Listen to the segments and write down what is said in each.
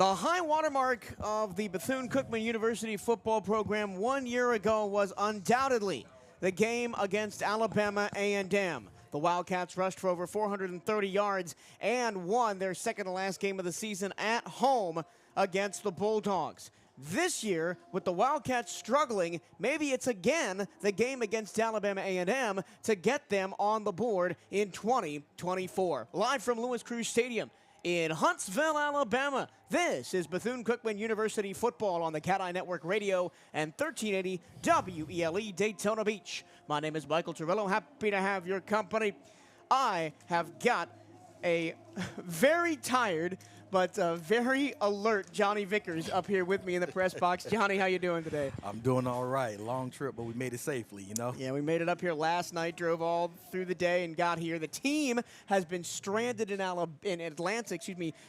The high watermark of the Bethune-Cookman University football program 1 year ago was undoubtedly the game against Alabama A&M. The Wildcats rushed for over 430 yards and won their second to last game of the season at home against the Bulldogs. This year, with the Wildcats struggling, maybe it's again the game against Alabama A&M to get them on the board in 2024. Live from Louis Crews Stadium in Huntsville, Alabama, this is Bethune-Cookman University football on the CatEye Network radio and 1380 WELE Daytona Beach. My name is Michael Torello. Happy to have your company. I have got a very tired but very alert Johnny Vickers up here with me in the press box. Johnny, how you doing today? I'm doing all right. Long trip, but we made it safely, you know? Yeah, we made it up here last night, drove all through the day and got here. The team has been stranded in Atlanta,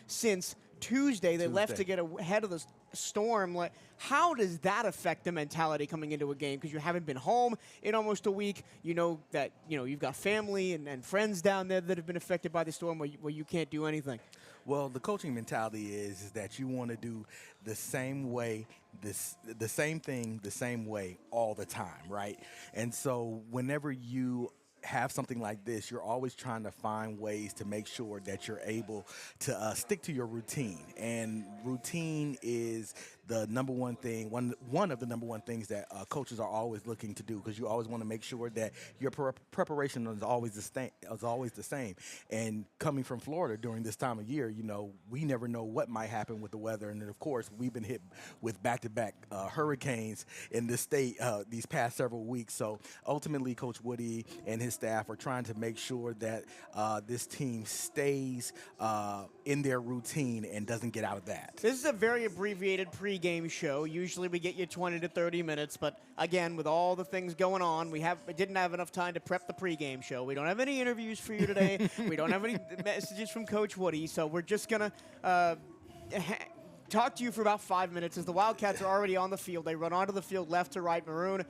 since Tuesday. They left to get ahead of the storm. Like, how does that affect the mentality coming into a game? Because you haven't been home in almost a week. You know that you've got family and friends down there that have been affected by the storm where you can't do anything. Well, the coaching mentality is that you want to do the same way, the same thing, the same way all the time, right? And so whenever you have something like this, you're always trying to find ways to make sure that you're able to stick to your routine. And routine is the number one thing, one of the number one things that coaches are always looking to do, because you always want to make sure that your preparation is always the same. And coming from Florida during this time of year, we never know what might happen with the weather. And then, of course, we've been hit with back-to-back hurricanes in this state these past several weeks. So ultimately, Coach Woody and his staff are trying to make sure that this team stays in their routine and doesn't get out of that. This is a very abbreviated pregame show. Usually we get you 20 to 30 minutes, but again, with all the things going on, we didn't have enough time to prep the pregame show. We don't have any interviews for you today. We don't have any messages from Coach Woody, so we're just going to talk to you for about 5 minutes as the Wildcats are already on the field. They run onto the field left to right, maroon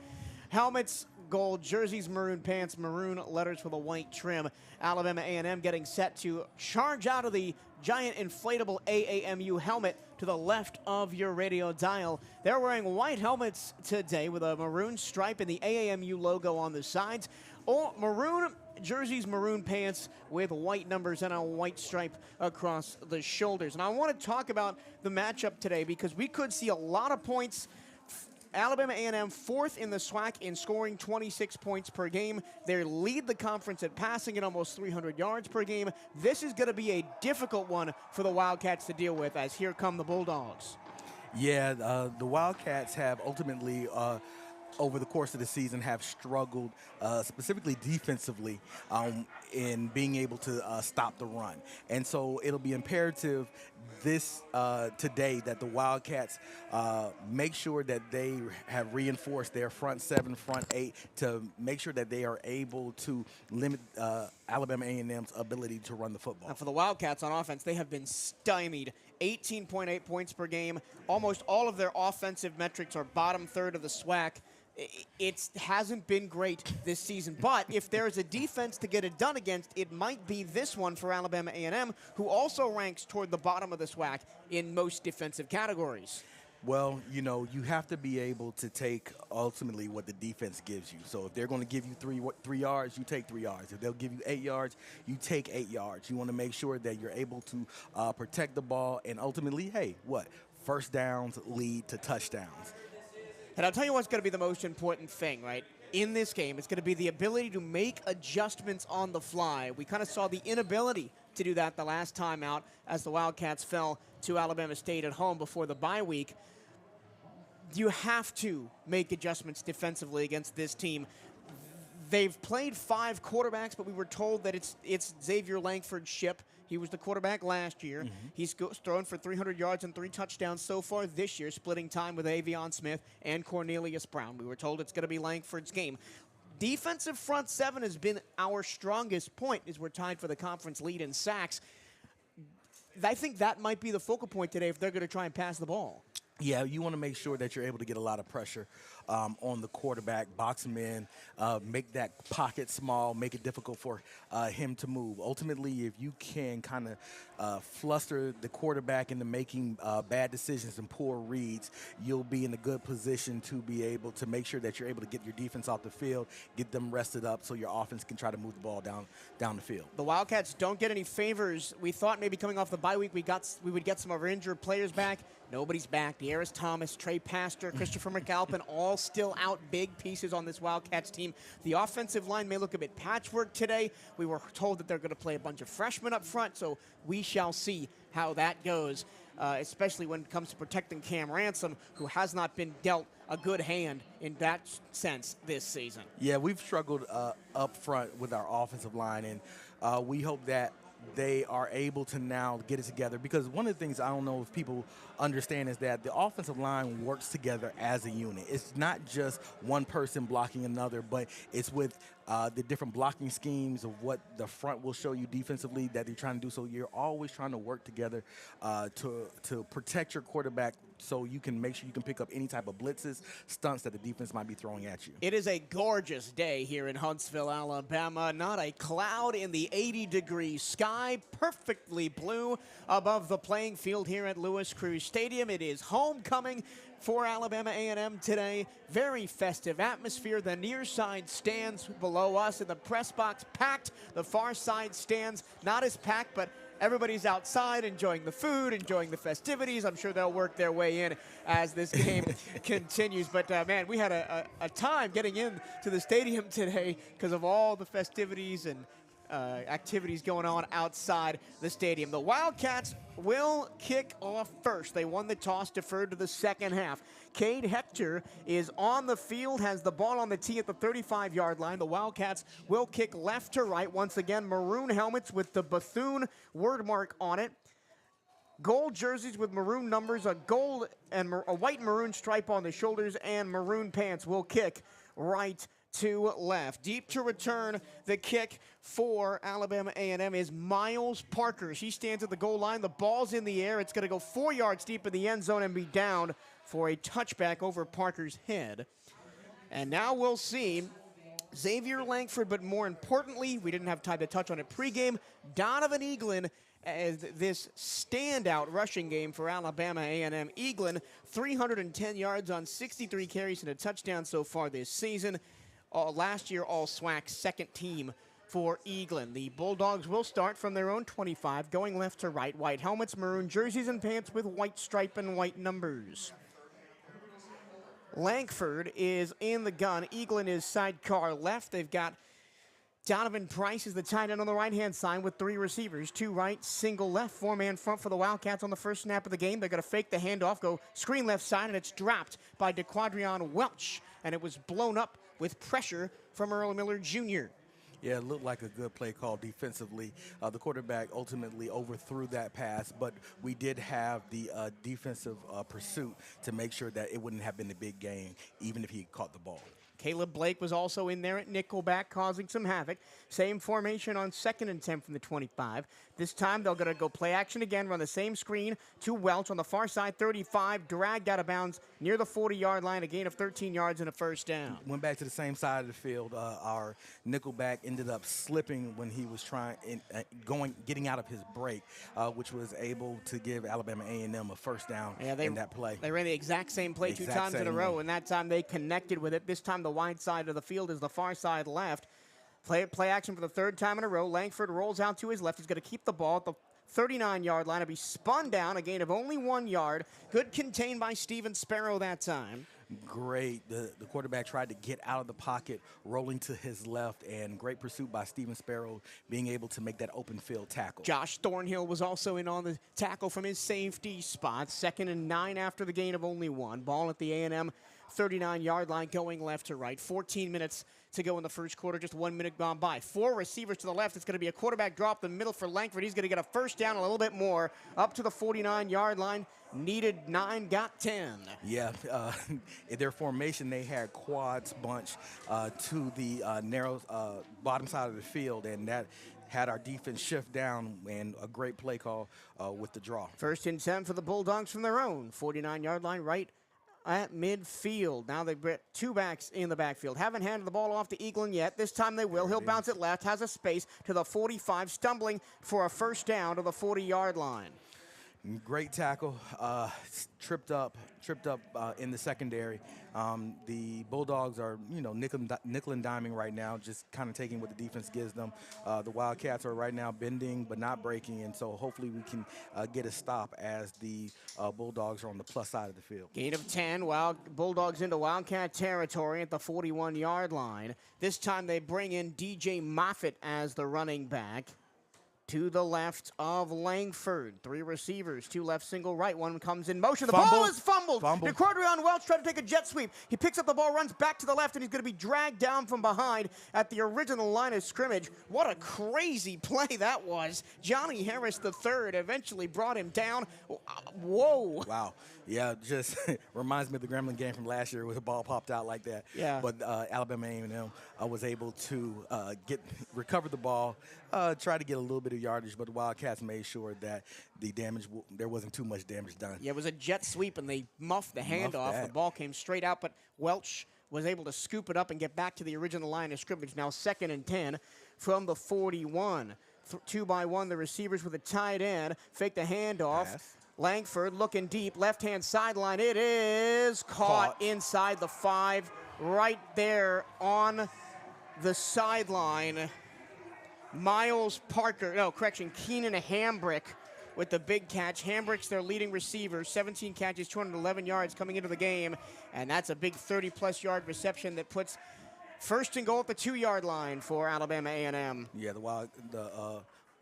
helmets, gold jerseys, maroon pants, maroon letters with a white trim. Alabama A&M getting set to charge out of the giant inflatable AAMU helmet to the left of your radio dial. They're wearing white helmets today with a maroon stripe and the AAMU logo on the sides. Or maroon jerseys, maroon pants with white numbers and a white stripe across the shoulders. And I want to talk about the matchup today because we could see a lot of points. Alabama A&M fourth in the SWAC in scoring 26 points per game. They lead the conference at passing at almost 300 yards per game. This is going to be a difficult one for the Wildcats to deal with as here come the Bulldogs. Yeah, the Wildcats have ultimately over the course of the season have struggled specifically defensively in being able to stop the run. And so it'll be imperative today that the Wildcats make sure that they have reinforced their front seven, front eight to make sure that they are able to limit Alabama A&M's ability to run the football. And for the Wildcats on offense, they have been stymied. 18.8 points per game. Almost all of their offensive metrics are bottom third of the SWAC. It hasn't been great this season, but if there's a defense to get it done against, it might be this one for Alabama A&M, who also ranks toward the bottom of the SWAC in most defensive categories. Well, you have to be able to take ultimately what the defense gives you. So if they're going to give you three yards, you take 3 yards. If they'll give you 8 yards, you take 8 yards. You want to make sure that you're able to protect the ball and ultimately, first downs lead to touchdowns. And I'll tell you what's going to be the most important thing, right? In this game, it's going to be the ability to make adjustments on the fly. We kind of saw the inability to do that the last time out as the Wildcats fell to Alabama State at home before the bye week. You have to make adjustments defensively against this team. They've played 5 quarterbacks, but we were told that it's Xavier Langford's ship. He was the quarterback last year. Mm-hmm. He's thrown for 300 yards and 3 touchdowns so far this year, splitting time with Avion Smith and Cornelius Brown. We were told it's going to be Langford's game. Defensive front seven has been our strongest point as we're tied for the conference lead in sacks. I think that might be the focal point today if they're going to try and pass the ball. Yeah, you want to make sure that you're able to get a lot of pressure on the quarterback, box him in, make that pocket small, make it difficult for him to move. Ultimately, if you can kind of fluster the quarterback into making bad decisions and poor reads, you'll be in a good position to be able to make sure that you're able to get your defense off the field, get them rested up so your offense can try to move the ball down the field. The Wildcats don't get any favors. We thought maybe coming off the bye week we would get some of our injured players back. Nobody's back. De'Aris Thomas, Trey Pastor, Christopher McAlpin, all still out, big pieces on this Wildcats team. The offensive line may look a bit patchwork today. We were told that they're going to play a bunch of freshmen up front, so we shall see how that goes, especially when it comes to protecting Cam Ransom, who has not been dealt a good hand in that sense this season. Yeah, we've struggled up front with our offensive line, and we hope that they are able to now get it together, because one of the things I don't know if people understand is that the offensive line works together as a unit. It's not just one person blocking another, but it's with the different blocking schemes of what the front will show you defensively that they're trying to do. So you're always trying to work together to protect your quarterback, so you can make sure you can pick up any type of blitzes, stunts that the defense might be throwing at you. It is a gorgeous day here in Huntsville, Alabama. Not a cloud in the 80-degree sky, perfectly blue above the playing field here at Lewis Crews Stadium. It is homecoming for Alabama A&M today. Very festive atmosphere. The near side stands below us, and the press box packed. The far side stands not as packed, but everybody's outside enjoying the food, enjoying the festivities. I'm sure they'll work their way in as this game continues. But, man, we had a time getting into the stadium today because of all the festivities and activities going on outside the stadium. The Wildcats will kick off first. They won the toss, deferred to the second half. Cade Hector is on the field, has the ball on the tee at the 35-yard line. The Wildcats will kick left to right. Once again, maroon helmets with the Bethune word mark on it. Gold jerseys with maroon numbers, a gold and a white maroon stripe on the shoulders, and maroon pants. Will kick right to left. Deep to return the kick for Alabama A&M is Miles Parker. She stands at the goal line. The ball's in the air. It's going to go 4 yards deep in the end zone and be down for a touchback over Parker's head. And now we'll see Xavier Langford, but more importantly, we didn't have time to touch on it pregame, Donovan Eaglin as this standout rushing game for Alabama A&M. Eaglin, 310 yards on 63 carries and a touchdown so far this season. Last year, all SWAC second team for Eaglin. The Bulldogs will start from their own 25, going left to right. White helmets, maroon jerseys, and pants with white stripe and white numbers. Langford is in the gun. Eaglin is sidecar left. They've got Donovan Price is the tight end on the right-hand side with 3 receivers. 2 right, single left, 4-man front for the Wildcats on the first snap of the game. They're going to fake the handoff, go screen left side, and it's dropped by DeQuadrion Welch, and it was blown up with pressure from Earl Miller Jr. Yeah, it looked like a good play call defensively. The quarterback ultimately overthrew that pass, but we did have the defensive pursuit to make sure that it wouldn't have been a big game, even if he caught the ball. Caleb Blake was also in there at nickelback, causing some havoc. Same formation on 2nd and 10 from the 25. This time they're going to go play action again, run the same screen to Welch on the far side, 35, dragged out of bounds near the 40-yard line, a gain of 13 yards and a first down. Went back to the same side of the field. Our nickelback ended up slipping when he was getting out of his break, which was able to give Alabama A&M a first down in that play. They ran the exact same play 2 times in a row, and that time they connected with it. This time the wide side of the field is the far side left. Play action for the 3rd time in a row. Langford rolls out to his left. He's going to keep the ball at the 39-yard line. It'll be spun down, a gain of only 1 yard. Good contained by Steven Sparrow that time. Great. The quarterback tried to get out of the pocket, rolling to his left, and great pursuit by Steven Sparrow, being able to make that open field tackle. Josh Thornhill was also in on the tackle from his safety spot. 2nd and 9 after the gain of only 1. Ball at the A&M 39-yard line going left to right. 14 minutes to go in the first quarter, just 1 minute gone by. 4 receivers to the left. It's going to be a quarterback drop in the middle for Langford. He's going to get a first down, a little bit more, up to the 49-yard line. Needed 9, got 10. Yeah, in their formation, they had quads bunch to the narrow bottom side of the field, and that had our defense shift down, and a great play call with the draw. 1st and 10 for the Bulldogs from their own 49-yard line, right at midfield. Now they've got 2 backs in the backfield. Haven't handed the ball off to Eaglin yet. This time they will. He'll bounce it left, has a space to the 45, stumbling for a first down to the 40-yard line. Great tackle, tripped up in the secondary. The Bulldogs are, nickel and diming right now, just kind of taking what the defense gives them. The Wildcats are right now bending but not breaking, and so hopefully we can get a stop as the Bulldogs are on the plus side of the field. Gain of 10, Bulldogs into Wildcat territory at the 41-yard line. This time they bring in DJ Moffitt as the running back. To the left of Langford. 3 receivers, 2 left, single right. One comes in motion. The ball is fumbled. DeQuadrion Welch tried to take a jet sweep. He picks up the ball, runs back to the left, and he's going to be dragged down from behind at the original line of scrimmage. What a crazy play that was. Johnny Harris III eventually brought him down. Whoa. Wow. Yeah, just reminds me of the Gremlin game from last year where the ball popped out like that. Yeah. But Alabama A&M was able to recover the ball, try to get a little bit of yardage, but the Wildcats made sure that there wasn't too much damage done. Yeah, it was a jet sweep, and they muffed the handoff. The ball came straight out, but Welch was able to scoop it up and get back to the original line of scrimmage. Now 2nd and 10 from the 41. 2 by 1, the receivers with a tight end. Fake the handoff. Pass. Langford looking deep, left-hand sideline. It is caught inside the 5, right there on the sideline. Keenan Hambrick with the big catch. Hambrick's their leading receiver, 17 catches, 211 yards coming into the game, and that's a big 30-plus yard reception that puts first and goal at the 2-yard line for Alabama A&M. Yeah,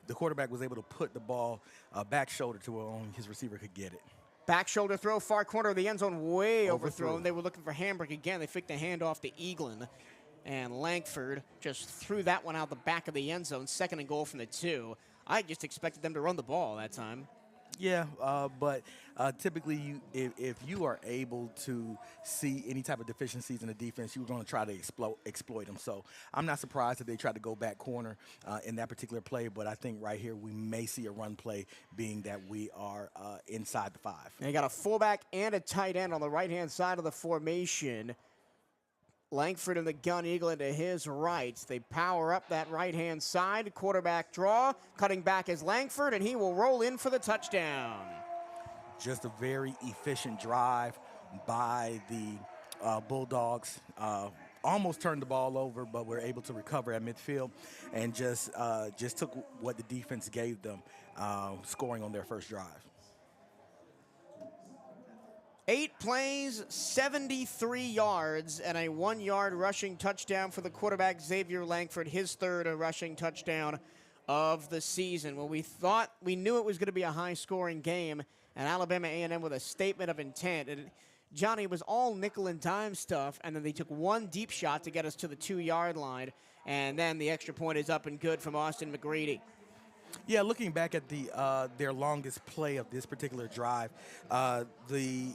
the quarterback was able to put the ball back shoulder to where only his receiver could get it. Back shoulder throw, far corner of the end zone, way overthrown. They were looking for Hambrick again. They faked the handoff to Eaglin. And Langford just threw that one out the back of the end zone, 2nd and goal from the 2. I just expected them to run the ball that time. Yeah, but typically, if you are able to see any type of deficiencies in the defense, you're going to try to exploit them. So I'm not surprised that they tried to go back corner in that particular play, but I think right here we may see a run play, being that we are inside the 5. And you got a fullback and a tight end on the right-hand side of the formation. Langford in the gun, Eaglin to his right. They power up that right-hand side. Quarterback draw. Cutting back is Langford, and he will roll in for the touchdown. Just a very efficient drive by the Bulldogs. Almost turned the ball over, but were able to recover at midfield and just took what the defense gave them, scoring on their first drive. 8 plays, 73 yards, and a 1-yard rushing touchdown for the quarterback, Xavier Langford, his 3rd rushing touchdown of the season. Well, we knew it was going to be a high-scoring game, and Alabama A&M with a statement of intent. And Johnny, it was all nickel and dime stuff, and then they took 1 deep shot to get us to the 2-yard line, and then the extra point is up and good from Austin McGreedy. Yeah, looking back at their longest play of this particular drive, the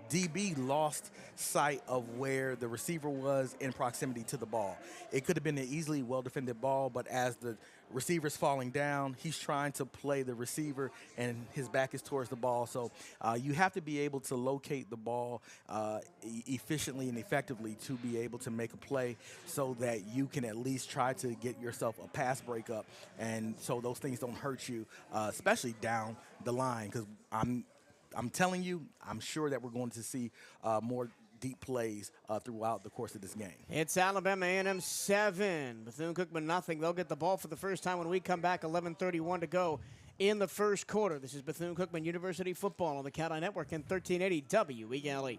DB lost sight of where the receiver was in proximity to the ball. It could have been an easily well-defended ball, but as the receiver's falling down, he's trying to play the receiver, and his back is towards the ball. So you have to be able to locate the ball efficiently and effectively to be able to make a play so that you can at least try to get yourself a pass breakup, and so those things don't hurt you, especially down the line, because I'm telling you, I'm sure that we're going to see more deep plays throughout the course of this game. It's Alabama A&M 7, Bethune-Cookman nothing. They'll get the ball for the first time when we come back. 11:31 to go in the first quarter. This is Bethune-Cookman University football on the CatEye Network and 1380 WELE.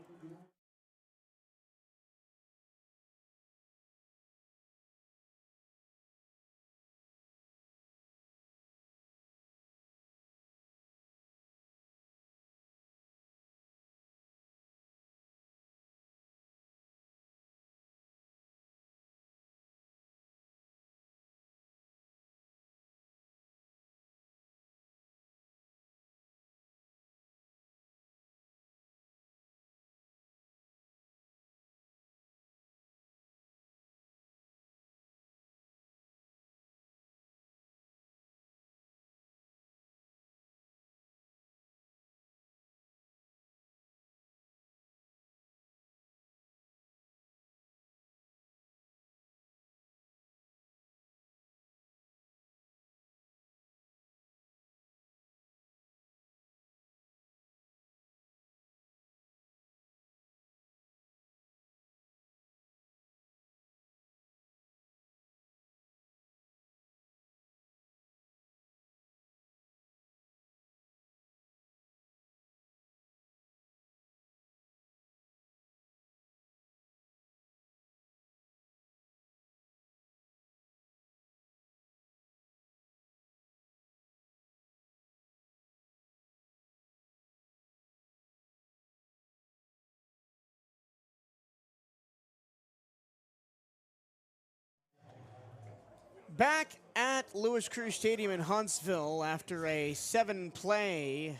Back at Lewis Crew Stadium in Huntsville after a 7-play,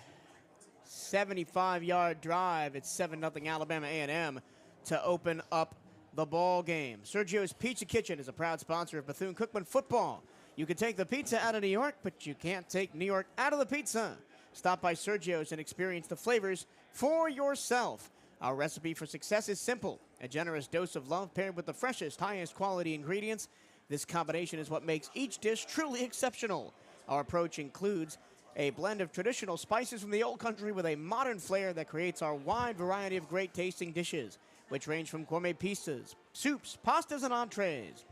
75-yard drive. It's 7-0 Alabama A&M to open up the ball game. Sergio's Pizza Kitchen is a proud sponsor of Bethune-Cookman Football. You can take the pizza out of New York, but you can't take New York out of the pizza. Stop by Sergio's and experience the flavors for yourself. Our recipe for success is simple: a generous dose of love paired with the freshest, highest quality ingredients. This combination is what makes each dish truly exceptional. Our approach includes a blend of traditional spices from the old country with a modern flair that creates our wide variety of great tasting dishes, which range from gourmet pizzas, soups, pastas, and entrees.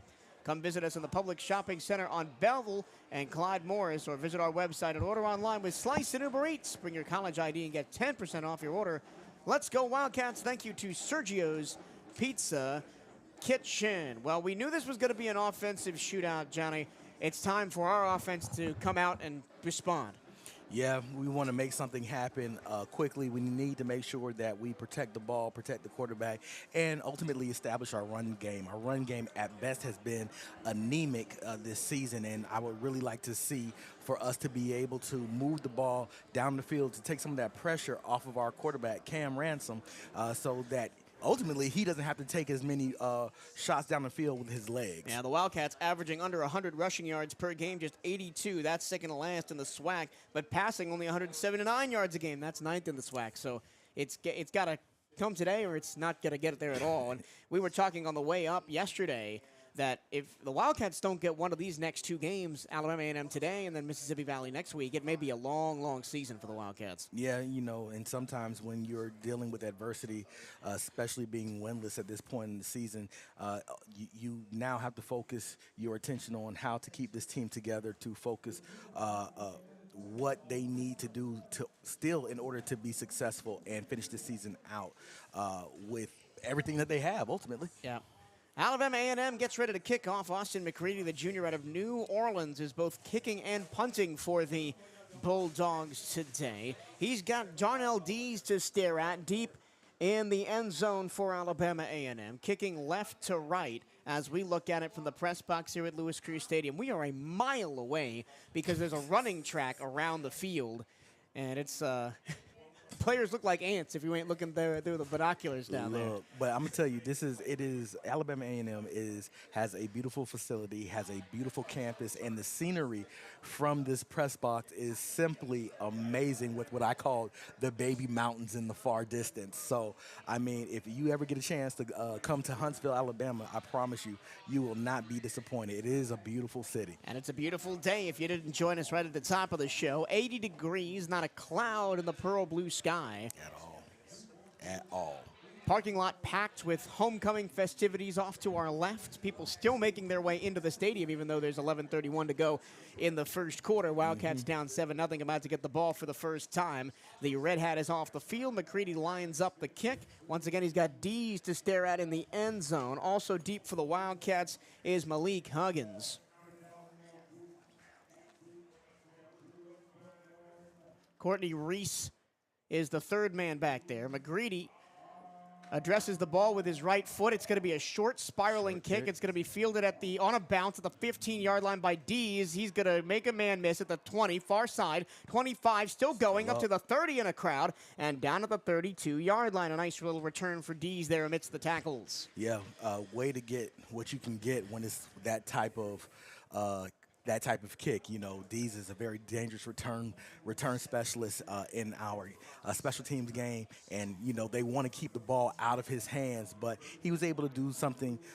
Come visit us in the Public Shopping Center on Belleville and Clyde Morris, or visit our website and order online with Slice and Uber Eats. Bring your college ID and get 10% off your order. Let's go Wildcats. Thank you to Sergio's Pizza Kitchen. Well, we knew this was going to be an offensive shootout, Johnny. It's time for our offense to come out and respond. Yeah, we want to make something happen quickly. We need to make sure that we protect the ball, protect the quarterback, and ultimately establish our run game. Our run game at best has been anemic this season, and I would really like to see for us to be able to move the ball down the field to take some of that pressure off of our quarterback, Cam Ransom, so that ultimately he doesn't have to take as many shots down the field with his legs. Yeah, the Wildcats averaging under 100 rushing yards per game, just 82. That's second to last in the SWAC, but passing only 179 yards a game. That's ninth in the SWAC. So it's got to come today, or it's not going to get it there at all. And we were talking on the way up yesterday that if the Wildcats don't get one of these next two games, Alabama A&M today and then Mississippi Valley next week, it may be a long, long season for the Wildcats. Yeah, you know, and sometimes when you're dealing with adversity, especially being winless at this point in the season, you now have to focus your attention on how to keep this team together, to focus what they need to do to still in order to be successful and finish the season out with everything that they have ultimately. Yeah. Alabama A&M gets ready to kick off. Austin McCready, the junior out of New Orleans, is both kicking and punting for the Bulldogs today. He's got Darnell Dees to stare at deep in the end zone for Alabama A&M, kicking left to right as we look at it from the press box here at Lewis Crew Stadium. We are a mile away because there's a running track around the field, and it's players look like ants if you ain't looking through the binoculars down there. But I'm gonna tell you, it is Alabama A&M has a beautiful facility, has a beautiful campus, and the scenery from this press box is simply amazing with what I call the baby mountains in the far distance. So, I mean, if you ever get a chance to come to Huntsville, Alabama, I promise you, you will not be disappointed. It is a beautiful city. And it's a beautiful day if you didn't join us right at the top of the show. 80 degrees, not a cloud in the pearl blue sky. At all. Parking lot packed with homecoming festivities off to our left. People still making their way into the stadium, even though there's 11:31 to go in the first quarter. Wildcats down 7-0, about to get the ball for the first time. The Red Hat is off the field. McCready lines up the kick. Once again, he's got D's to stare at in the end zone. Also deep for the Wildcats is Malik Huggins. Courtney Reese is the third man back there. McCready addresses the ball with his right foot. It's going to be a short spiraling kick. It's going to be fielded on a bounce at the 15-yard line by Dees. He's going to make a man miss at the 20, far side. 25, still going up to the 30 in a crowd, and down at the 32-yard line. A nice little return for Dees there amidst the tackles. Yeah, way to get what you can get when it's that type of kick. You know, Dees is a very dangerous return specialist in our special teams game, and you know they want to keep the ball out of his hands, but he was able to do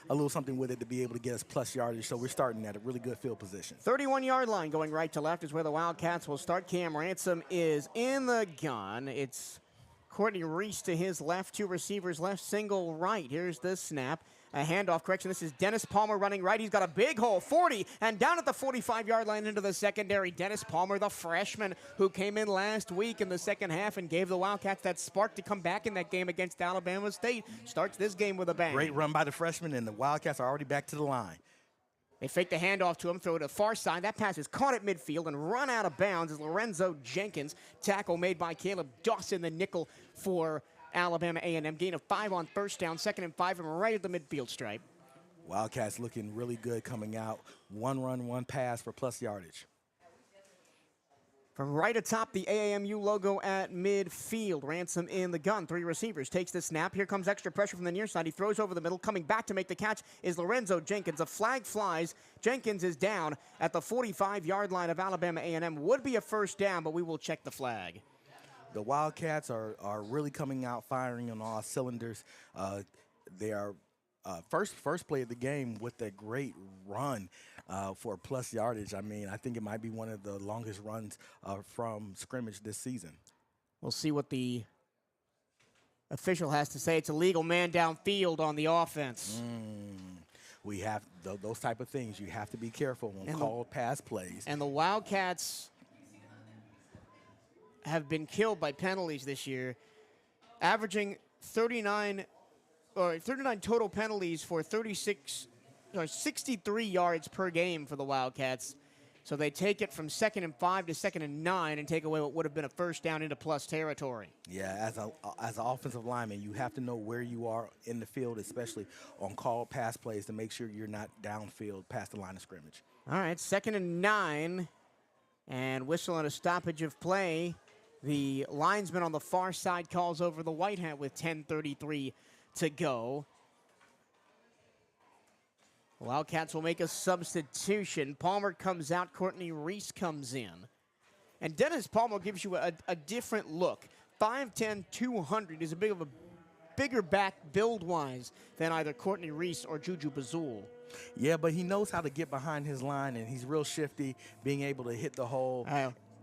a little something with it to be able to get us plus yardage. So we're starting at a really good field position. 31-yard line going right to left is where the Wildcats will start. Cam Ransom is in the gun. It's Courtney Reese to his left, two receivers left, single right. Here's the snap. A handoff correction. This is Dennis Palmer running right. He's got a big hole, 40, and down at the 45-yard line into the secondary. Dennis Palmer, the freshman who came in last week in the second half and gave the Wildcats that spark to come back in that game against Alabama State. Starts this game with a bang. Great run by the freshman, and the Wildcats are already back to the line. They fake the handoff to him, throw it to the far side. That pass is caught at midfield and run out of bounds as Lorenzo Jenkins. Tackle made by Caleb Dawson, the nickel for Alabama A&M. Gain of 5 on first down, 2nd and 5 from right at the midfield stripe. Wildcats looking really good coming out. 1 run, 1 pass for plus yardage. From right atop the AAMU logo at midfield, Ransom in the gun, 3 receivers, takes the snap. Here comes extra pressure from the near side. He throws over the middle. Coming back to make the catch is Lorenzo Jenkins. A flag flies. Jenkins is down at the 45-yard line of Alabama A&M. Would be a first down, but we will check the flag. The Wildcats are really coming out firing on all cylinders. They are first play of the game with a great run for plus yardage. I mean, I think it might be one of the longest runs from scrimmage this season. We'll see what the official has to say. It's a legal man downfield on the offense. We have those type of things. You have to be careful on called pass plays. And the Wildcats have been killed by penalties this year, averaging 39 total penalties for 63 yards per game for the Wildcats. So they take it from 2nd and 5 to 2nd and 9 and take away what would have been a first down into plus territory. Yeah, as an offensive lineman, you have to know where you are in the field, especially on called pass plays, to make sure you're not downfield past the line of scrimmage. All right, 2nd and 9, and whistle and a stoppage of play. The linesman on the far side calls over the white hat with 10:33 to go. Wildcats will make a substitution. Palmer comes out, Courtney Reese comes in. And Dennis Palmer gives you a different look. 5'10", 200 is a bigger back build-wise than either Courtney Reese or Juju Bazul. Yeah, but he knows how to get behind his line, and he's real shifty, being able to hit the hole.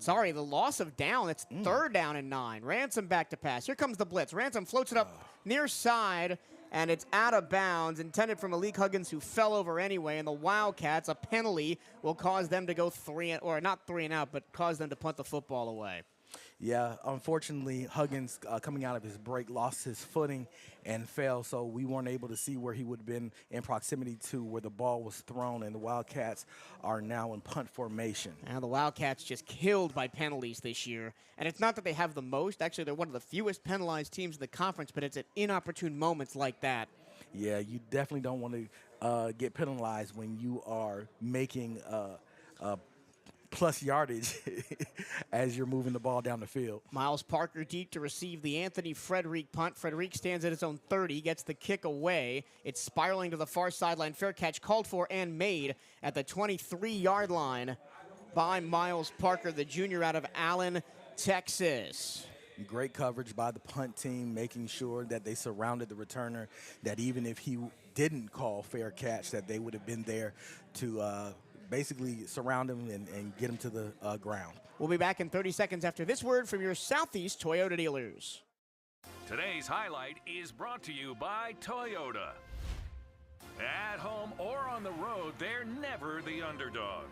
Sorry, the loss of down. It's 3rd down and 9. Ransom back to pass. Here comes the blitz. Ransom floats it up near side, and it's out of bounds, intended for Malik Huggins, who fell over anyway. And the Wildcats, a penalty will cause them to go not 3 and out, but cause them to punt the football away. Yeah, unfortunately, Huggins, coming out of his break, lost his footing and fell, so we weren't able to see where he would have been in proximity to where the ball was thrown, and the Wildcats are now in punt formation. Now the Wildcats just killed by penalties this year, and it's not that they have the most. Actually, they're one of the fewest penalized teams in the conference, but it's at inopportune moments like that. Yeah, you definitely don't want to get penalized when you are making plus yardage as you're moving the ball down the field. Miles Parker deep to receive the Anthony Frederick punt. Frederick stands at his own 30, gets the kick away. It's spiraling to the far sideline. Fair catch called for and made at the 23-yard line by Miles Parker, the junior out of Allen, Texas. Great coverage by the punt team, making sure that they surrounded the returner, that even if he didn't call fair catch, that they would have been there to basically surround him and get him to the ground. We'll be back in 30 seconds after this word from your Southeast Toyota dealers. Today's highlight is brought to you by Toyota. At home or on the road, they're never the underdog.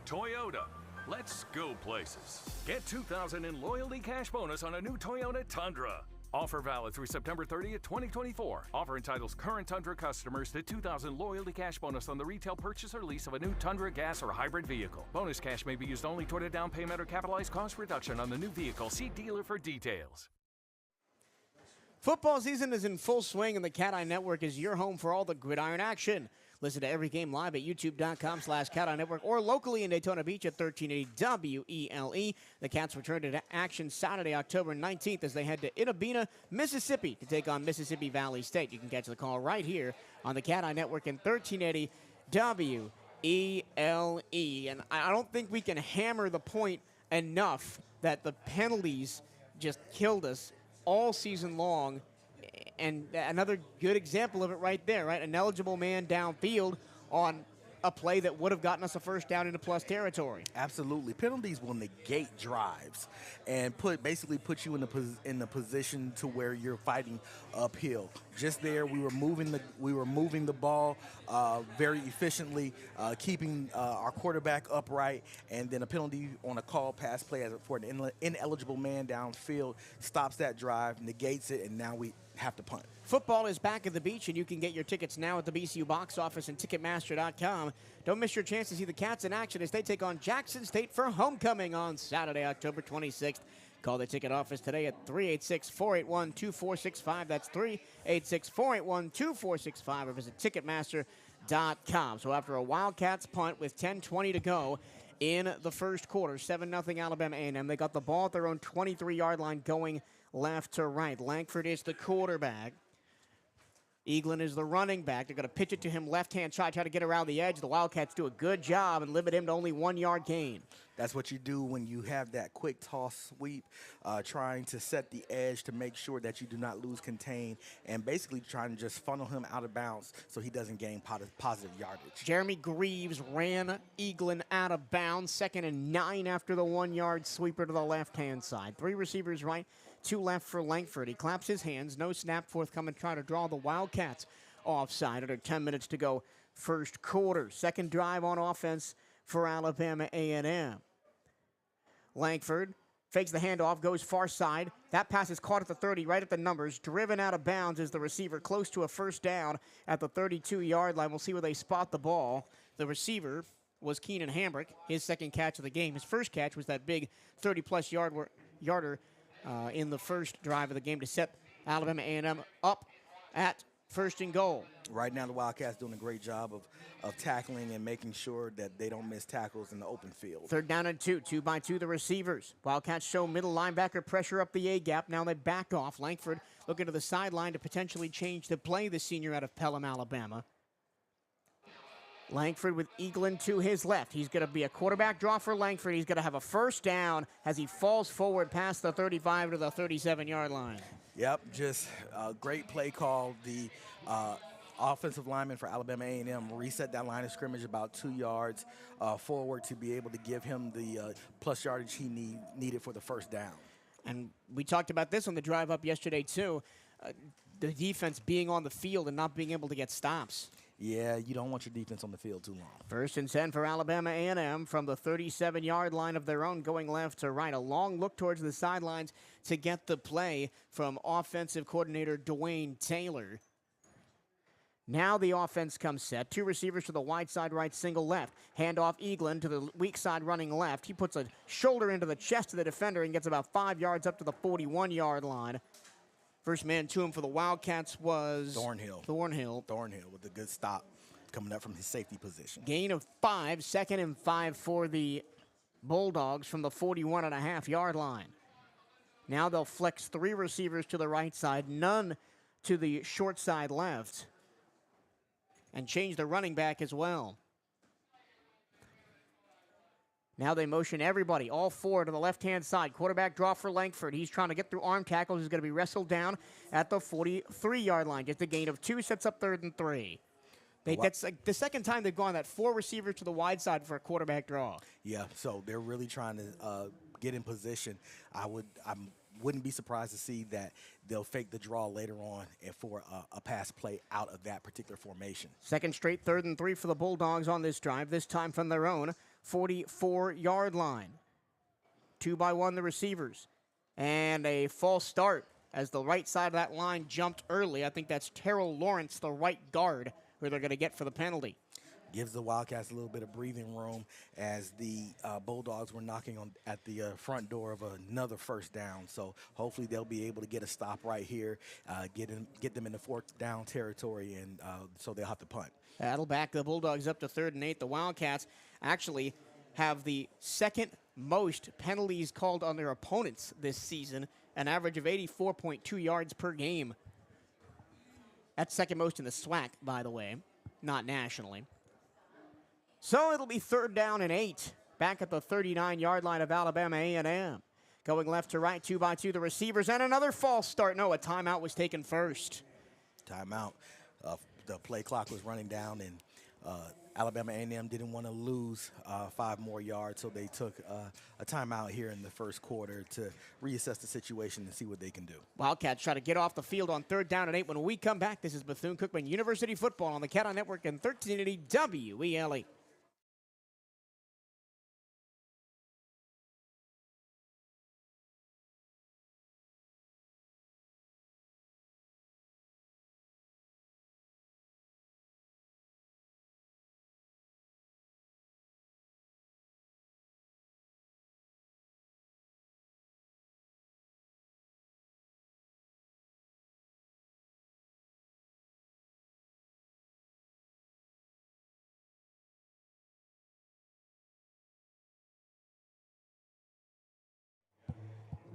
Toyota, let's go places. Get $2,000 in loyalty cash bonus on a new Toyota Tundra. Offer valid through September 30th, 2024. Offer entitles current Tundra customers to $2,000 loyalty cash bonus on the retail purchase or lease of a new Tundra gas or hybrid vehicle. Bonus cash may be used only toward a down payment or capitalized cost reduction on the new vehicle. See dealer for details. Football season is in full swing, and the CatEye Network is your home for all the gridiron action. Listen to every game live at youtube.com/CatEye Network or locally in Daytona Beach at 1380 WELE. The Cats return to action Saturday, October 19th as they head to Itta, Mississippi to take on Mississippi Valley State. You can catch the call right here on the CatEye Network in 1380 WELE. And I don't think we can hammer the point enough that the penalties just killed us all season long. And another good example of it right there, right? An eligible man downfield on a play that would have gotten us a first down into plus territory. Absolutely. Penalties will negate drives and basically put you in the position to where you're fighting uphill. Just there, we were moving the ball very efficiently, keeping our quarterback upright, and then a penalty on a call pass play for an ineligible man downfield stops that drive, negates it, and now we have to punt. Football is back at the beach, and you can get your tickets now at the BCU box office and Ticketmaster.com. Don't miss your chance to see the Cats in action as they take on Jackson State for homecoming on Saturday, October 26th. Call the ticket office today at 386-481-2465. That's 386-481-2465, or visit Ticketmaster.com. So after a Wildcats punt with 10:20 to go in the first quarter, 7-0 Alabama A&M. They got the ball at their own 23-yard line going left to right. Langford is the quarterback. Eaglin is the running back. They're going to pitch it to him left-hand side, try to get around the edge. The Wildcats do a good job and limit him to only 1 yard gain. That's what you do when you have that quick toss sweep, trying to set the edge to make sure that you do not lose contain, and basically trying to just funnel him out of bounds so he doesn't gain positive yardage. Jeremy Greaves ran Eaglin out of bounds. 2nd and 9 after the 1 yard sweeper to the left-hand side. 3 receivers right, 2 left for Langford. He claps his hands. No snap forthcoming, trying to draw the Wildcats offside. Under 10 minutes to go first quarter. Second drive on offense for Alabama A&M. Langford fakes the handoff, goes far side. That pass is caught at the 30, right at the numbers. Driven out of bounds is the receiver, close to a first down at the 32-yard line. We'll see where they spot the ball. The receiver was Keenan Hambrick, his second catch of the game. His first catch was that big 30-plus yarder in the first drive of the game to set Alabama A&M up at first and goal. Right now, the Wildcats doing a great job of tackling and making sure that they don't miss tackles in the open field. 3rd down and 2. 2 by 2, the receivers. Wildcats show middle linebacker pressure up the A-gap. Now they back off. Langford looking to the sideline to potentially change the play, the senior out of Pelham, Alabama. Langford with Eaglin to his left. He's going to be a quarterback draw for Langford. He's going to have a first down as he falls forward past the 35 to the 37-yard line. Yep, just a great play call. The offensive lineman for Alabama A&M reset that line of scrimmage about 2 yards forward to be able to give him the plus yardage he needed for the first down. And we talked about this on the drive up yesterday, too. The defense being on the field and not being able to get stops. Yeah, you don't want your defense on the field too long. 1st and 10 for Alabama A&M from the 37-yard line of their own, going left to right. A long look towards the sidelines to get the play from offensive coordinator Dwayne Taylor. Now the offense comes set. 2 receivers to the wide side right, single left. Handoff Eaglin to the weak side running left. He puts a shoulder into the chest of the defender and gets about 5 yards up to the 41-yard line. First man to him for the Wildcats was Thornhill. Thornhill With a good stop coming up from his safety position. Gain of 5, 2nd and 5 for the Bulldogs from the 41.5-yard line. Now they'll flex 3 receivers to the right side, none to the short side left, and change the running back as well. Now they motion everybody, all 4 to the left-hand side. Quarterback draw for Langford. He's trying to get through arm tackles. He's going to be wrestled down at the 43-yard line. Just a gain of 2, sets up 3rd and 3. That's like the second time they've gone that 4 receivers to the wide side for a quarterback draw. Yeah, so they're really trying to get in position. I wouldn't be surprised to see that they'll fake the draw later on and for a pass play out of that particular formation. Second straight 3rd and 3 for the Bulldogs on this drive, this time from their own 44-yard line. 2 by 1 the receivers. And a false start as the right side of that line jumped early. I think that's Terrell Lawrence, the right guard, who they're going to get for the penalty. Gives the Wildcats a little bit of breathing room as the Bulldogs were knocking at the front door of another first down. So hopefully they'll be able to get a stop right here, get them in the 4th down territory, and so they'll have to punt. That'll back the Bulldogs up to 3rd and 8. The Wildcats actually have the 2nd most penalties called on their opponents this season, an average of 84.2 yards per game. That's 2nd most in the SWAC, by the way, not nationally. So it'll be 3rd down and 8, back at the 39-yard line of Alabama A&M. Going left to right, 2 by 2 the receivers, and another false start. No, a timeout was taken first. Timeout. The play clock was running down, and Alabama A&M didn't want to lose 5 more yards, so they took a timeout here in the first quarter to reassess the situation and see what they can do. Wildcats try to get off the field on 3rd down and 8. When we come back, this is Bethune-Cookman University football on the CatEye Network and 1380 WELE.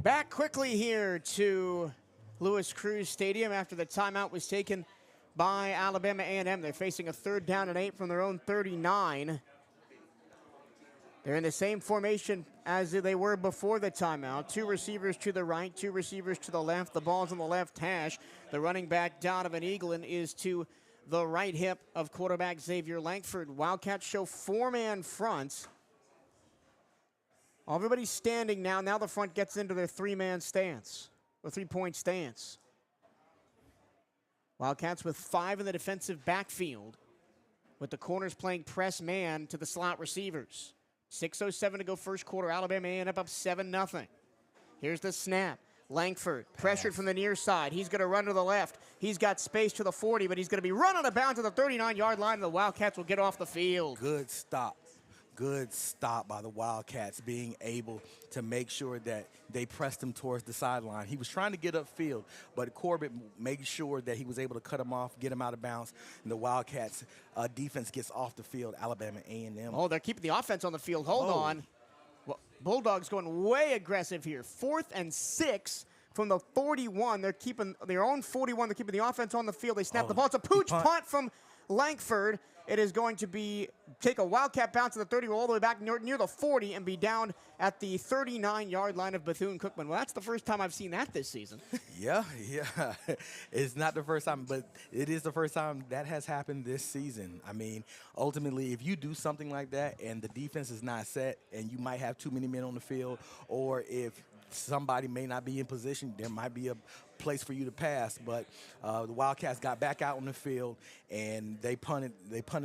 Back quickly here to Louis Cruz Stadium after the timeout was taken by Alabama A&M. They're facing a 3rd down and 8 from their own 39. They're in the same formation as they were before the timeout. 2 receivers to the right, 2 receivers to the left. The ball's on the left hash. The running back, Donovan Eaglin, is to the right hip of quarterback Xavier Langford. Wildcats show 4-man fronts. Everybody's standing now. Now the front gets into their 3-man stance, or 3-point stance. Wildcats with 5 in the defensive backfield, with the corners playing press man to the slot receivers. 6:07 to go first quarter. Alabama A&M up 7-0. Here's the snap. Langford pressured from the near side. He's going to run to the left. He's got space to the 40, but he's going to be run out of bounds to the 39-yard line, and the Wildcats will get off the field. Good stop. Good stop by the Wildcats, being able to make sure that they pressed him towards the sideline. He was trying to get upfield, but Corbett made sure that he was able to cut him off, get him out of bounds, and the Wildcats defense gets off the field. Alabama A&M. Oh, they're keeping the offense on the field. Hold on. Well, Bulldogs going way aggressive here. 4th and 6 from the 41. They're keeping their own 41. They're keeping the offense on the field. They snap the ball. It's a pooch punt from Langford. It is going to be take a Wildcat bounce to the 30, all the way back near the 40, and be down at the 39-yard line of Bethune-Cookman. Well, that's the first time I've seen that this season. Yeah. It's not the first time, but it is the first time that has happened this season. I mean, ultimately, if you do something like that and the defense is not set and you might have too many men on the field, or if somebody may not be in position, there might be a place for you to pass. But the Wildcats got back out on the field, and they punted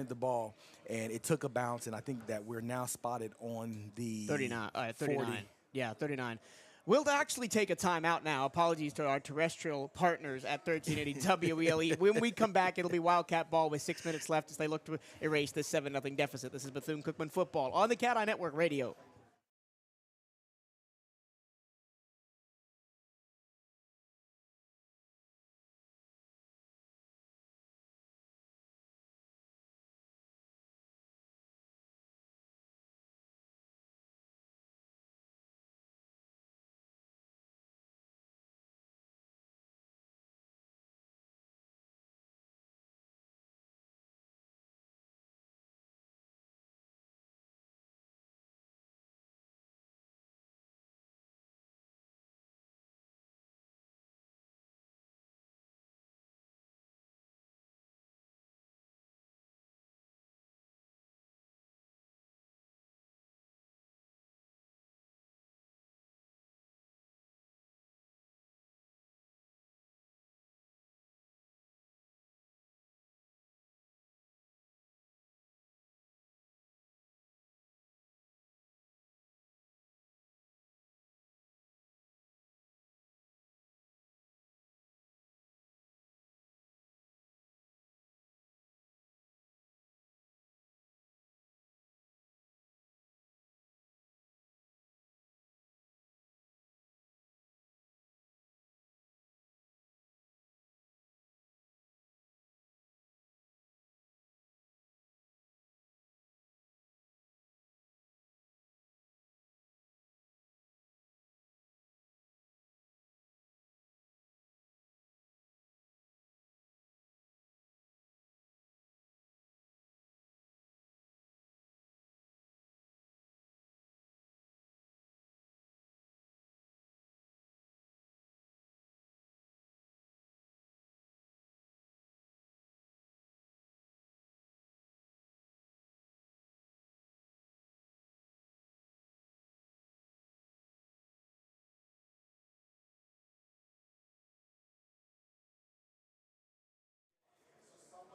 the ball, and it took a bounce, and I think that we're now spotted on the 39. 40. Yeah, 39. We'll actually take a timeout now. Apologies to our terrestrial partners at 1380 WELE. When we come back, it'll be Wildcat ball with 6 minutes left as they look to erase this 7-0 deficit. This is Bethune-Cookman Football on the CatEye Network Radio.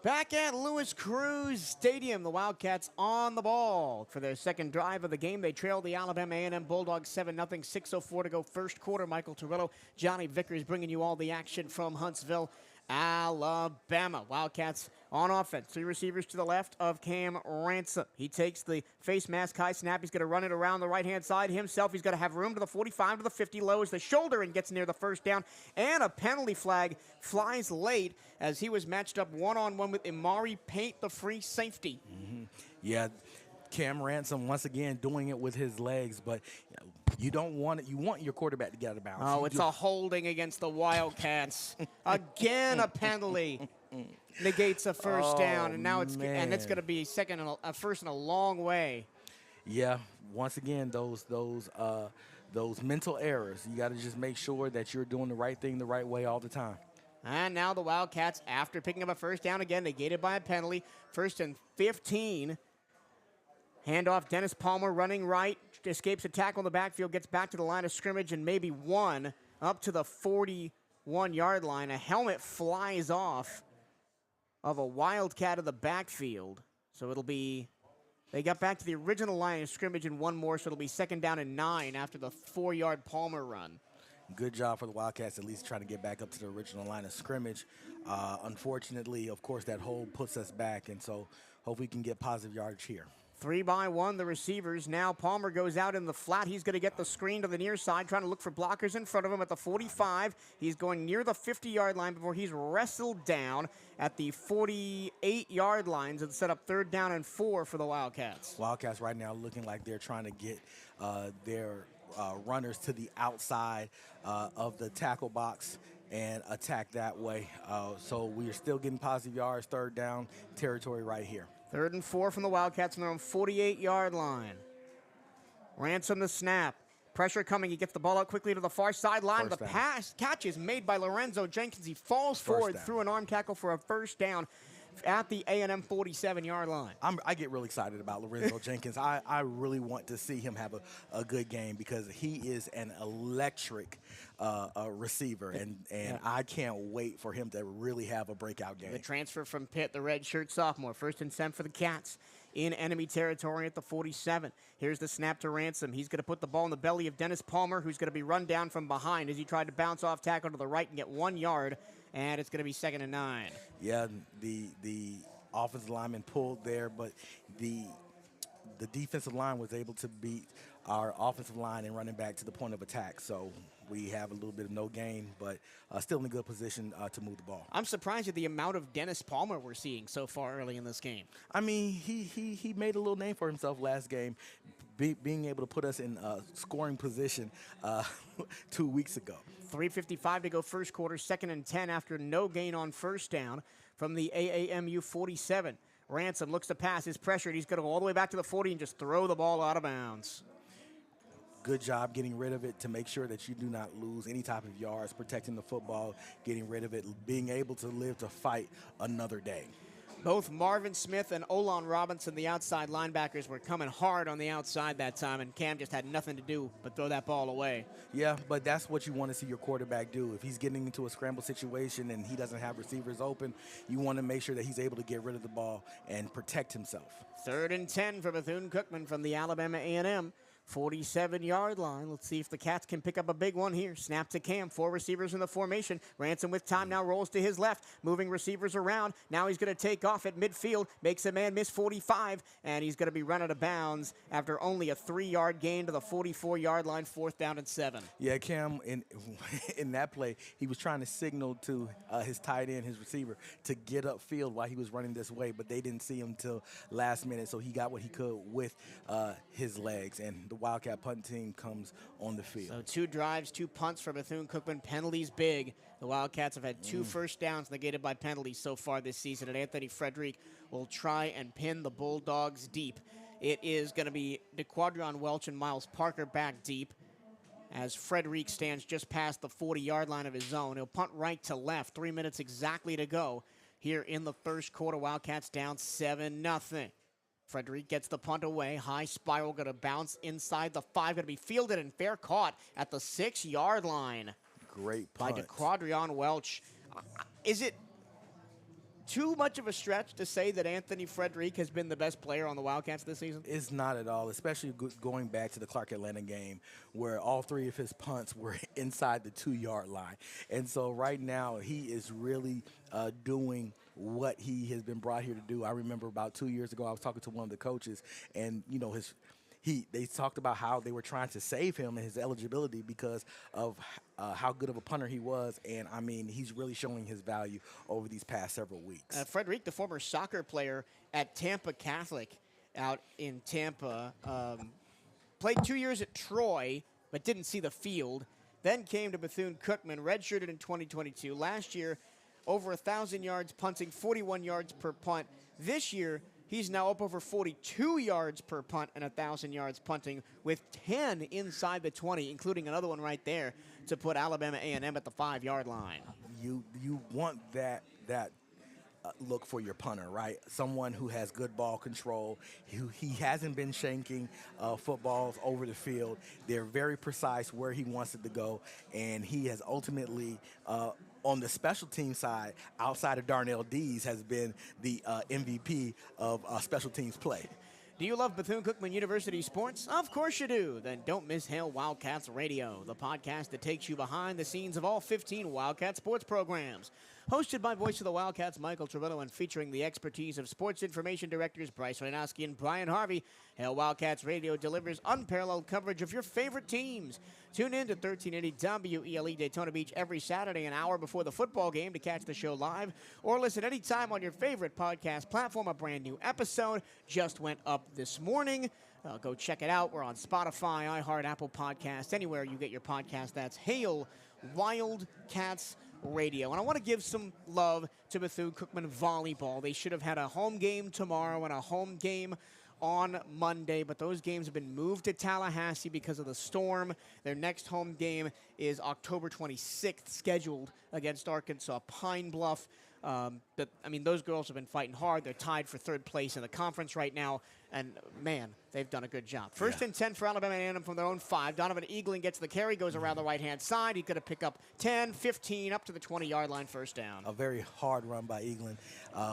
Back at Louis Cruz Stadium, the Wildcats on the ball for their second drive of the game. They trail the Alabama A&M Bulldogs 7-0, 6:04 to go first quarter. Michael Torello, Johnny Vickers bringing you all the action from Huntsville, Alabama. Wildcats on offense. 3 receivers to the left of Cam Ransom. He takes the face mask, high snap. He's going to run it around the right-hand side himself. He's going to have room to the 45, to the 50, lowers the shoulder and gets near the first down. And a penalty flag flies late as he was matched up one-on-one with Imari Paint, the free safety. Yeah, Cam Ransom once again doing it with his legs, but You don't want it. You want your quarterback to get out of bounds. Oh, it's a holding against the Wildcats. Again, a penalty negates a first down, and now it's going to be a first in a long way. Yeah. Once again, those mental errors. You got to just make sure that you're doing the right thing the right way all the time. And now the Wildcats, after picking up a first down again, negated by a penalty. 1st and 15. Handoff, Dennis Palmer running right, escapes a tackle in the backfield, gets back to the line of scrimmage, and maybe one up to the 41-yard line. A helmet flies off of a Wildcat of the backfield. So it'll be, they got back to the original line of scrimmage and one more, so it'll be 2nd down and 9 after the 4-yard Palmer run. Good job for the Wildcats, at least trying to get back up to the original line of scrimmage. Unfortunately, of course, that hold puts us back, and so hope we can get positive yardage here. 3-by-1, the receivers. Now Palmer goes out in the flat. He's going to get the screen to the near side, trying to look for blockers in front of him at the 45. He's going near the 50-yard line before he's wrestled down at the 48-yard lines and set up 3rd down and 4 for the Wildcats. Wildcats right now looking like they're trying to get their runners to the outside of the tackle box and attack that way. So we're still getting positive yards, 3rd down territory right here. 3rd and 4 from the Wildcats on their own 48-yard line. Ransom the snap. Pressure coming. He gets the ball out quickly to the far sideline. The catch is made by Lorenzo Jenkins. He falls forward through an arm tackle for a first down at the A&M 47-yard line. I get really excited about Lorenzo Jenkins. I really want to see him have a good game because he is an electric receiver, and I can't wait for him to really have a breakout game. The transfer from Pitt, the redshirt sophomore. 1st and 10 for the Cats in enemy territory at the 47. Here's the snap to Ransom. He's going to put the ball in the belly of Dennis Palmer, who's going to be run down from behind as he tried to bounce off tackle to the right and get 1 yard. And it's going to be 2nd and 9. Yeah, the offensive lineman pulled there, but the defensive line was able to beat our offensive line and running back to the point of attack. So we have a little bit of no gain, but still in a good position to move the ball. I'm surprised at the amount of Dennis Palmer we're seeing so far early in this game. I mean, he made a little name for himself last game, being able to put us in scoring position 2 weeks ago. 3:55 to go first quarter, 2nd and 10 after no gain on first down from the AAMU 47. Ransom looks to pass, is pressured. He's going to go all the way back to the 40 and just throw the ball out of bounds. Good job getting rid of it to make sure that you do not lose any type of yards, protecting the football, getting rid of it, being able to live to fight another day. Both Marvin Smith and Olon Robinson, the outside linebackers, were coming hard on the outside that time, and Cam just had nothing to do but throw that ball away. Yeah, but that's what you want to see your quarterback do. If he's getting into a scramble situation and he doesn't have receivers open, you want to make sure that he's able to get rid of the ball and protect himself. 3rd and 10 for Bethune-Cookman from the Alabama A&M 47-yard line. Let's see if the Cats can pick up a big one here. Snap to Cam. 4 receivers in the formation. Ransom with time now rolls to his left. Moving receivers around. Now he's going to take off at midfield. Makes a man miss 45. And he's going to be run out of bounds after only a 3-yard gain to the 44-yard line. 4th down and 7. Yeah, Cam, in that play, he was trying to signal to his tight end, his receiver, to get upfield while he was running this way. But they didn't see him till last minute. So he got what he could with his legs. And the Wildcat punt team comes on the field. So 2 drives, 2 punts for Bethune-Cookman. Penalties big. The Wildcats have had 2 first downs negated by penalties so far this season. And Anthony Frederick will try and pin the Bulldogs deep. It is going to be DeQuadron Welch and Miles Parker back deep as Frederick stands just past the 40-yard line of his zone. He'll punt right to left. 3 minutes exactly to go here in the first quarter. Wildcats down 7-0. Frederick gets the punt away. High spiral, going to bounce inside the 5. Going to be fielded and fair caught at the 6-yard line. Great punt. By DeQuadron Welch. Is it too much of a stretch to say that Anthony Frederick has been the best player on the Wildcats this season? It's not at all, especially going back to the Clark Atlanta game where all 3 of his punts were inside the 2-yard line. And so right now he is really doing what he has been brought here to do. I remember about 2 years ago I was talking to one of the coaches, and you know they talked about how they were trying to save him and his eligibility because of how good of a punter he was. And, I mean, he's really showing his value over these past several weeks. Frederick, the former soccer player at Tampa Catholic out in Tampa, played 2 years at Troy, but didn't see the field. Then came to Bethune-Cookman, redshirted in 2022. Last year, over 1,000 yards punting, 41 yards per punt. This year, he's now up over 42 yards per punt and 1,000 yards punting, with 10 inside the 20, including another one right there to put Alabama A&M at the 5-yard line. You want that look for your punter, right? Someone who has good ball control, who he hasn't been shanking footballs over the field. They're very precise where he wants it to go, and he has ultimately, on the special team side, outside of Darnell Dees, has been the MVP of special teams play. Do you love Bethune-Cookman University sports? Of course you do. Then don't miss Hail Wildcats Radio, the podcast that takes you behind the scenes of all 15 Wildcat sports programs. Hosted by voice of the Wildcats, Michael Trevello, and featuring the expertise of sports information directors Bryce Reinowski and Brian Harvey, Hail Wildcats Radio delivers unparalleled coverage of your favorite teams. Tune in to 1380 WELE Daytona Beach every Saturday, an hour before the football game, to catch the show live, or listen anytime on your favorite podcast platform. A brand new episode just went up this morning. Go check it out. We're on Spotify, iHeart, Apple Podcasts, anywhere you get your podcast. That's Hail Wildcats Radio. And I want to give some love to Bethune-Cookman Volleyball. They should have had a home game tomorrow and a home game on Monday, but those games have been moved to Tallahassee because of the storm. Their next home game is October 26th, scheduled against Arkansas Pine Bluff. But I mean, those girls have been fighting hard. They're tied for third place in the conference right now, and man, they've done a good job. First and 10 for Alabama A&M from their own 5. Donovan Eaglin gets the carry, goes around the right-hand side. He's going to pick up 10, 15, up to the 20-yard line, first down. A very hard run by Eaglin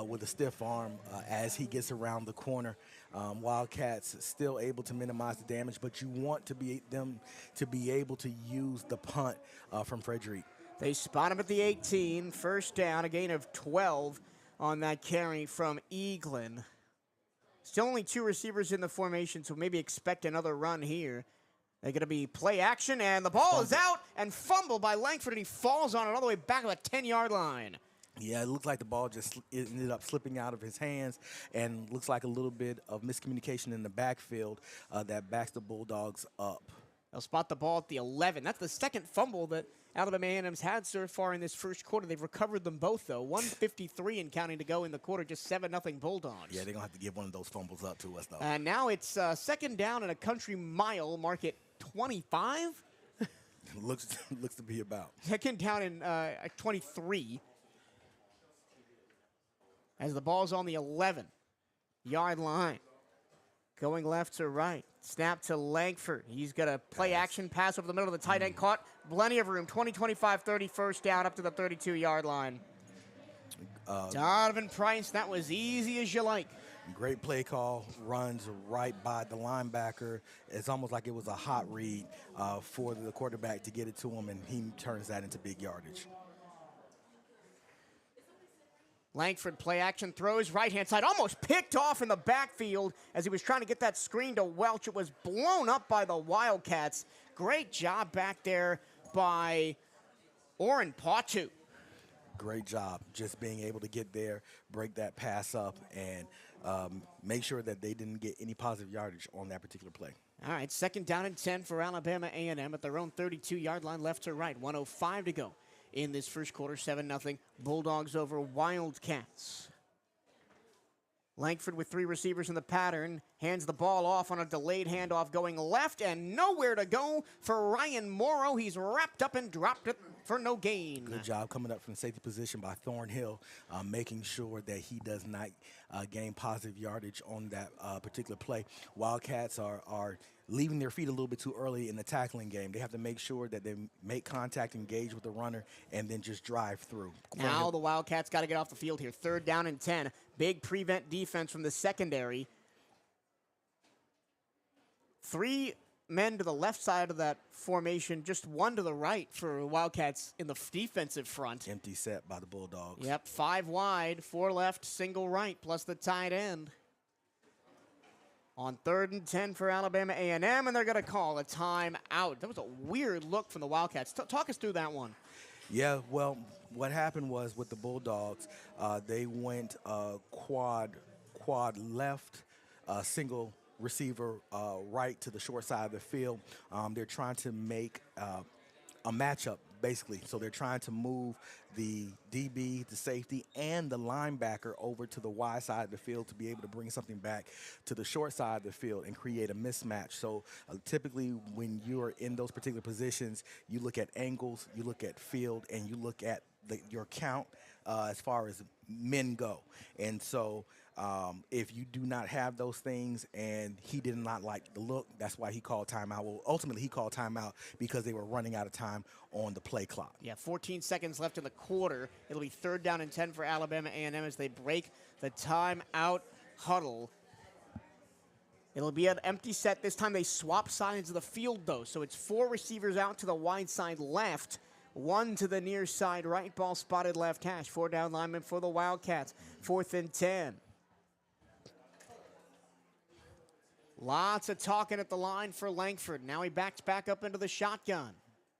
with a stiff arm as he gets around the corner. Wildcats still able to minimize the damage, but you want them to be able to use the punt from Frederick. They spot him at the 18, first down, a gain of 12 on that carry from Eaglin. Still only 2 receivers in the formation, so maybe expect another run here. They're going to be play action, and the ball is out and fumbled by Langford, and he falls on it all the way back to the 10-yard line. Yeah, it looked like the ball just ended up slipping out of his hands, and looks like a little bit of miscommunication in the backfield that backs the Bulldogs up. They'll spot the ball at the 11. That's the second fumble that Alabama A&M's had so far in this first quarter. They've recovered them both, though. 1:53 and counting to go in the quarter, just 7-0 Bulldogs. Yeah, they're going to have to give one of those fumbles up to us, though. And now it's second down and a country mile, mark it 25. looks to be about. Second down in 23. As the ball's on the 11-yard line. Going left to right. Snap to Langford. He's got a play action pass over the middle of the tight end. Caught. Plenty of room. 20, 25, 30. First down up to the 32-yard line. Donovan Price, that was easy as you like. Great play call. Runs right by the linebacker. It's almost like it was a hot read for the quarterback to get it to him, and he turns that into big yardage. Langford play action throws right-hand side, almost picked off in the backfield as he was trying to get that screen to Welch. It was blown up by the Wildcats. Great job back there by Orrin Patu. Great job just being able to get there, break that pass up, and make sure that they didn't get any positive yardage on that particular play. All right, second down and 10 for Alabama A&M at their own 32-yard line, left to right. 1:05 to go in this first quarter, 7-0 Bulldogs over Wildcats. Langford with 3 receivers in the pattern, hands the ball off on a delayed handoff going left, and nowhere to go for Ryan Morrow. He's wrapped up and dropped it for no gain. Good job coming up from safety position by Thornhill, making sure that he does not gain positive yardage on that particular play. Wildcats are leaving their feet a little bit too early in the tackling game. They have to make sure that they make contact, engage with the runner, and then just drive through. Now the Wildcats got to get off the field here. Third down and 10. Big prevent defense from the secondary. 3 men to the left side of that formation, just 1 to the right for Wildcats in the defensive front. Empty set by the Bulldogs. Yep, 5 wide, 4 left, single right, plus the tight end. On 3rd and 10 for Alabama A&M, and they're going to call a timeout. That was a weird look from the Wildcats. Talk us through that one. Yeah, well, what happened was with the Bulldogs, they went quad left, single receiver right to the short side of the field. They're trying to make a matchup, basically. So they're trying to move the DB, the safety, and the linebacker over to the wide side of the field to be able to bring something back to the short side of the field and create a mismatch. So typically when you're in those particular positions, you look at angles, you look at field, and you look at your count as far as men go. And so if you do not have those things, and he did not like the look, that's why he called timeout. Well, ultimately he called timeout because they were running out of time on the play clock. Yeah, 14 seconds left in the quarter. It'll be 3rd down and 10 for Alabama A&M as they break the timeout huddle. It'll be an empty set. This time they swap sides of the field, though. So it's 4 receivers out to the wide side left, 1 to the near side right. Ball spotted left hash. 4 down linemen for the Wildcats. 4th and 10. Lots of talking at the line for Langford. Now he backs back up into the shotgun.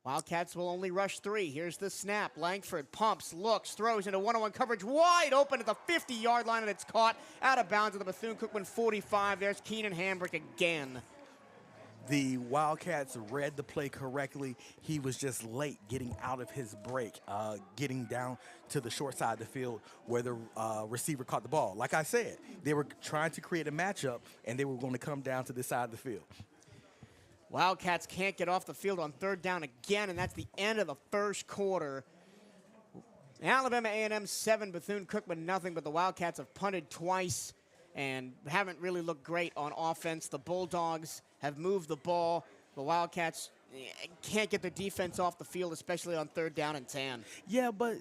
Wildcats will only rush 3. Here's the snap. Langford pumps, looks, throws into one-on-one coverage. Wide open at the 50-yard line, and it's caught out of bounds at the Bethune-Cookman 45. There's Keenan Hambrick again. The Wildcats read the play correctly. He was just late getting out of his break, getting down to the short side of the field where the receiver caught the ball. Like I said, they were trying to create a matchup, and they were going to come down to this side of the field. Wildcats can't get off the field on 3rd down again, and that's the end of the first quarter. Alabama A&M 7, Bethune-Cookman nothing, but the Wildcats have punted twice and haven't really looked great on offense. The Bulldogs have moved the ball. The Wildcats can't get their defense off the field, especially on 3rd down and 10. Yeah, but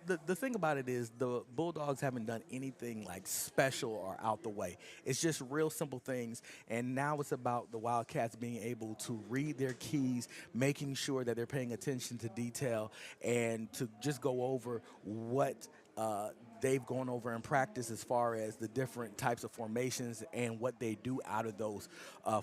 the thing about it is the Bulldogs haven't done anything like special or out the way. It's just real simple things, and now it's about the Wildcats being able to read their keys, making sure that they're paying attention to detail, and to just go over what they've gone over in practice as far as the different types of formations and what they do out of those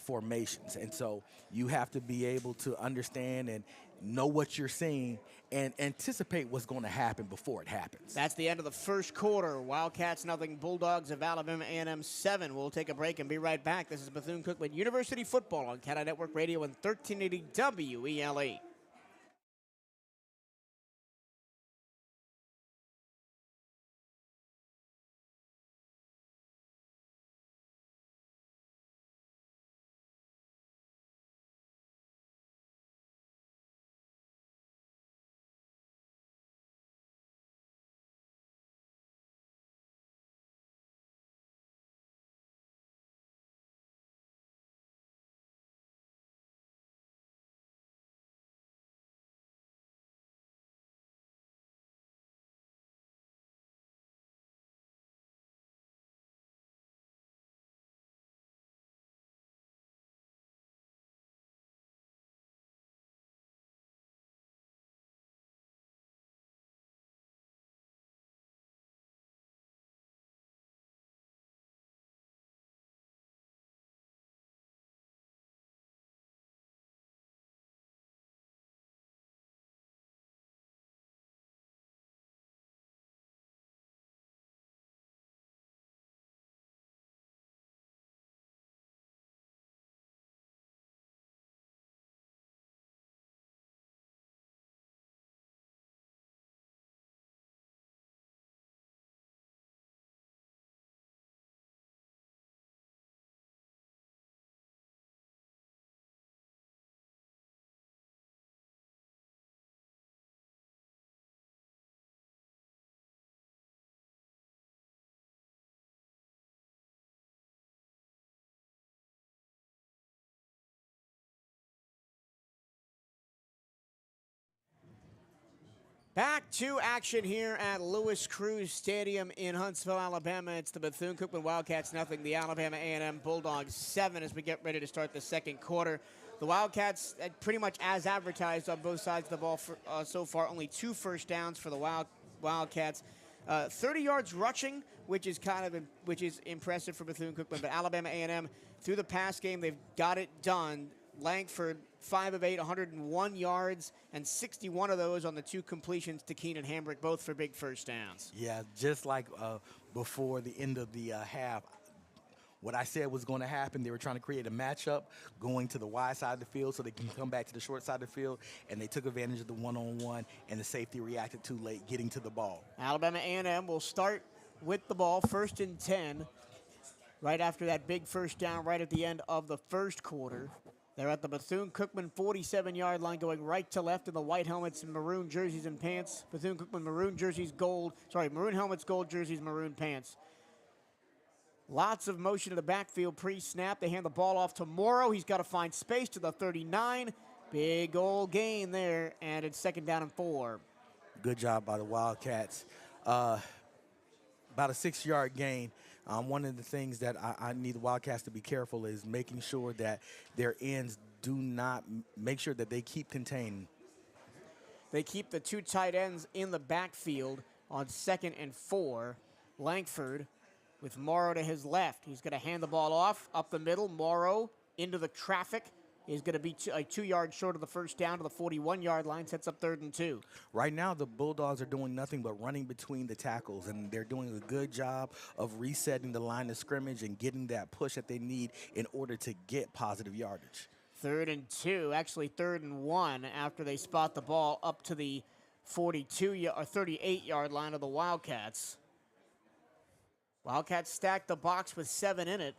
formations. And so you have to be able to understand and know what you're seeing and anticipate what's going to happen before it happens. That's the end of the first quarter. Wildcats nothing, Bulldogs of Alabama A&M 7. We'll take a break and be right back. This is Bethune-Cookman University Football on CatEye Network Radio and 1380 WELE. Back to action here at Lewis Cruz Stadium in Huntsville, Alabama. It's the Bethune-Cookman Wildcats nothing, the Alabama A&M Bulldogs 7 as we get ready to start the second quarter. The Wildcats pretty much as advertised on both sides of the ball for, so far. Only 2 first downs for the Wildcats. 30 yards rushing, which is impressive for Bethune-Cookman. But Alabama A&M through the pass game, they've got it done. Langford, 5 of 8, 101 yards, and 61 of those on the 2 completions to Keenan Hambrick, both for big first downs. Yeah, just like before the end of the half, what I said was going to happen. They were trying to create a matchup going to the wide side of the field so they can come back to the short side of the field, and they took advantage of the one-on-one, and the safety reacted too late getting to the ball. Alabama A&M will start with the ball, 1st and 10, right after that big first down right at the end of the first quarter. They're at the Bethune-Cookman 47-yard line, going right to left in the white helmets and maroon jerseys and pants. Bethune-Cookman maroon jerseys, maroon helmets, gold jerseys, maroon pants. Lots of motion to the backfield pre-snap. They hand the ball off to Morrow. He's got to find space to the 39. Big old gain there, and it's 2nd down and 4. Good job by the Wildcats. About a 6-yard gain. One of the things that I need the Wildcats to be careful is making sure that their ends do not make sure that they keep contained. They keep the 2 tight ends in the backfield on 2nd and 4. Langford with Morrow to his left. He's going to hand the ball off up the middle. Morrow into the traffic. Is going to be 2 yards short of the first down to the 41-yard line, sets up 3rd and 2. Right now, the Bulldogs are doing nothing but running between the tackles, and they're doing a good job of resetting the line of scrimmage and getting that push that they need in order to get positive yardage. 3rd and 2, actually 3rd and 1 after they spot the ball up to the 38-yard line of the Wildcats. Wildcats stack the box with 7 in it.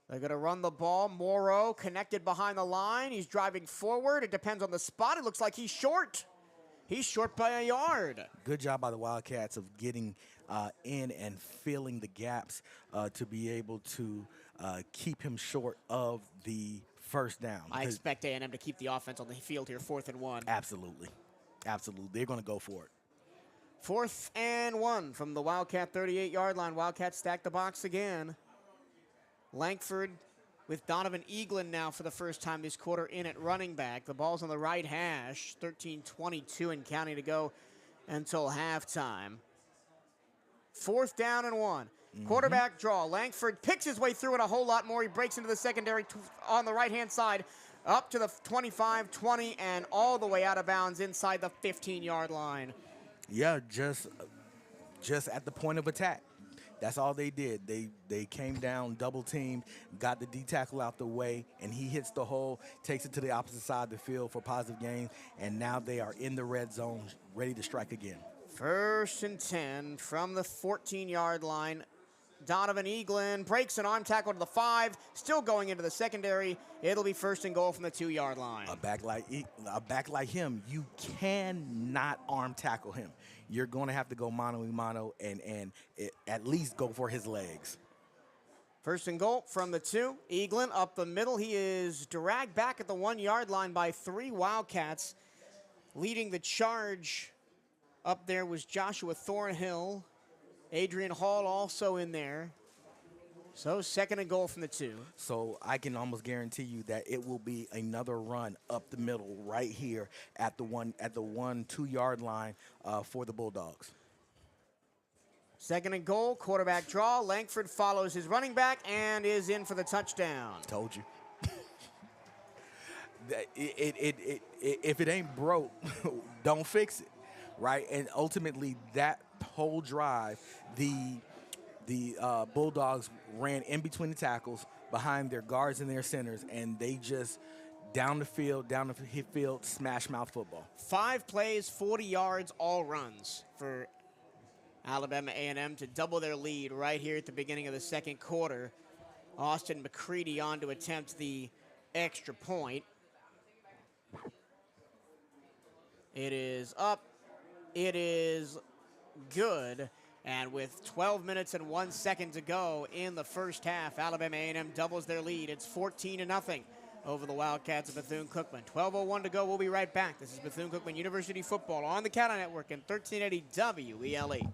They're going to run the ball. Morrow connected behind the line. He's driving forward. It depends on the spot. It looks like he's short. He's short by a yard. Good job by the Wildcats of getting in and filling the gaps to be able to keep him short of the first down. I expect A&M to keep the offense on the field here, 4th and 1. Absolutely. Absolutely. They're going to go for it. 4th and 1 from the Wildcat 38-yard line. Wildcats stack the box again. Langford with Donovan Eaglin now for the first time this quarter in at running back. The ball's on the right hash. 13:22 and counting to go until halftime. 4th down and 1. Quarterback draw. Langford picks his way through it a whole lot more. He breaks into the secondary on the right-hand side up to the 25, 20, and all the way out of bounds inside the 15-yard line. Yeah, just at the point of attack. That's all they did. They came down, double-teamed, got the D-tackle out the way, and he hits the hole, takes it to the opposite side of the field for positive gain, and now they are in the red zone, ready to strike again. 1st and 10 from the 14-yard line. Donovan Eaglin breaks an arm tackle to the 5, still going into the secondary. It'll be 1st and goal from the 2-yard line. A back like him, you cannot arm tackle him. You're going to have to go mano-a-mano and at least go for his legs. 1st and goal from the 2. Eaglin up the middle. He is dragged back at the 1-yard line by 3 Wildcats. Leading the charge up there was Joshua Thornhill. Adrian Hall also in there. So 2nd and goal from the 2. So I can almost guarantee you that it will be another run up the middle right here at the 1-2-yard line for the Bulldogs. 2nd and goal, quarterback draw. Langford follows his running back and is in for the touchdown. Told you. If it ain't broke, don't fix it, right? And ultimately, that whole drive, the Bulldogs ran in between the tackles, behind their guards and their centers, and they just down the field, smash mouth football. 5 plays, 40 yards, all runs for Alabama A&M to double their lead right here at the beginning of the 2nd quarter. Austin McCready on to attempt the extra point. It is up. It is good. And with 12 minutes and 1 second to go in the first half, Alabama A&M doubles their lead. It's 14-0 over the Wildcats of Bethune-Cookman. 12:01 to go. We'll be right back. This is Bethune-Cookman University football on the CatEye Network and 1380 WELE.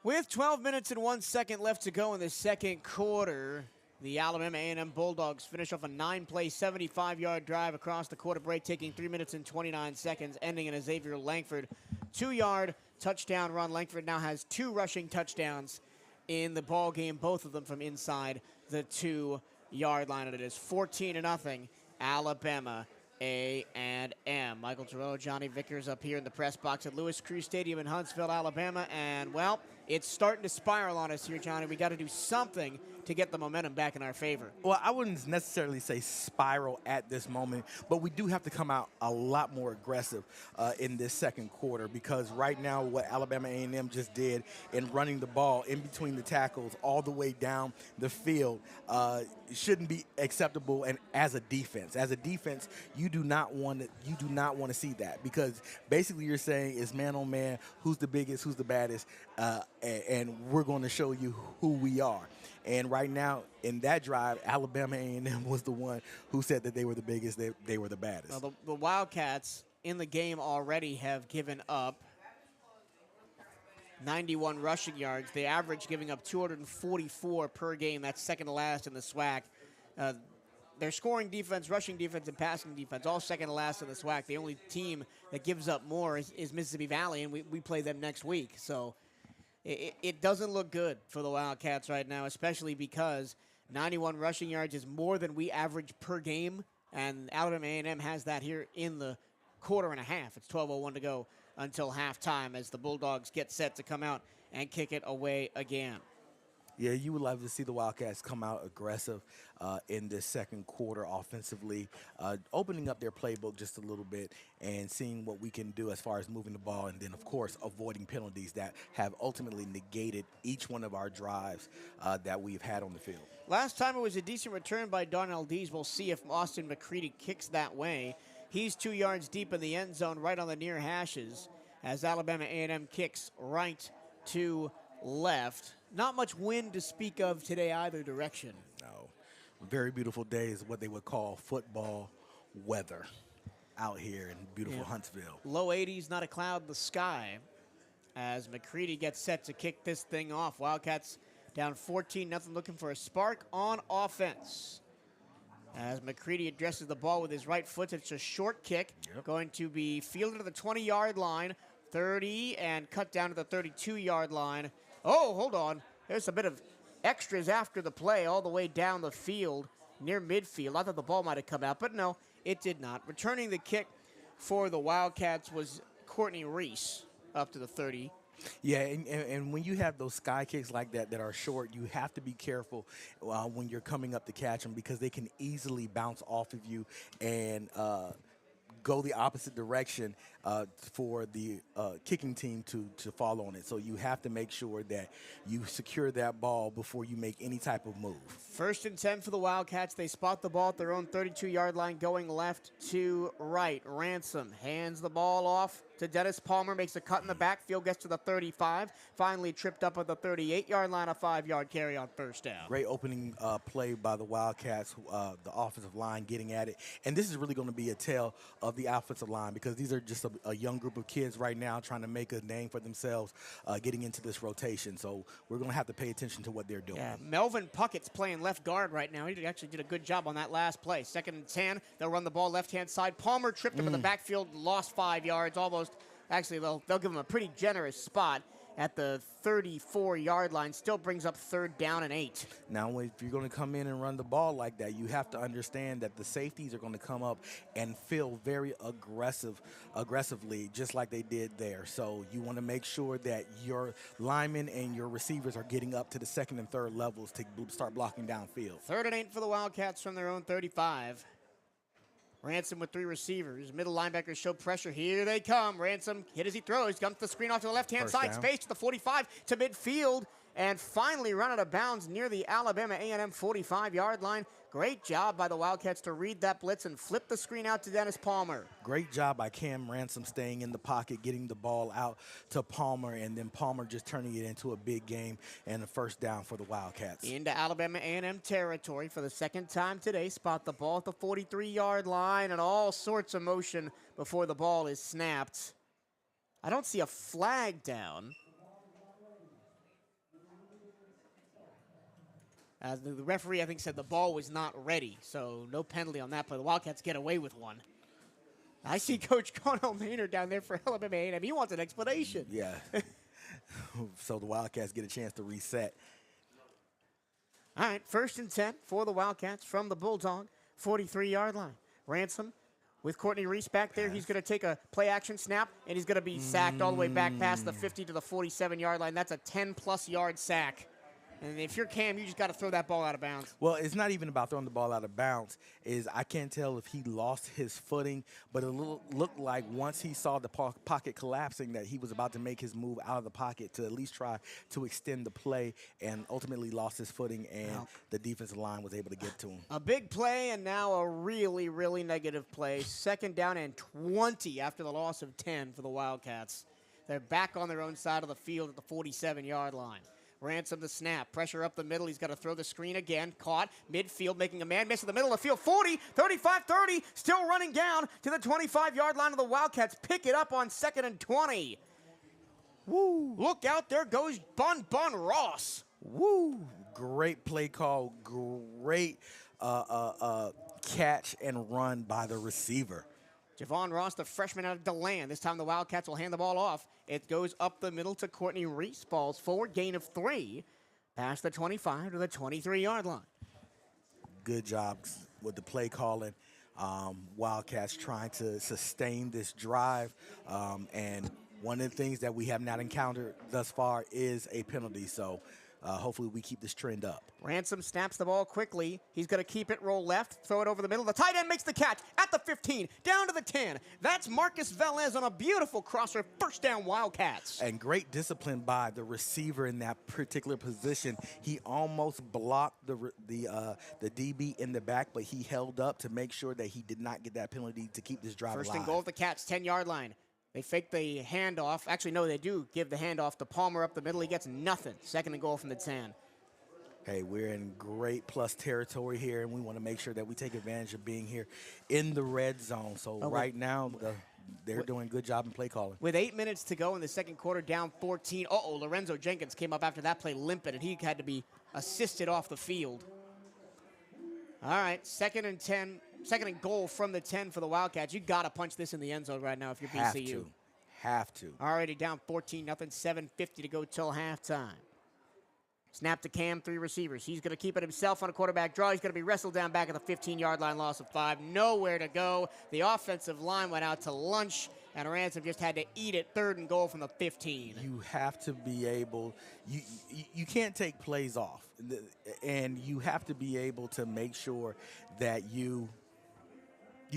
With 12 minutes and 1 second left to go in the second quarter, the Alabama A&M Bulldogs finish off a 9-play, 75-yard drive across the quarter break, taking 3 minutes and 29 seconds, ending in a Xavier Langford 2-yard touchdown run. Langford now has 2 rushing touchdowns in the ball game, both of them from inside the 2-yard line, and it is 14-0 Alabama A&M. Michael Torello, Johnny Vickers up here in the press box at Lewis Crew Stadium in Huntsville, Alabama, and well, it's starting to spiral on us here, Johnny. We got to do something to get the momentum back in our favor. Well, I wouldn't necessarily say spiral at this moment, but we do have to come out a lot more aggressive in this second quarter, because right now what Alabama A&M just did in running the ball in between the tackles all the way down the field shouldn't be acceptable. And as a defense, you do not want to see that, because basically you're saying it's man on man, who's the biggest, who's the baddest, and we're going to show you who we are. And right now, in that drive, Alabama A&M was the one who said that they were the biggest, they were the baddest. Well, the Wildcats in the game already have given up 91 rushing yards. They average giving up 244 per game. That's second to last in the SWAC. Their scoring defense, rushing defense, and passing defense, all second to last in the SWAC. The only team that gives up more is Mississippi Valley, and we play them next week. So it doesn't look good for the Wildcats right now, especially because 91 rushing yards is more than we average per game, and Alabama A&M has that here in the quarter and a half. It's 12:01 to go until halftime as the Bulldogs get set to come out and kick it away again. Yeah, you would love to see the Wildcats come out aggressive in this second quarter offensively, opening up their playbook just a little bit and seeing what we can do as far as moving the ball, and then, of course, avoiding penalties that have ultimately negated each one of our drives that we've had on the field. Last time it was a decent return by Darnell Dees. We'll see if Austin McCready kicks that way. He's 2 yards deep in the end zone, right on the near hashes, as Alabama A&M kicks right to left. Not much wind to speak of today either direction. No. Very beautiful day is what they would call football weather out here in beautiful Huntsville. Low 80s, not a cloud in the sky, as McCready gets set to kick this thing off. Wildcats down 14-0, looking for a spark on offense. As McCready addresses the ball with his right foot, it's a short kick, going to be fielded to the 20-yard line, 30, and cut down to the 32-yard line. Oh, hold on. There's a bit of extras after the play all the way down the field near midfield. I thought the ball might have come out, but no, it did not. Returning the kick for the Wildcats was Courtney Reese up to the 30. Yeah, and when you have those sky kicks like that are short, you have to be careful when you're coming up to catch them, because they can easily bounce off of you and go the opposite direction for the kicking team to follow on it. So you have to make sure that you secure that ball before you make any type of move. 1st and 10 for the Wildcats. They spot the ball at their own 32-yard line, going left to right. Ransom hands the ball off to Dennis Palmer, makes a cut in the backfield, gets to the 35, finally tripped up at the 38-yard line, a 5-yard carry on first down. Great opening play by the Wildcats, the offensive line getting at it. And this is really going to be a tale of the offensive line, because these are just a young group of kids right now trying to make a name for themselves getting into this rotation. So we're going to have to pay attention to what they're doing. Yeah, Melvin Puckett's playing left guard right now. He actually did a good job on that last play. 2nd and 10. They'll run the ball left-hand side. Palmer tripped him in the backfield, lost 5 yards, almost. Actually, they'll give him a pretty generous spot at the 34-yard line. Still brings up 3rd down and 8. Now, if you're going to come in and run the ball like that, you have to understand that the safeties are going to come up and feel very aggressively, just like they did there. So you want to make sure that your linemen and your receivers are getting up to the 2nd and 3rd levels to start blocking downfield. 3rd and 8 for the Wildcats from their own 35. Ransom with 3 receivers. Middle linebackers show pressure. Here they come. Ransom hit as he throws. Comes the screen off to the left-hand side. Down. Space to the 45 to midfield. And finally run out of bounds near the Alabama A&M 45-yard line. Great job by the Wildcats to read that blitz and flip the screen out to Dennis Palmer. Great job by Cam Ransom staying in the pocket, getting the ball out to Palmer, and then Palmer just turning it into a big game and a 1st down for the Wildcats. Into Alabama A&M territory for the 2nd time today. Spot the ball at the 43-yard line, and all sorts of motion before the ball is snapped. I don't see a flag down. The referee, I think, said the ball was not ready, so no penalty on that play. The Wildcats get away with one. I see Coach Connell Maynard down there for Alabama A&M. He wants an explanation. Yeah. So the Wildcats get a chance to reset. All right, 1st and 10 for the Wildcats from the Bulldog, 43-yard line. Ransom with Courtney Reese back there. He's going to take a play-action snap, and he's going to be sacked all the way back past the 50 to the 47-yard line. That's a 10-plus yard sack. And if you're Cam, you just got to throw that ball out of bounds. Well, it's not even about throwing the ball out of bounds. I can't tell if he lost his footing, but it looked like once he saw the pocket collapsing that he was about to make his move out of the pocket to at least try to extend the play, and ultimately lost his footing, and the defensive line was able to get to him. A big play and now a really, really negative play. 2nd down and 20 after the loss of 10 for the Wildcats. They're back on their own side of the field at the 47-yard line. Ransom the snap. Pressure up the middle. He's got to throw the screen again. Caught. Midfield making a man miss in the middle of the field. 40, 35, 30. Still running down to the 25-yard line of the Wildcats. Pick it up on 2nd and 20. Woo. Look out. There goes Bun Ross. Woo. Great play call. Great catch and run by the receiver. Javon Ross, the freshman out of DeLand. This time the Wildcats will hand the ball off. It goes up the middle to Courtney Reese. Falls forward, gain of 3. Past the 25 to the 23-yard line. Good job with the play calling. Wildcats trying to sustain this drive. And one of the things that we have not encountered thus far is a penalty. So hopefully we keep this trend up. Ransom snaps the ball quickly. He's going to keep it, roll left, throw it over the middle. The tight end makes the catch at the 15, down to the 10. That's Marcus Velez on a beautiful crosser. 1st down, Wildcats. And great discipline by the receiver in that particular position. He almost blocked the DB in the back, but he held up to make sure that he did not get that penalty to keep this drive alive. 1st and goal of the Cats, 10-yard line. They fake the handoff. Actually, no, they do give the handoff to Palmer up the middle. He gets nothing. 2nd and goal from the 10. Hey, we're in great plus territory here, and we want to make sure that we take advantage of being here in the red zone. So right now, they're doing a good job in play calling. With 8 minutes to go in the 2nd quarter, down 14. Lorenzo Jenkins came up after that play limping, and he had to be assisted off the field. All right, 2nd and 10. 2nd and goal from the 10 for the Wildcats. You got to punch this in the end zone right now if you're BCU. Have to. Already down 14-0, 7:50 to go till halftime. Snap to Cam, 3 receivers. He's going to keep it himself on a quarterback draw. He's going to be wrestled down back at the 15-yard line, loss of 5. Nowhere to go. The offensive line went out to lunch, and Ransom just had to eat it. 3rd and goal from the 15. You have to be able, you can't take plays off, and you have to be able to make sure that you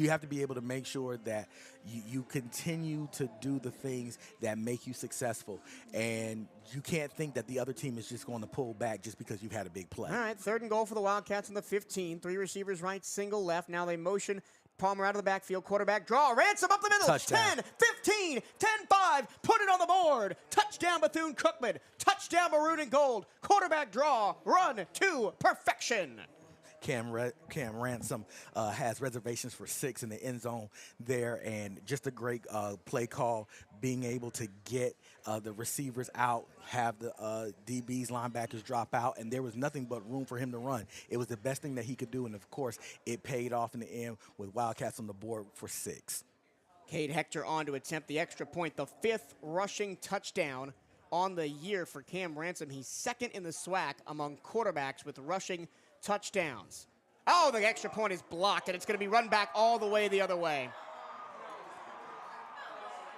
have to be able to make sure that you continue to do the things that make you successful. And you can't think that the other team is just going to pull back just because you've had a big play. All right, 3rd and goal for the Wildcats on the 15. 3 receivers right, single left. Now they motion Palmer out of the backfield. Quarterback draw. Ransom up the middle. Touchdown. 10, 15, 10-5. Put it on the board. Touchdown Bethune-Cookman. Touchdown Maroon and Gold. Quarterback draw. Run to perfection. Cam Ransom has reservations for 6 in the end zone there, and just a great play call, being able to get the receivers out, have the DBs, linebackers drop out, and there was nothing but room for him to run. It was the best thing that he could do, and of course, it paid off in the end with Wildcats on the board for 6. Cade Hector on to attempt the extra point, the 5th rushing touchdown on the year for Cam Ransom. He's 2nd in the SWAC among quarterbacks with rushing touchdowns. Oh, the extra point is blocked, and it's going to be run back all the way the other way.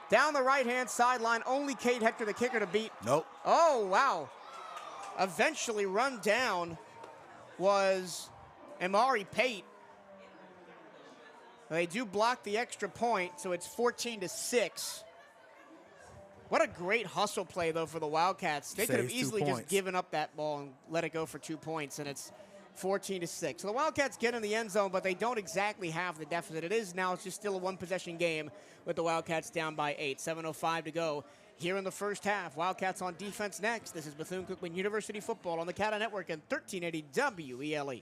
Down the right-hand sideline, only Cade Hector, the kicker, to beat. Nope. Oh, wow. Eventually run down was Amari Pate. They do block the extra point, so it's 14-6. What a great hustle play, though, for the Wildcats. They could have easily just given up that ball and let it go for 2 points, and it's 14-6. So the Wildcats get in the end zone, but they don't exactly have the deficit. It's just still a one-possession game with the Wildcats down by 8. 7:05 to go here in the first half. Wildcats on defense next. This is Bethune-Cookman University football on the CatEye Network and 1380 WELE.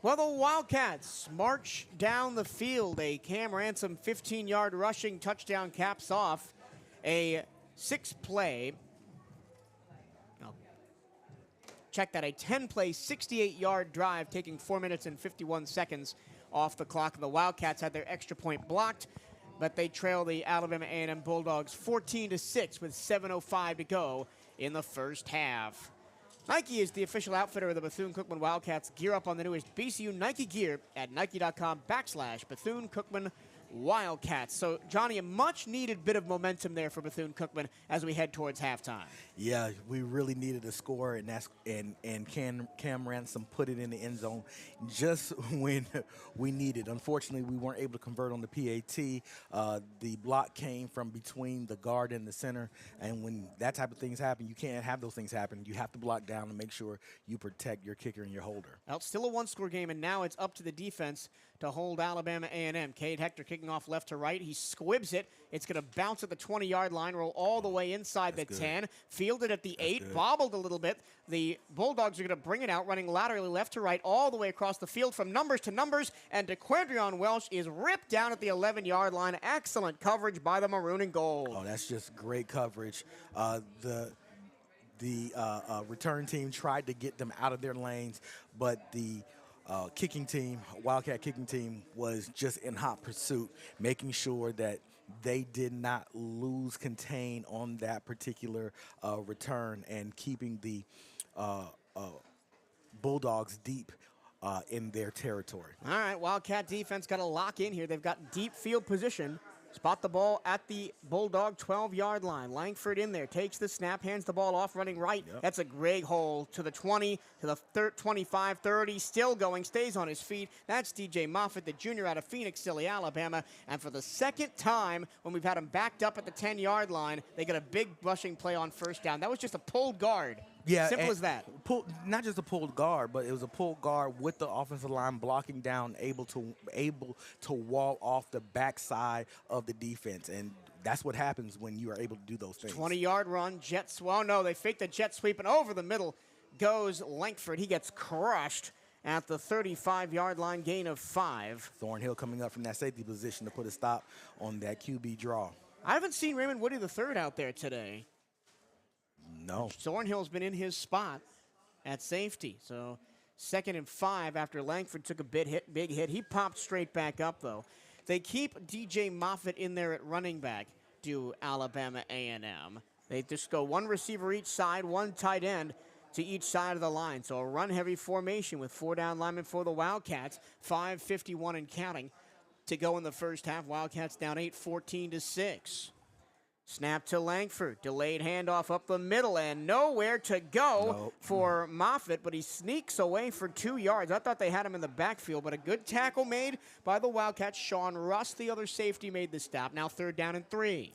Well, the Wildcats march down the field. A Cam Ransom 15-yard rushing touchdown caps off a 6-play. Check that, a 10-play, 68-yard drive taking 4 minutes and 51 seconds off the clock. The Wildcats had their extra point blocked, but they trail the Alabama A&M Bulldogs 14-6 with 7:05 to go in the first half. Nike is the official outfitter of the Bethune-Cookman Wildcats. Gear up on the newest BCU Nike gear at nike.com/Bethune-Cookman Wildcats. So, Johnny, a much-needed bit of momentum there for Bethune-Cookman as we head towards halftime. Yeah, we really needed a score, and Cam Ransom put it in the end zone just when we needed. Unfortunately, we weren't able to convert on the PAT. The block came from between the guard and the center, and when that type of things happen, you can't have those things happen. You have to block down and make sure you protect your kicker and your holder. Well, it's still a one-score game, and now it's up to the defense to hold Alabama A&M. Cade Hector kicking off left to right. He squibs it. It's going to bounce at the 20-yard line, roll all the way inside the 10, fielded at the 8, bobbled a little bit. The Bulldogs are going to bring it out, running laterally left to right all the way across the field from numbers to numbers, and DeQuandrion Welsh is ripped down at the 11-yard line. Excellent coverage by the Maroon and Gold. Oh, that's just great coverage. The return team tried to get them out of their lanes, but the kicking team, Wildcat kicking team, was just in hot pursuit, making sure that they did not lose contain on that particular return and keeping the Bulldogs deep in their territory. All right, Wildcat defense got to lock in here. They've got deep field position. Spot the ball at the Bulldog 12-yard line. Langford in there, takes the snap, hands the ball off, running right. Yep. That's a great hole to the 20, to the 25, 30, still going, stays on his feet. That's DJ Moffitt, the junior out of Phoenix City, Alabama. And for the second time, when we've had him backed up at the 10-yard line, they got a big rushing play on first down. That was just a pulled guard. Yeah, simple as that. Not just a pulled guard, but it was a pulled guard with the offensive line blocking down, able to wall off the backside of the defense, and that's what happens when you are able to do those things. 20-yard run, jet. Well, no, they faked the jet sweep, and over the middle goes Langford. He gets crushed at the 35-yard line, gain of 5. Thornhill coming up from that safety position to put a stop on that QB draw. I haven't seen Raymond Woody III out there today. No. Thornhill's been in his spot at safety. So 2nd and 5 after Langford took a big hit. He popped straight back up, though. They keep DJ Moffitt in there at running back, do Alabama A&M. They just go one receiver each side, one tight end to each side of the line. So a run-heavy formation with 4 down linemen for the Wildcats. 5:51 and counting to go in the first half. Wildcats down 8, 14-6. Snap to Langford, delayed handoff up the middle, and nowhere to go for Moffitt, but he sneaks away for 2 yards. I thought they had him in the backfield, but a good tackle made by the Wildcats. Sean Russ, the other safety, made the stop. Now 3rd down and 3.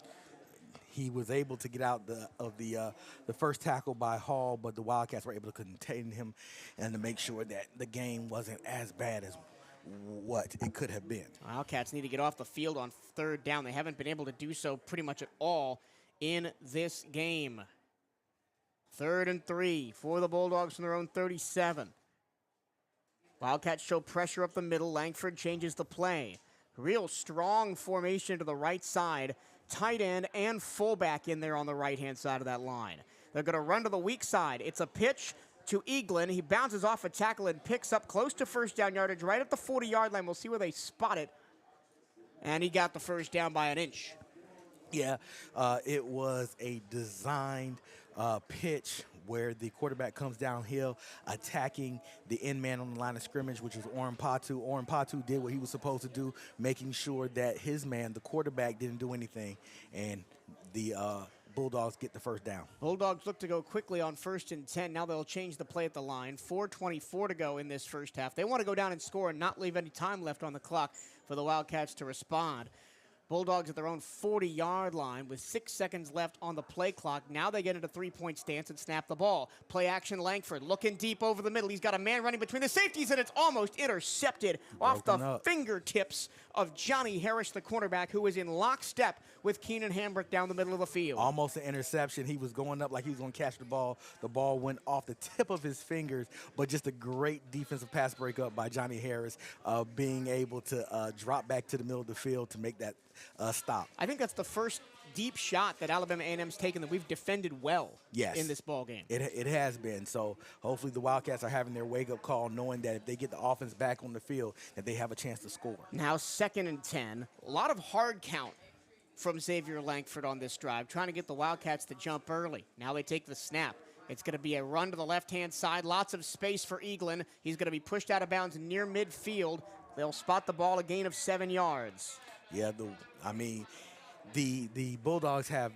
He was able to get out of the first tackle by Hall, but the Wildcats were able to contain him and to make sure that the game wasn't as bad as what it could have been. Wildcats need to get off the field on 3rd down. They haven't been able to do so pretty much at all in this game. 3rd and 3 for the Bulldogs from their own 37. Wildcats show pressure up the middle. Langford changes the play. Real strong formation to the right side. Tight end and fullback in there on the right-hand side of that line. They're going to run to the weak side. It's a pitch to Eaglin. He bounces off a tackle and picks up close to first down yardage right at the 40-yard line. We'll see where they spot it. And he got the first down by an inch. Yeah, it was a designed pitch where the quarterback comes downhill, attacking the end man on the line of scrimmage, which is Orrin Patu. Orrin Patu did what he was supposed to do, making sure that his man, the quarterback, didn't do anything. And the Bulldogs get the first down. Bulldogs look to go quickly on 1st and 10. Now they'll change the play at the line. 4:24 to go in this first half. They want to go down and score and not leave any time left on the clock for the Wildcats to respond. Bulldogs at their own 40-yard line with 6 seconds left on the play clock. Now they get into three-point stance and snap the ball. Play action Langford looking deep over the middle. He's got a man running between the safeties, and it's almost intercepted off the fingertips of Johnny Harris, the cornerback, who is in lockstep with Keenan Hambrick down the middle of the field. Almost an interception. He was going up like he was going to catch the ball. The ball went off the tip of his fingers, but just a great defensive pass breakup by Johnny Harris, being able to drop back to the middle of the field to make that stop. I think that's the first deep shot that Alabama A&M's taken that we've defended well in this ball game. It has been. So hopefully the Wildcats are having their wake-up call, knowing that if they get the offense back on the field, that they have a chance to score. Now 2nd and 10. A lot of hard count from Xavier Langford on this drive, trying to get the Wildcats to jump early. Now they take the snap. It's going to be a run to the left-hand side. Lots of space for Eaglin. He's going to be pushed out of bounds near midfield. They'll spot the ball, a gain of 7 yards. Yeah, the Bulldogs have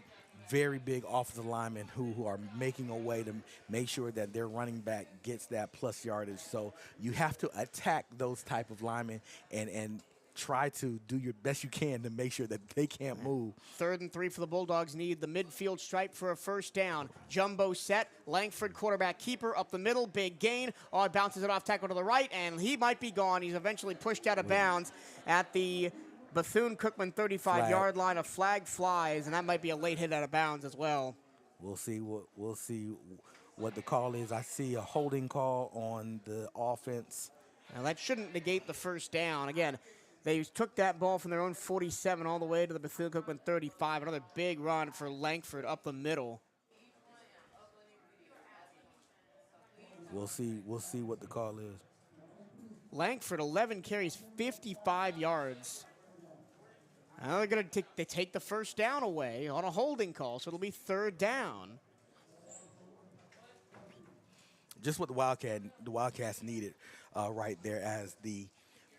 very big offensive linemen who are making a way to make sure that their running back gets that plus yardage. So you have to attack those type of linemen and try to do your best you can to make sure that they can't move. 3rd and 3 for the Bulldogs. Need the midfield stripe for a first down. Jumbo set. Langford, quarterback keeper, up the middle. Big gain. Oh, bounces it off tackle to the right, and he might be gone. He's eventually pushed out of bounds at the Bethune-Cookman 35-yard line. A flag flies, and that might be a late hit out of bounds as well. We'll see what the call is. I see a holding call on the offense. Now that shouldn't negate the first down. Again, they took that ball from their own 47 all the way to the Bethune-Cookman 35. Another big run for Langford up the middle. We'll see what the call is. Langford, 11 carries, 55 yards. Now they're going to take the first down away on a holding call, so it'll be 3rd down. Just what the Wildcats needed right there as the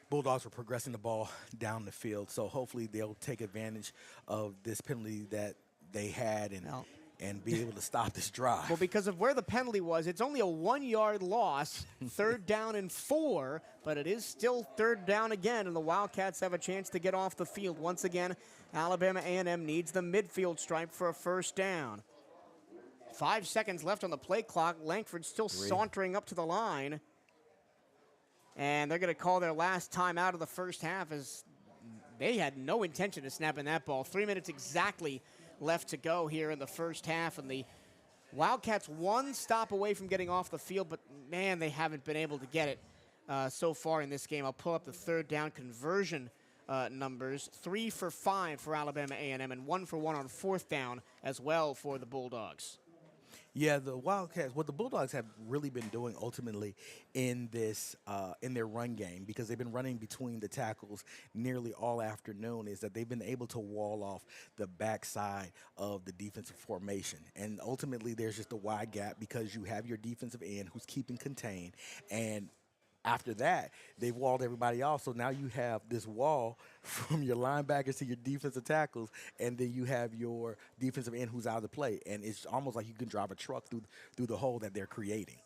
Bulldogs were progressing the ball down the field. So hopefully they'll take advantage of this penalty that they had and be able to stop this drive. Well, because of where the penalty was, it's only a 1-yard loss, 3rd down and 4, but it is still 3rd down again, and the Wildcats have a chance to get off the field. Once again, Alabama A&M needs the midfield stripe for a first down. 5 seconds left on the play clock. Langford still sauntering up to the line. And they're going to call their last time out of the first half, as they had no intention of snapping that ball. 3 minutes exactly left to go here in the first half, and the Wildcats one stop away from getting off the field, but man, they haven't been able to get it so far in this game. I'll pull up the 3rd down conversion numbers. 3 for 5 for Alabama A&M, and 1 for 1 on 4th down as well for the Bulldogs. Yeah, the Wildcats, what the Bulldogs have really been doing ultimately in this, in their run game, because they've been running between the tackles nearly all afternoon, is that they've been able to wall off the backside of the defensive formation. And ultimately, there's just a wide gap because you have your defensive end who's keeping contained, and after that, they've walled everybody off. So now you have this wall from your linebackers to your defensive tackles, and then you have your defensive end who's out of the play. And it's almost like you can drive a truck through the hole that they're creating.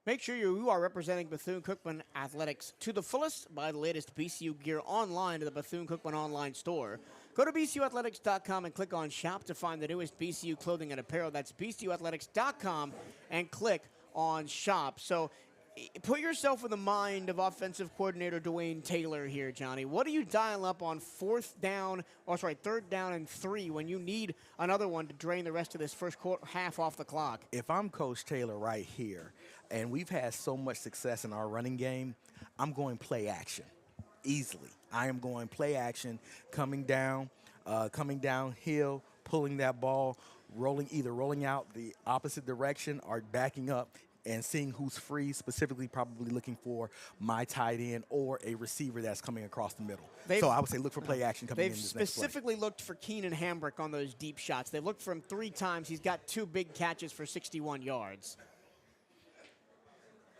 Make sure you are representing Bethune-Cookman Athletics to the fullest. Buy the latest BCU gear online to the Bethune-Cookman online store. Go to bcuathletics.com and click on Shop to find the newest BCU clothing and apparel. That's bcuathletics.com and click on Shop. So put yourself in the mind of offensive coordinator Dwayne Taylor here, Johnny. What do you dial up on 3rd down and 3 when you need another one to drain the rest of this first half off the clock? If I'm Coach Taylor right here, and we've had so much success in our running game, I'm going play action easily. I am going play action, coming downhill, pulling that ball, rolling out the opposite direction or backing up, and seeing who's free, specifically probably looking for my tight end or a receiver that's coming across the middle. So I would say look for play action coming in this next play. They've specifically looked for Keenan Hambrick on those deep shots. They've looked for him 3 times. He's got 2 big catches for 61 yards.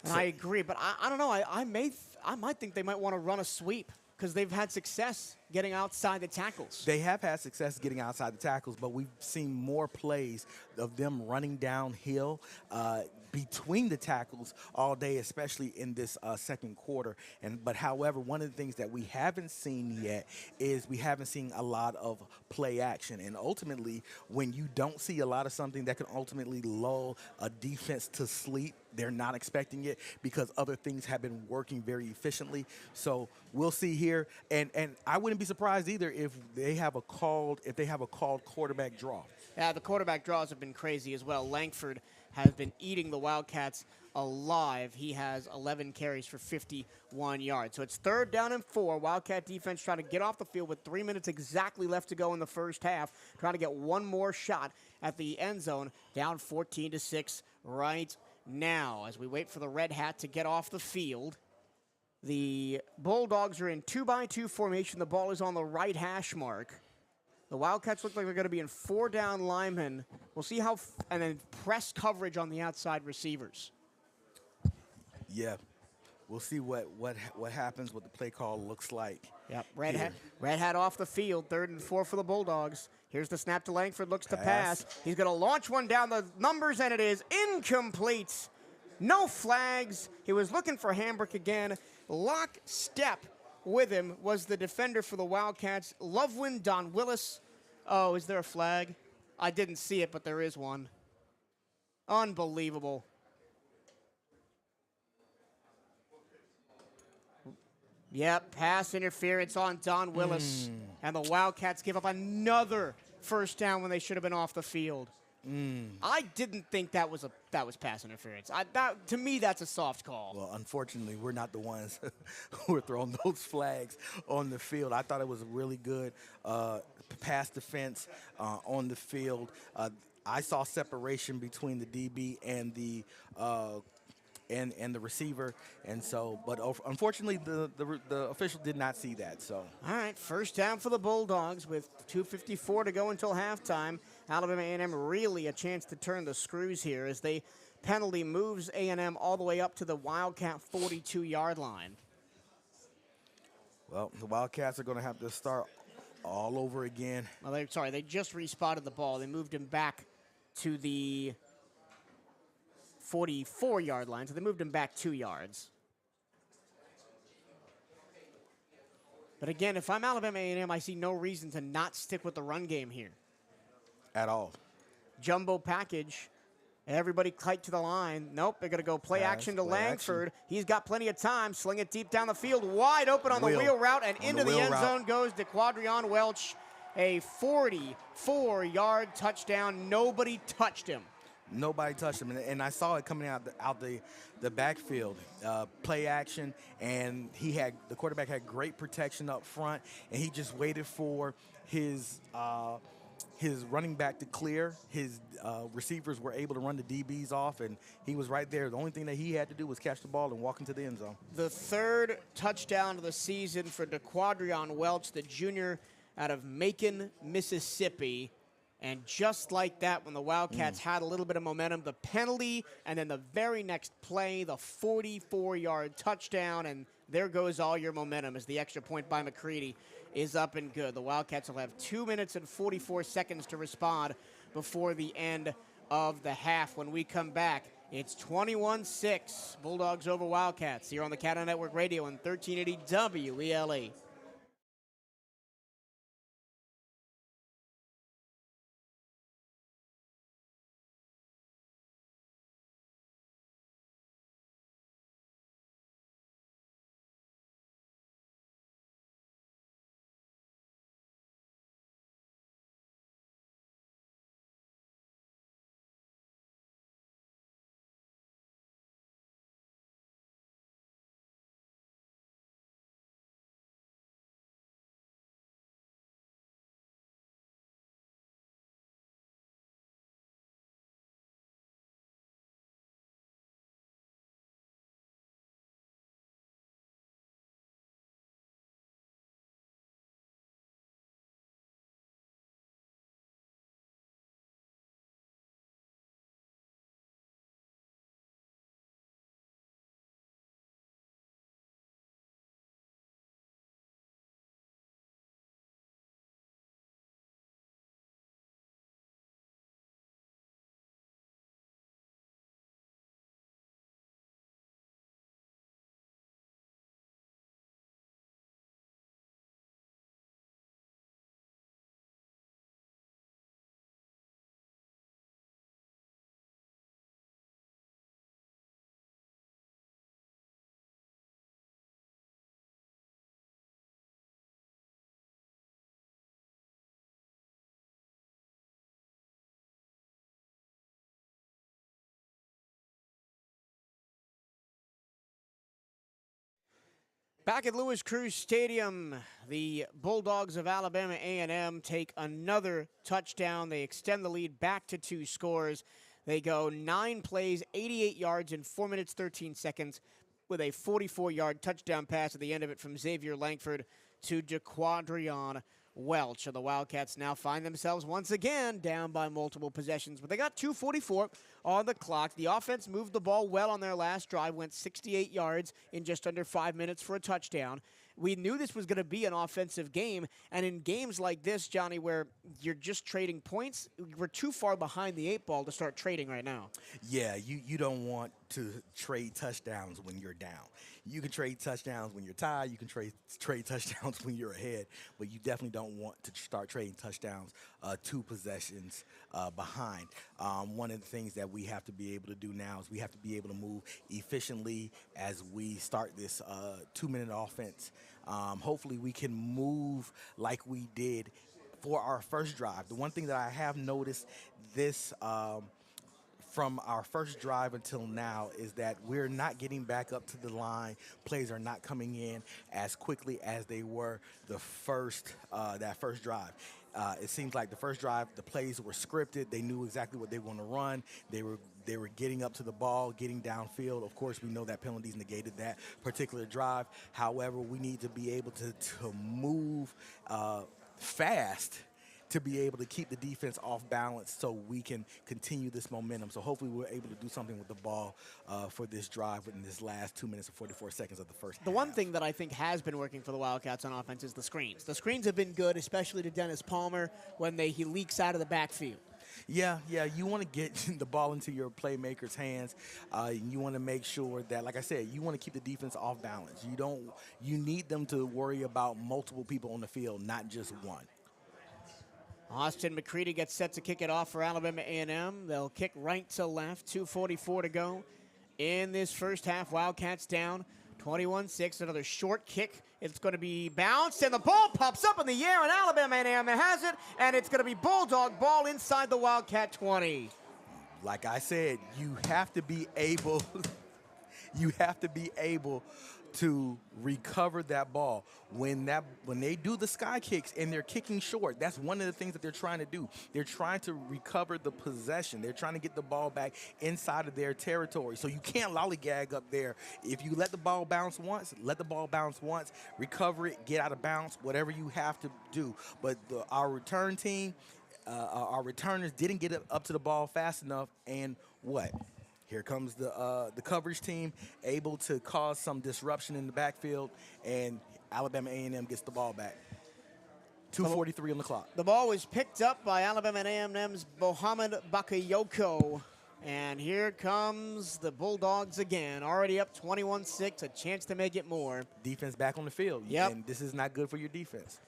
And I agree, but I don't know. I might think they might want to run a sweep because they've had success getting outside the tackles. They have had success getting outside the tackles, but we've seen more plays of them running downhill, between the tackles all day, especially in this second quarter. But however, one of the things that we haven't seen yet is we haven't seen a lot of play action. And ultimately, when you don't see a lot of something that can ultimately lull a defense to sleep, they're not expecting it because other things have been working very efficiently. So we'll see here, and I wouldn't be surprised either if they have a called quarterback draw. Yeah, the quarterback draws have been crazy as well. Langford has been eating the Wildcats alive. He has 11 carries for 51 yards. So it's 3rd down and 4. Wildcat defense trying to get off the field with 3 minutes exactly left to go in the first half, trying to get one more shot at the end zone, down 14-6 right now. As we wait for the Red Hat to get off the field, the Bulldogs are in 2-by-2 formation. The ball is on the right hash mark. The Wildcats look like they're going to be in 4-down linemen. We'll see how, and then press coverage on the outside receivers. Yeah, we'll see what happens, what the play call looks like. Yep, Red Hat off the field, 3rd and 4 for the Bulldogs. Here's the snap to Langford, looks to pass. He's going to launch one down the numbers, and it is incomplete. No flags. He was looking for Hambrick again. Lockstep with him was the defender for the Wildcats, Loveland Don Willis. Oh, is there a flag? I didn't see it, but there is one. Unbelievable. Yep, pass interference on Don Willis. And the Wildcats give up another first down when they should have been off the field. I didn't think that was pass interference. To me, that's a soft call. Well, unfortunately, we're not the ones who are throwing those flags on the field. I thought it was a really good pass defense on the field. I saw separation between the DB and the receiver, and so, but unfortunately, the official did not see that. So, all right, first down for the Bulldogs with 2:54 to go until halftime. Alabama A&M really a chance to turn the screws here as they penalty moves A&M all the way up to the Wildcat 42-yard line. Well, the Wildcats are going to have to start all over again. Well, they just respotted the ball. They moved him back to the 44-yard line, so they moved him back 2 yards. But again, if I'm Alabama A&M, I see no reason to not stick with the run game here. At all. Jumbo package. Everybody tight to the line. Nope, they're going to go play action to Langford. He's got plenty of time. Sling it deep down the field. Wide open on the wheel route, and into the end zone goes DeQuadrion Welch. A 44-yard touchdown. Nobody touched him. Nobody touched him, and I saw it coming out the backfield, play action, and the quarterback had great protection up front, and he just waited for his running back to clear. His receivers were able to run the DBs off, and he was right there. The only thing that he had to do was catch the ball and walk into the end zone. The 3rd touchdown of the season for DeQuadrion Welch, the junior out of Macon, Mississippi. And just like that, when the Wildcats had a little bit of momentum, the penalty, and then the very next play, the 44-yard touchdown, and there goes all your momentum as the extra point by McCready is up and good. The Wildcats will have 2 minutes and 44 seconds to respond before the end of the half. When we come back, it's 21-6, Bulldogs over Wildcats here on the CatEye Network Radio and 1380 WELE. Back at Lewis Cruz Stadium, the Bulldogs of Alabama A&M take another touchdown. They extend the lead back to 2 scores. They go 9 plays, 88 yards in 4 minutes, 13 seconds with a 44-yard touchdown pass at the end of it from Xavier Langford to Jaquadrion Welch. And the Wildcats now find themselves once again down by multiple possessions. But they got 2:44 on the clock. The offense moved the ball well on their last drive, went 68 yards in just under 5 minutes for a touchdown. We knew this was going to be an offensive game, and in games like this, Johnny, where you're just trading points, we're too far behind the 8 ball to start trading right now. Yeah, you don't want to trade touchdowns when you're down. You can trade touchdowns when you're tied. You can trade touchdowns when you're ahead, but you definitely don't want to start trading touchdowns 2 possessions behind. One of the things that we have to be able to do now is we have to be able to move efficiently as we start this 2-minute offense. Hopefully we can move like we did for our first drive. The one thing that I have noticed this from our first drive until now is that we're not getting back up to the line. Plays are not coming in as quickly as they were that first drive. It seems like the first drive, the plays were scripted. They knew exactly what they were going to run. They were getting up to the ball, getting downfield. Of course, we know that penalties negated that particular drive. However, we need to be able to move fast to be able to keep the defense off balance so we can continue this momentum. So hopefully we're able to do something with the ball for this drive in this last 2 minutes and 44 seconds of the first half. The one thing that I think has been working for the Wildcats on offense is the screens. The screens have been good, especially to Dennis Palmer when he leaks out of the backfield. Yeah, you want to get the ball into your playmakers' hands. You want to make sure that, like I said, you want to keep the defense off balance. You need them to worry about multiple people on the field, not just one. Austin McCready gets set to kick it off for Alabama A&M. They'll kick right to left, 2:44 to go in this first half. Wildcats down 21-6. Another short kick. It's going to be bounced, and the ball pops up in the air, and Alabama A&M has it, and it's going to be Bulldog ball inside the Wildcat 20. Like I said, you have to be able to recover that ball. When they do the sky kicks and they're kicking short, that's one of the things that they're trying to do. They're trying to recover the possession. They're trying to get the ball back inside of their territory. So you can't lollygag up there. If you let the ball bounce once, recover it, get out of bounds, whatever you have to do. But our return team, our returners didn't get up to the ball fast enough, and what? Here comes the coverage team, able to cause some disruption in the backfield, and Alabama A&M gets the ball back. 2:43 on the clock. The ball was picked up by Alabama A&M's Mohamed Bakayoko. And here comes the Bulldogs again, already up 21-6, a chance to make it more. Defense back on the field. Yep. And this is not good for your defense.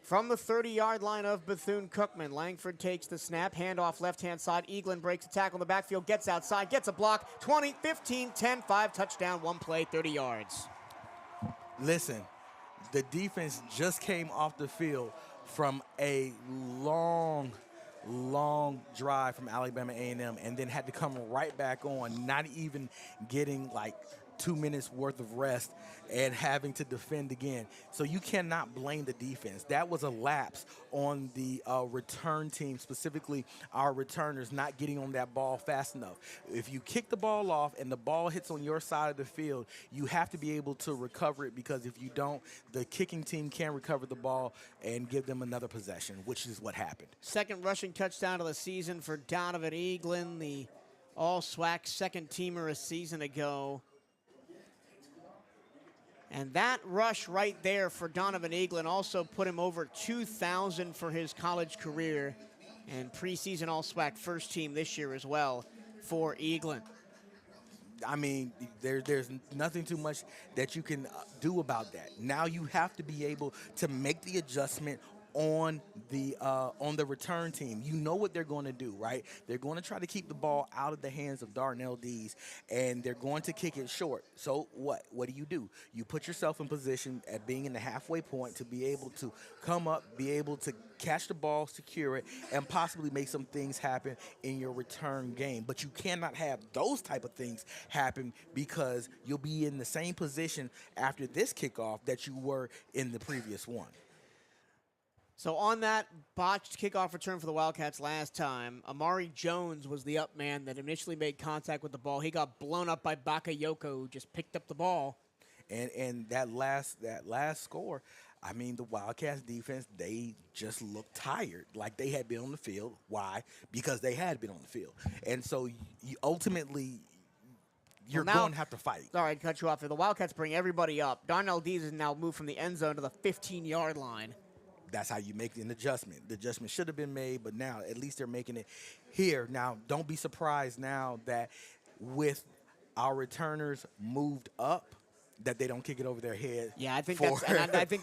From the 30-yard line of Bethune-Cookman, Langford takes the snap, handoff left-hand side. Eaglin breaks a tackle in the backfield, gets outside, gets a block. 20, 15, 10, 5, touchdown, 1 play, 30 yards. Listen, the defense just came off the field from a long drive from Alabama A&M and then had to come right back on, not even getting like 2 minutes worth of rest and having to defend again. So you cannot blame the defense. That was a lapse on the return team, specifically our returners not getting on that ball fast enough. If you kick the ball off and the ball hits on your side of the field, you have to be able to recover it, because if you don't, the kicking team can recover the ball and give them another possession, which is what happened. Second rushing touchdown of the season for Donovan Eaglin, the all-SWAC second-teamer a season ago. And that rush right there for Donovan Eaglin also put him over 2,000 for his college career, and preseason all-SWAC first team this year as well for Eaglin. I mean, there's nothing too much that you can do about that. Now you have to be able to make the adjustment on the return team. You know what they're going to do, right? They're going to try to keep the ball out of the hands of Darnell D's, and they're going to kick it short. So what? What do? You put yourself in position at being in the halfway point to be able to come up, be able to catch the ball, secure it, and possibly make some things happen in your return game. But you cannot have those type of things happen because you'll be in the same position after this kickoff that you were in the previous one. So on that botched kickoff return for the Wildcats last time, Amari Jones was the up man that initially made contact with the ball. He got blown up by Bakayoko, who just picked up the ball. And that last score, I mean, the Wildcats defense, they just looked tired, like they had been on the field. Why? Because they had been on the field. And so ultimately, you're going to have to fight. Sorry to cut you off there. The Wildcats bring everybody up. Darnell Dees has now moved from the end zone to the 15-yard line. That's how you make an adjustment. The adjustment should have been made, but now at least they're making it here. Now, don't be surprised now that with our returners moved up, that they don't kick it over their head. Yeah, I think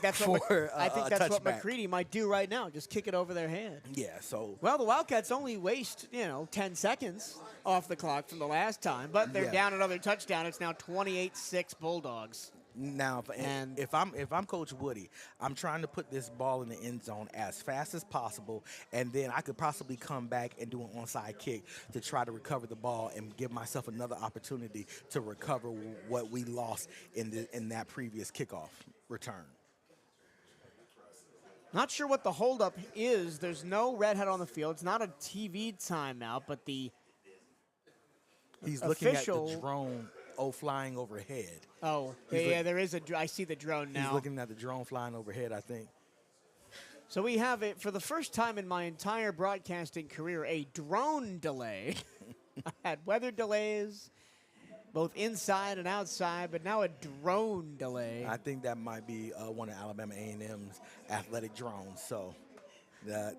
that's what McCready might do right now. Just kick it over their head. Yeah. So. Well, the Wildcats only waste 10 seconds off the clock from the last time, but they're down another touchdown. It's now 28-6 Bulldogs. Now, if I'm Coach Woody, I'm trying to put this ball in the end zone as fast as possible, and then I could possibly come back and do an onside kick to try to recover the ball and give myself another opportunity to recover what we lost in that previous kickoff return. Not sure what the holdup is. There's no red hat on the field. It's not a TV timeout, but the he's looking at the drone. Flying overhead. Oh, yeah, there is I see the drone now. He's looking at the drone flying overhead, I think. So we have it for the first time in my entire broadcasting career, a drone delay. I had weather delays, both inside and outside, but now a drone delay. I think that might be one of Alabama A&M's athletic drones. So that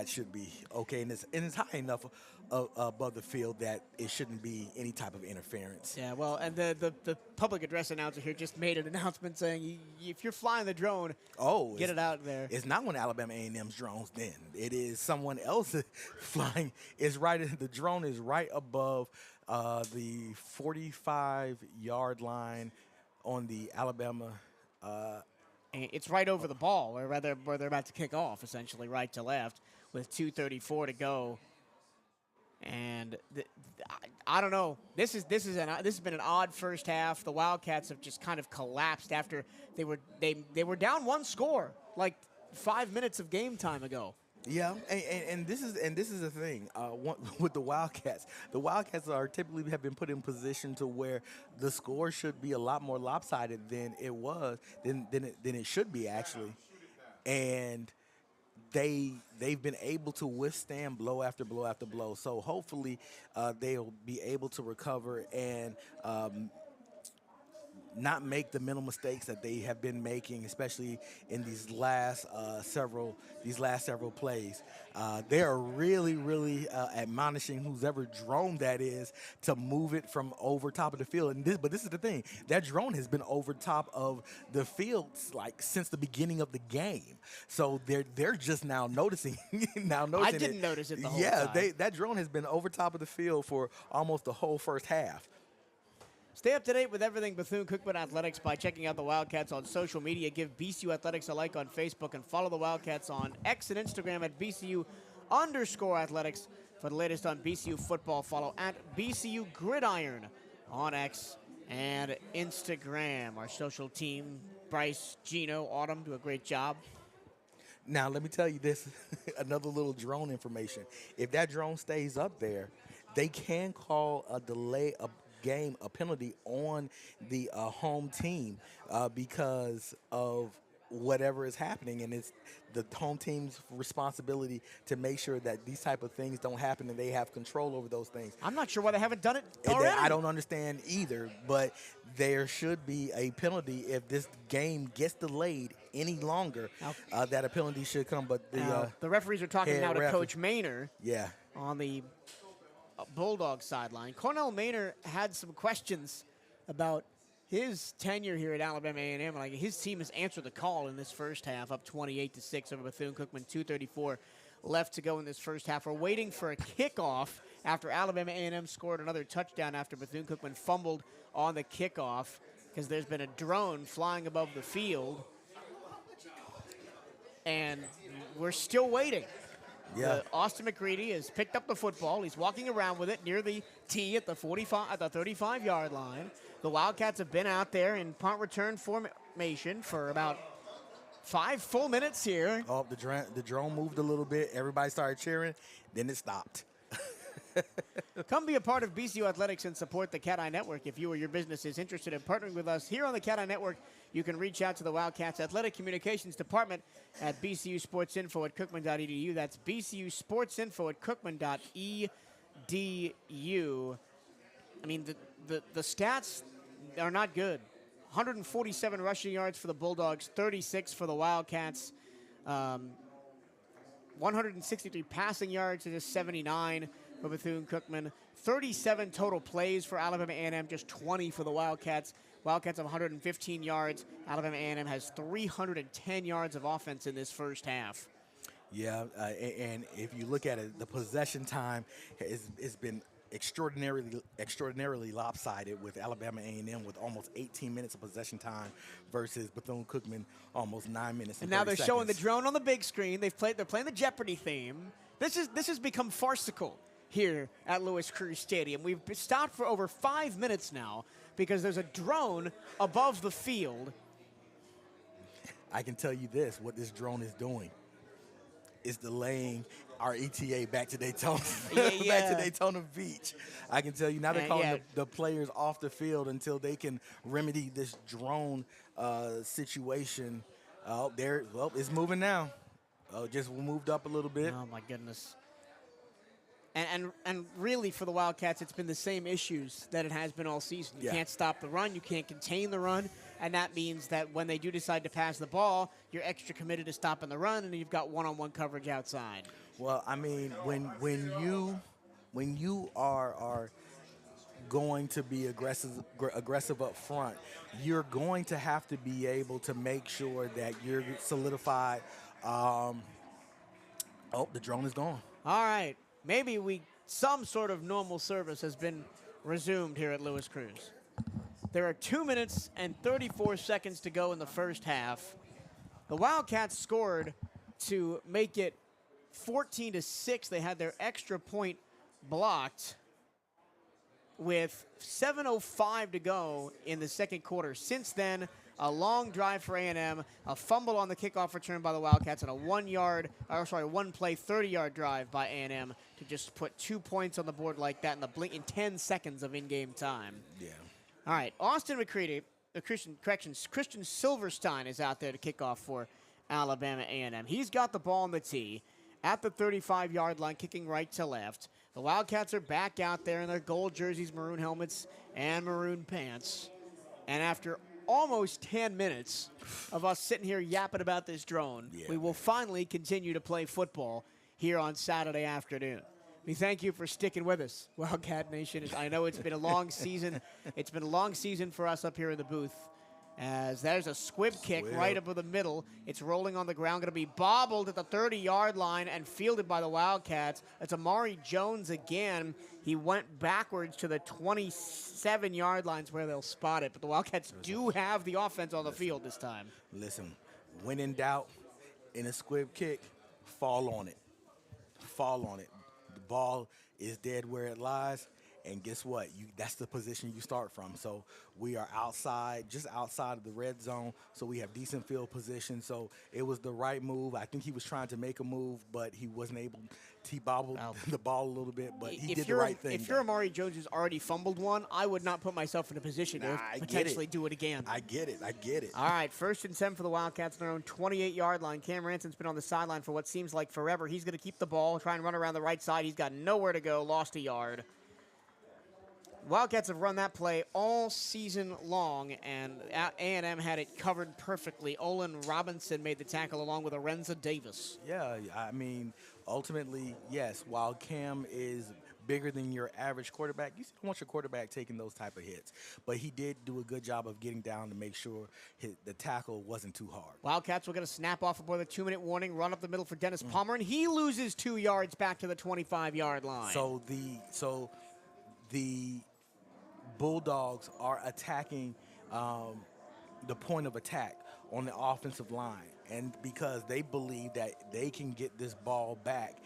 should be okay, and it's high enough above the field that it shouldn't be any type of interference. Yeah, well, and the public address announcer here just made an announcement saying if you're flying the drone, get it out there. It's not one of Alabama A&M's drones then. It is someone else flying. The drone is right above the 45-yard line on the Alabama. It's right over the ball, where they're about to kick off, essentially right to left, with 2:34 to go. And I don't know. This has been an odd first half. The Wildcats have just kind of collapsed after they were down one score like 5 minutes of game time ago. Yeah, and this is the thing with the Wildcats. The Wildcats are typically have been put in position to where the score should be a lot more lopsided than it should be actually, and they've been able to withstand blow after blow after blow. So hopefully they'll be able to recover and not make the mental mistakes that they have been making, especially in these last several plays. They are really, really admonishing who's ever drone that is to move it from over top of the field. But this is the thing: that drone has been over top of the field like since the beginning of the game. So they're just now noticing. I didn't notice it the whole time. Yeah, that drone has been over top of the field for almost the whole first half. Stay up to date with everything Bethune-Cookman Athletics by checking out the Wildcats on social media. Give BCU Athletics a like on Facebook and follow the Wildcats on X and Instagram at BCU_athletics. For the latest on BCU football, follow at BCU Gridiron on X and Instagram. Our social team, Bryce, Gino, Autumn, do a great job. Now, let me tell you this, another little drone information. If that drone stays up there, they can call a delay a penalty on the home team because of whatever is happening, and it's the home team's responsibility to make sure that these type of things don't happen and they have control over those things. I'm not sure why they haven't done it already. I don't understand either, but there should be a penalty if this game gets delayed any longer. That a penalty should come. But the referees are talking now to Coach Maynor. Yeah. On the Bulldog sideline. Cornell Maynor had some questions about his tenure here at Alabama A&M, like his team has answered the call in this first half, up 28-6 over Bethune-Cookman. 2:34 left to go in this first half. We're waiting for a kickoff after Alabama A&M scored another touchdown after Bethune-Cookman fumbled on the kickoff because there's been a drone flying above the field, and we're still waiting. Yeah. Austin McCready has picked up the football. He's walking around with it near the tee at the 35-yard line. The Wildcats have been out there in punt return formation for about 5 full minutes here. Oh, the drone moved a little bit. Everybody started cheering. Then it stopped. Come be a part of BCU Athletics and support the CatEye Network. If you or your business is interested in partnering with us here on the CatEye Network, you can reach out to the Wildcats Athletic Communications Department at bcusportsinfo@cookman.edu. That's bcusportsinfo@cookman.edu. I mean, the stats are not good. 147 rushing yards for the Bulldogs, 36 for the Wildcats. 163 passing yards to just 79 for Bethune-Cookman. 37 total plays for Alabama A&M, just 20 for the Wildcats. Wildcats have 115 yards. Alabama A&M has 310 yards of offense in this first half. Yeah, and if you look at it, the possession time has been extraordinarily lopsided, with Alabama A&M with almost 18 minutes of possession time versus Bethune-Cookman almost 9 minutes. And now they're showing the drone on the big screen. They're playing the Jeopardy theme. This has become farcical here at Louis Cruz Stadium. We've stopped for over 5 minutes now because there's a drone above the field. I can tell you this: what this drone is doing is delaying our ETA back to Daytona, back to Daytona Beach. I can tell you now they're calling the players off the field until they can remedy this drone situation. It's moving now. Just moved up a little bit. Oh my goodness. And really for the Wildcats, it's been the same issues that it has been all season. You can't stop the run, you can't contain the run, and that means that when they do decide to pass the ball, you're extra committed to stopping the run, and you've got one-on-one coverage outside. Well, I mean, when you are going to be aggressive up front, you're going to have to be able to make sure that you're solidified. The drone is gone. All right. Maybe some sort of normal service has been resumed here at Louis Cruz. There are 2 minutes and 34 seconds to go in the first half. The Wildcats scored to make it 14-6. They had their extra point blocked with 7:05 to go in the second quarter. Since then, a long drive for A&M, a fumble on the kickoff return by the Wildcats, and a one-play 30-yard drive by A&M to just put 2 points on the board like that in the blink in 10 seconds of in-game time. Yeah. All right, Austin McCready, Christian Silverstein is out there to kick off for Alabama A&M. He's got the ball on the tee at the 35-yard line, kicking right to left. The Wildcats are back out there in their gold jerseys, maroon helmets, and maroon pants. And after almost 10 minutes of us sitting here yapping about this drone, we will finally continue to play football here on Saturday afternoon. We thank you for sticking with us, Wildcat Nation. I know it's been a long season. It's been a long season for us up here in the booth. As there's a squib kick right up in the middle. It's rolling on the ground, going to be bobbled at the 30-yard line and fielded by the Wildcats. It's Amari Jones again. He went backwards to the 27-yard lines where they'll spot it. But the Wildcats do have the offense on the field this time. Listen, when in doubt, in a squib kick, fall on it. Fall on it. The ball is dead where it lies. And guess what? That's the position you start from. So we are just outside of the red zone. So we have decent field position. So it was the right move. I think he was trying to make a move, but he wasn't able. He bobbled the ball a little bit, but he did the right thing. If you're Amari Jones who's already fumbled one, I would not put myself in a position to potentially do it again. I get it. All right, 1st and 7 for the Wildcats on their own 28-yard line. Cam Ranson's been on the sideline for what seems like forever. He's going to keep the ball, try and run around the right side. He's got nowhere to go, lost a yard. Wildcats have run that play all season long, and A&M had it covered perfectly. Olin Robinson made the tackle along with Arenza Davis. Yeah, I mean, ultimately, yes, while Cam is bigger than your average quarterback, you don't want your quarterback taking those type of hits. But he did do a good job of getting down to make sure the tackle wasn't too hard. Wildcats will get a snap off before the 2-minute warning, run up the middle for Dennis Palmer, and he loses 2 yards back to the 25-yard line. So the Bulldogs are attacking the point of attack on the offensive line, and because they believe that they can get this ball back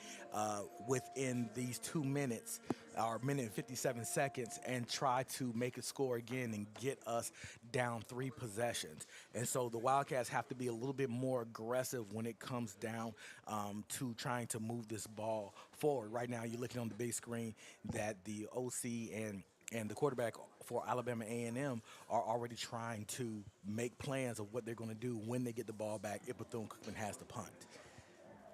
within these 2 minutes or minute and 57 seconds and try to make a score again and get us down 3 possessions. And so the Wildcats have to be a little bit more aggressive when it comes down to trying to move this ball forward. Right now you're looking on the big screen that the OC and the quarterback for Alabama A&M are already trying to make plans of what they're going to do when they get the ball back if Bethune-Cookman has to punt.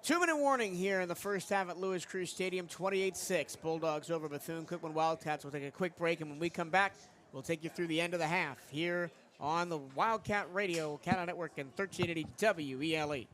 2-minute warning here in the first half at Lewis Crews Stadium, 28-6. Bulldogs over Bethune-Cookman Wildcats. We'll take a quick break, and when we come back, we'll take you through the end of the half here on the Wildcat Radio, CatEye Network, and 1380 WELE.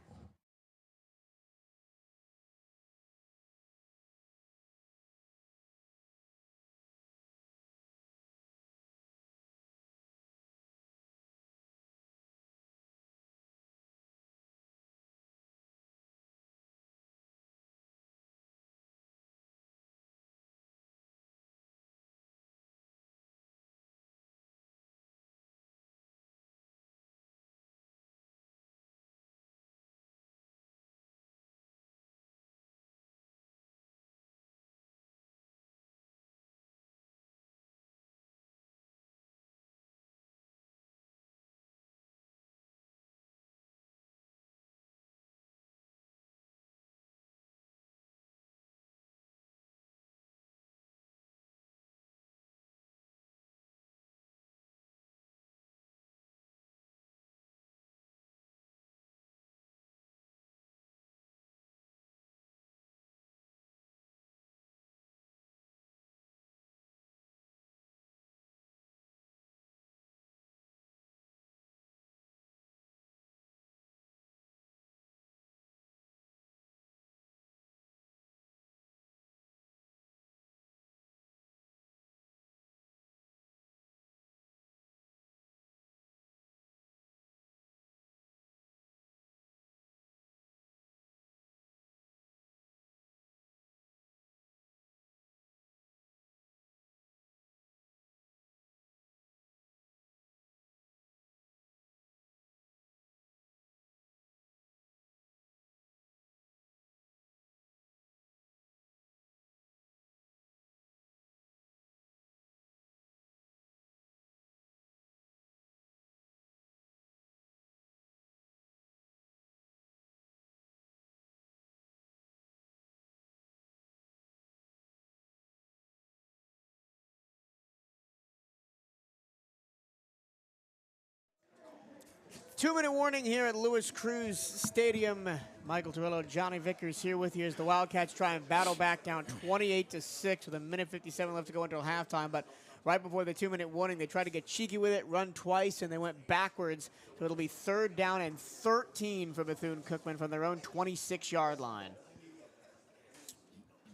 Two-minute warning here at Lewis Crews Stadium. Michael Torello, Johnny Vickers here with you as the Wildcats try and battle back down 28-6 with a minute 57 left to go until halftime. But right before the 2-minute warning, they tried to get cheeky with it, run twice, and they went backwards. So it'll be 3rd down and 13 for Bethune-Cookman from their own 26-yard line.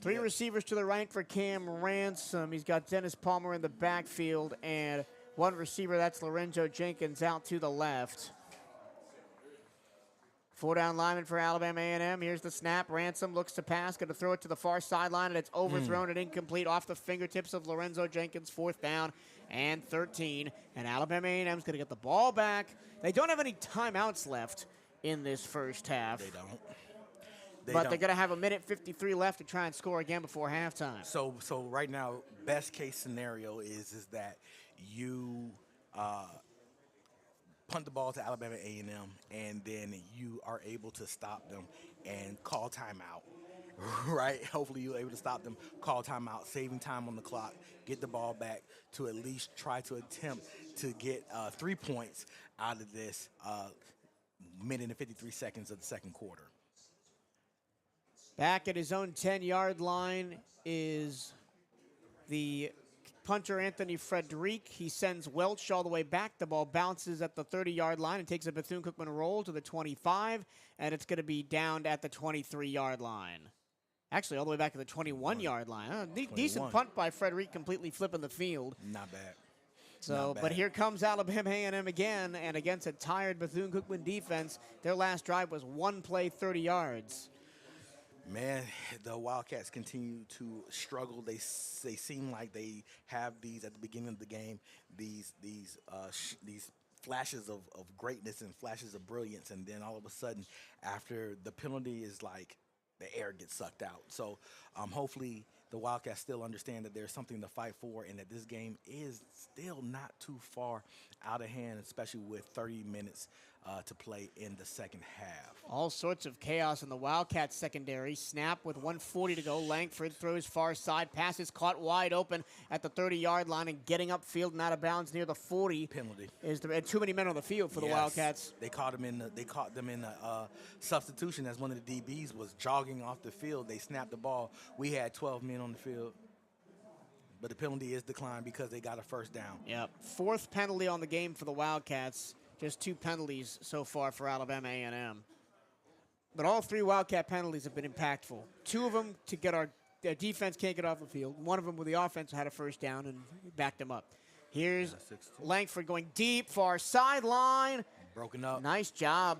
3 receivers to the right for Cam Ransom. He's got Dennis Palmer in the backfield, and 1 receiver, that's Lorenzo Jenkins, out to the left. 4-down lineman for Alabama A&M. Here's the snap. Ransom looks to pass, going to throw it to the far sideline, and it's overthrown and incomplete off the fingertips of Lorenzo Jenkins. 4th down and 13. And Alabama A&M's going to get the ball back. They don't have any timeouts left in this first half. They don't. They're going to have a minute 53 left to try and score again before halftime. So right now, best case scenario is that you punt the ball to Alabama A&M, and then you are able to stop them and call timeout, right? Hopefully you're able to stop them, call timeout, saving time on the clock, get the ball back to at least try to attempt to get 3 points out of this minute and 53 seconds of the second quarter. Back at his own 10-yard line is the punter Anthony Frederic. He sends Welch all the way back. The ball bounces at the 30-yard line and takes a Bethune-Cookman roll to the 25, and it's going to be downed at the 23-yard line. Actually, all the way back to the 21-yard line. Decent 21. punt by Frederic, completely flipping the field. Not bad. So, Not but bad. here comes Alabama A&M again, and against a tired Bethune-Cookman defense, their last drive was one play, 30 yards. Man, the Wildcats continue to struggle. They seem like they have these at the beginning of the game, these flashes of greatness and flashes of brilliance, and then all of a sudden, after the penalty is like the air gets sucked out. So hopefully the Wildcats still understand that there's something to fight for and that this game is still not too far out of hand, especially with 30 minutes to play in the second half. All sorts of chaos in the Wildcats secondary. Snap with 1:40 to go. Langford throws far side. Pass is caught wide open at the 30-yard line and getting upfield and out of bounds near the 40. Penalty. Is there too many men on the field for the Wildcats? They caught them in the substitution as one of the DBs was jogging off the field. They snapped the ball. We had 12 men on the field. But the penalty is declined because they got a first down. Yep. Fourth penalty on the game for the Wildcats. Just 2 penalties so far for Alabama A&M. But all 3 Wildcat penalties have been impactful. 2 of them to get our defense can't get off the field. 1 of them where the offense had a first down and backed them up. Here's Langford going deep, far sideline. Broken up. Nice job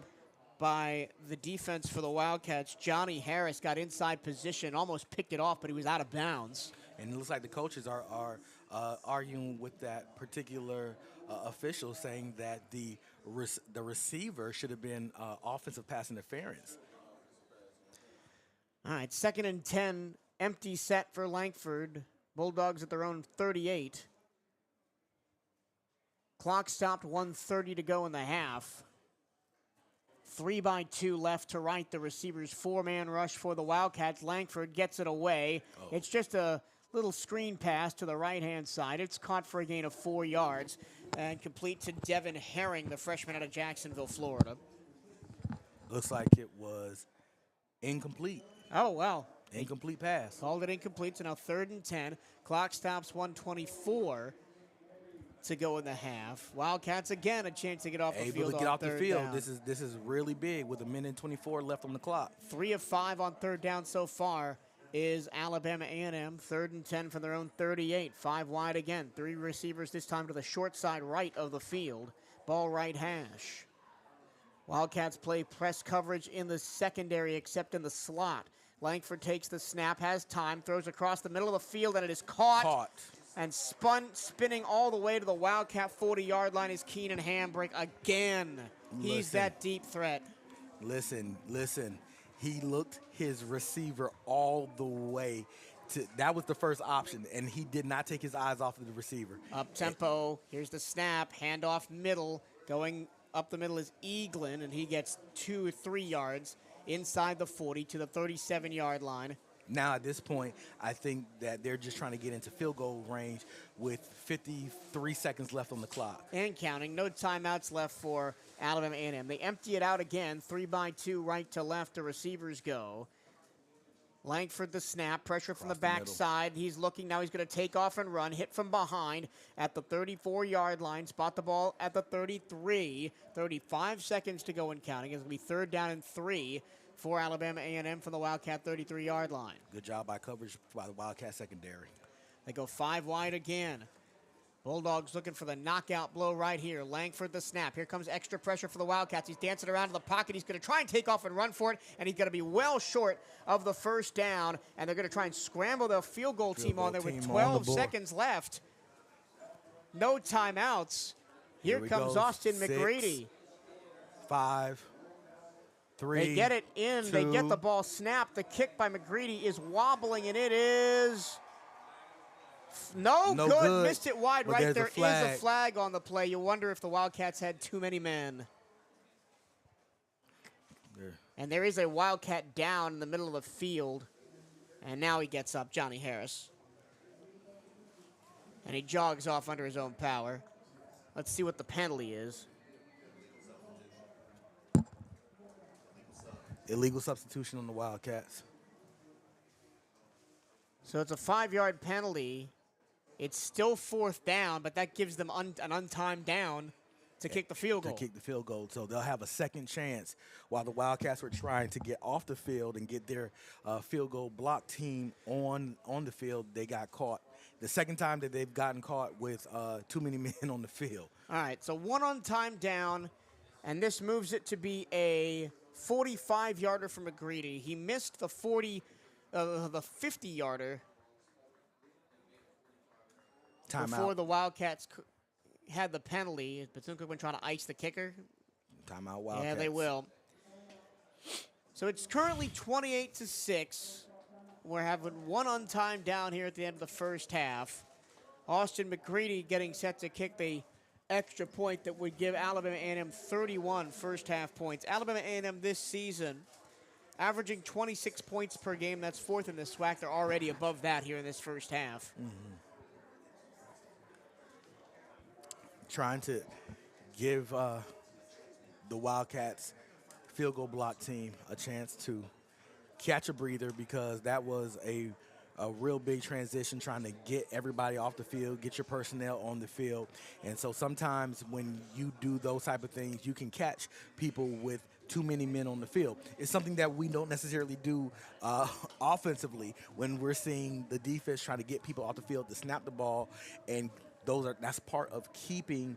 by the defense for the Wildcats. Johnny Harris got inside position, almost picked it off, but he was out of bounds. And it looks like the coaches are arguing with that particular official, saying that the receiver should have been offensive pass interference. All right, 2nd and 10, empty set for Langford. Bulldogs at their own 38. Clock stopped, 1:30 to go in the half. 3-by-2 left to right. The receivers 4-man rush for the Wildcats. Langford gets it away. Oh. It's just a little screen pass to the right-hand side. It's caught for a gain of 4 yards and complete to Devin Herring, the freshman out of Jacksonville, Florida. Looks like it was incomplete. Oh, wow. Incomplete pass. Called it incomplete, so now 3rd and 10. Clock stops, 1:24 to go in the half. Wildcats again a chance to get off the field. Able to get off the field. Down. This is really big with 1:24 left on the clock. 3 of 5 on 3rd down so far is Alabama A&M. 3rd and 10 from their own 38. 5 wide again. 3 receivers this time to the short side right of the field. Ball right hash. Wildcats play press coverage in the secondary except in the slot. Langford takes the snap, has time, throws across the middle of the field, and it is caught. And spinning all the way to the Wildcat 40-yard line is Keenan Hambrick again. He's that deep threat. Listen. He looked his receiver all the way to, that was the first option, and he did not take his eyes off of the receiver. Up tempo, here's the snap, handoff middle. Going up the middle is Eaglin, and he gets 2 or 3 yards inside the 40 to the 37-yard line. Now, at this point, I think that they're just trying to get into field goal range with 53 seconds left on the clock. And counting. No timeouts left for Alabama A&M. They empty it out again. 3-by-2 right to left. The receivers go. Langford the snap. Pressure from the backside. He's looking. Now he's going to take off and run. Hit from behind at the 34-yard line. Spot the ball at the 33. 35 seconds to go and counting. It's going to be 3rd down and 3. For Alabama A&M from the Wildcat 33-yard line. Good job by coverage by the Wildcat secondary. They go 5 wide again. Bulldogs looking for the knockout blow right here. Langford the snap. Here comes extra pressure for the Wildcats. He's dancing around in the pocket. He's going to try and take off and run for it, and he's going to be well short of the first down, and they're going to try and scramble the field goal team on there with 12 seconds left. No timeouts. Here comes Austin McGrady. 5, 3, they get it in. 2. They get the ball snapped. The kick by McGrady is wobbling, and it is no good. Missed it wide right. There is a flag on the play. You wonder if the Wildcats had too many men. And there is a Wildcat down in the middle of the field. And now he gets up, Johnny Harris. And he jogs off under his own power. Let's see what the penalty is. Illegal substitution on the Wildcats. So it's a 5-yard penalty. It's still 4th down, but that gives them an untimed down. to kick the field goal. To kick the field goal. So they'll have a second chance while the Wildcats were trying to get off the field and get their field goal block team on the field. They got caught. The second time that they've gotten caught with too many men on the field. All right, so 1 on time down, and this moves it to be a 45-yarder for McGreedy. He missed the 50-yarder before the Wildcats had the penalty. Bethune-Cookman trying to ice the kicker. Timeout Wildcats. Yeah, they will. So it's currently 28-6. We're having 1 on time down here at the end of the first half. Austin McGreedy getting set to kick the extra point that would give Alabama A&M 31 first half points. Alabama A&M this season averaging 26 points per game. That's 4th in the SWAC. They're already above that here in this first half. Mm-hmm. Trying to give the Wildcats field goal block team a chance to catch a breather, because that was a real big transition, trying to get everybody off the field, get your personnel on the field. And so sometimes when you do those type of things, you can catch people with too many men on the field. It's something that we don't necessarily do offensively when we're seeing the defense trying to get people off the field to snap the ball, and that's part of keeping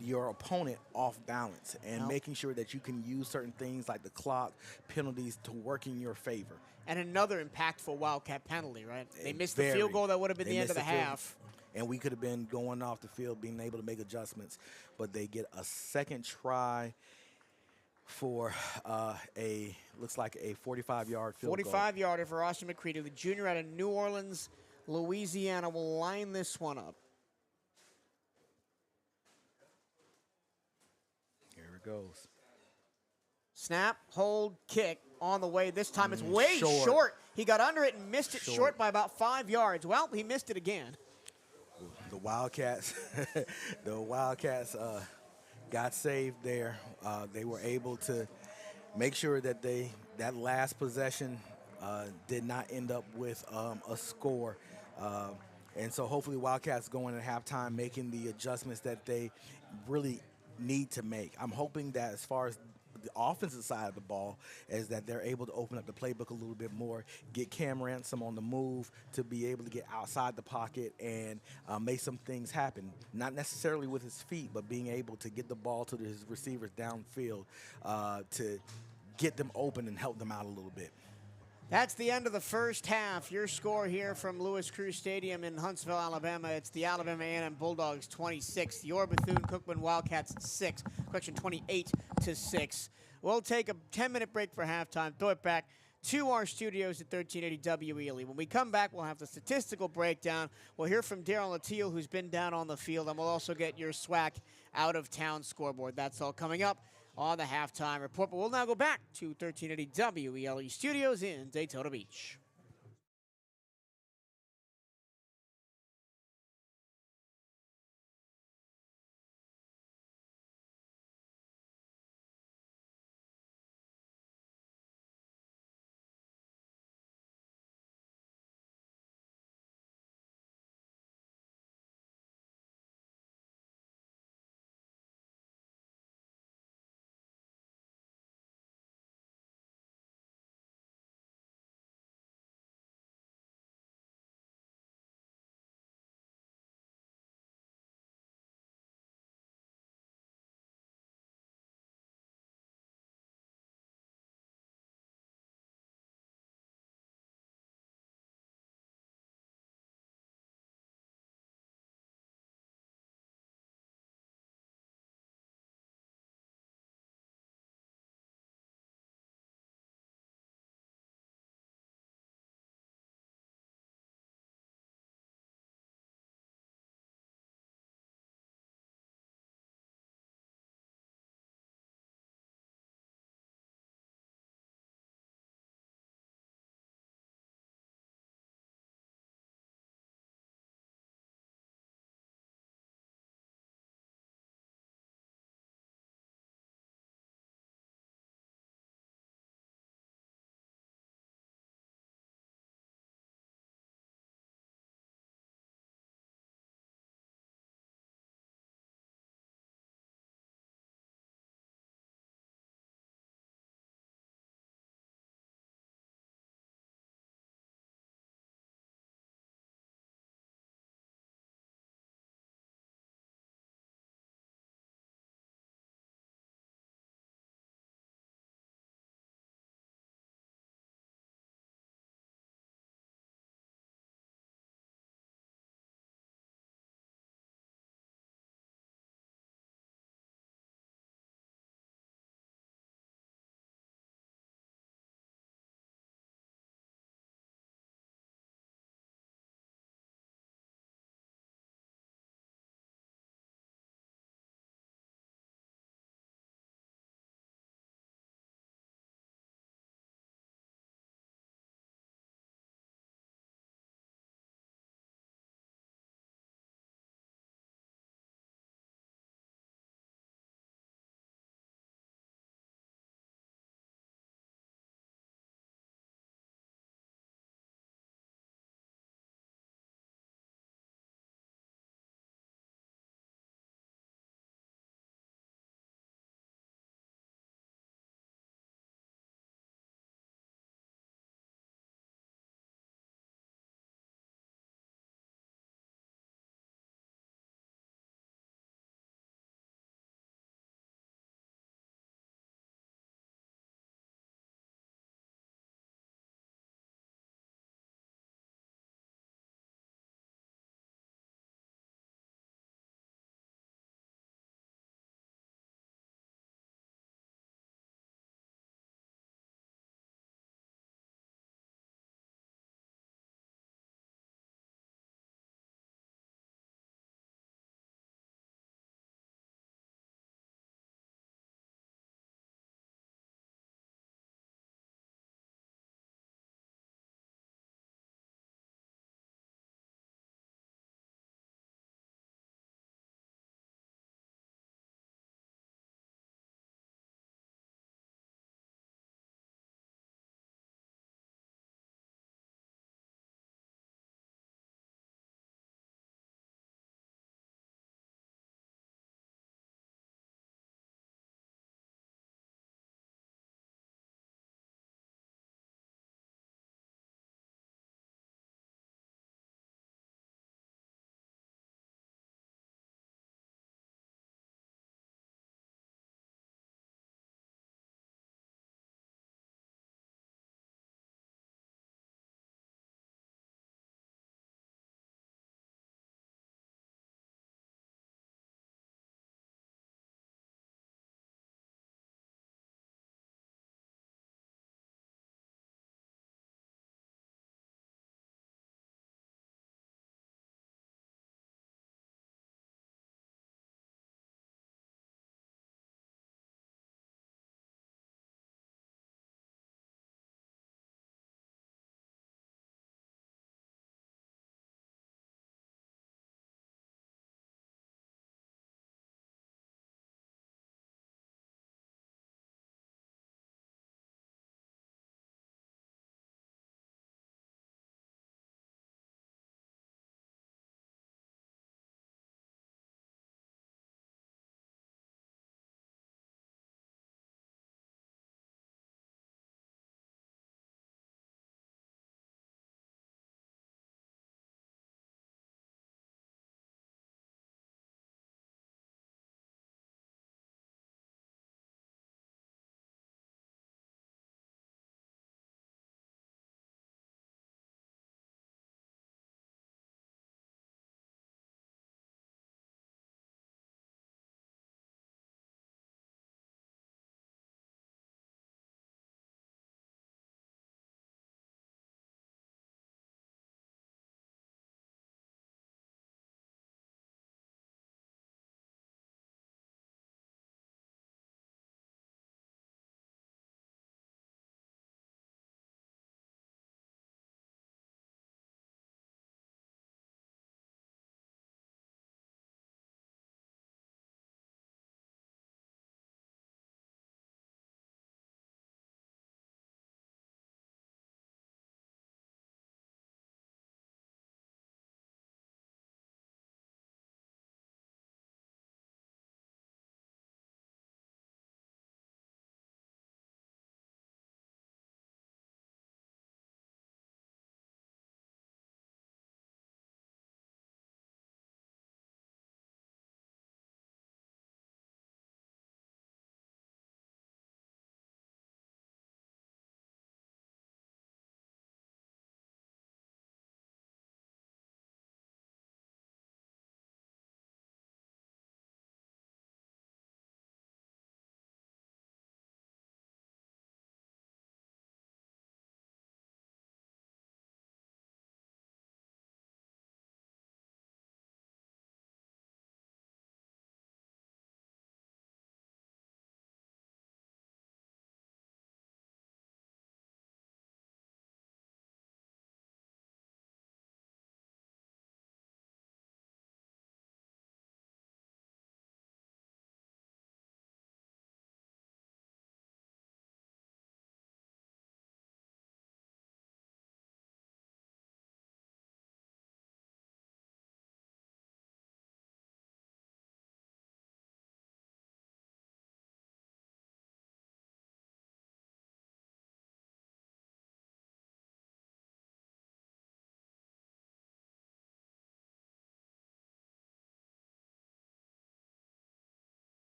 your opponent off balance and making sure that you can use certain things like the clock, penalties to work in your favor. And another impactful Wildcat penalty, right? They missed the field goal that would have been the end of the half. And we could have been going off the field, being able to make adjustments. But they get a second try for looks like a 45-yard field goal. 45-yarder for Austin McCready. The junior out of New Orleans, Louisiana, will line this one up. Here it goes. Snap, hold, kick on the way. This time it's way short. He got under it and missed it short by about 5 yards. Well, he missed it again. The Wildcats, got saved there. They were able to make sure that that last possession did not end up with a score. And so hopefully Wildcats going at halftime making the adjustments that they really need to make. I'm hoping that as far as the offensive side of the ball is that they're able to open up the playbook a little bit more, get Cam Ransom on the move to be able to get outside the pocket and make some things happen. Not necessarily with his feet, but being able to get the ball to his receivers downfield to get them open and help them out a little bit. That's the end of the first half. Your score here from Lewis Cruz Stadium in Huntsville, Alabama. It's the Alabama A&M Bulldogs 26. Your Bethune-Cookman Wildcats 6. Correction, 28-6. We'll take a 10-minute break for halftime. Throw it back to our studios at 1380 WELE. When we come back, we'll have the statistical breakdown. We'll hear from Daryl Latil, who's been down on the field, and we'll also get your SWAC out-of-town scoreboard. That's all coming up on the halftime report. But we'll now go back to 1380 WELE studios in Daytona Beach.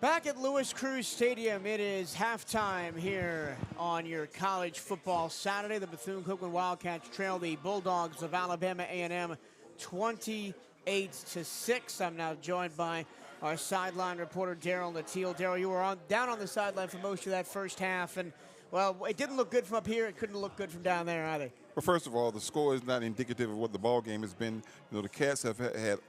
Back at Louis Cruz Stadium, it is halftime here on your college football Saturday. The Bethune-Cookman Wildcats trail the Bulldogs of Alabama A&M 28-6. I'm now joined by our sideline reporter, Daryl Natil. Daryl, you were down on the sideline for most of that first half, and, well, it didn't look good from up here. It couldn't look good from down there either. Well, first of all, the score is not indicative of what the ball game has been. You know, the Cats have had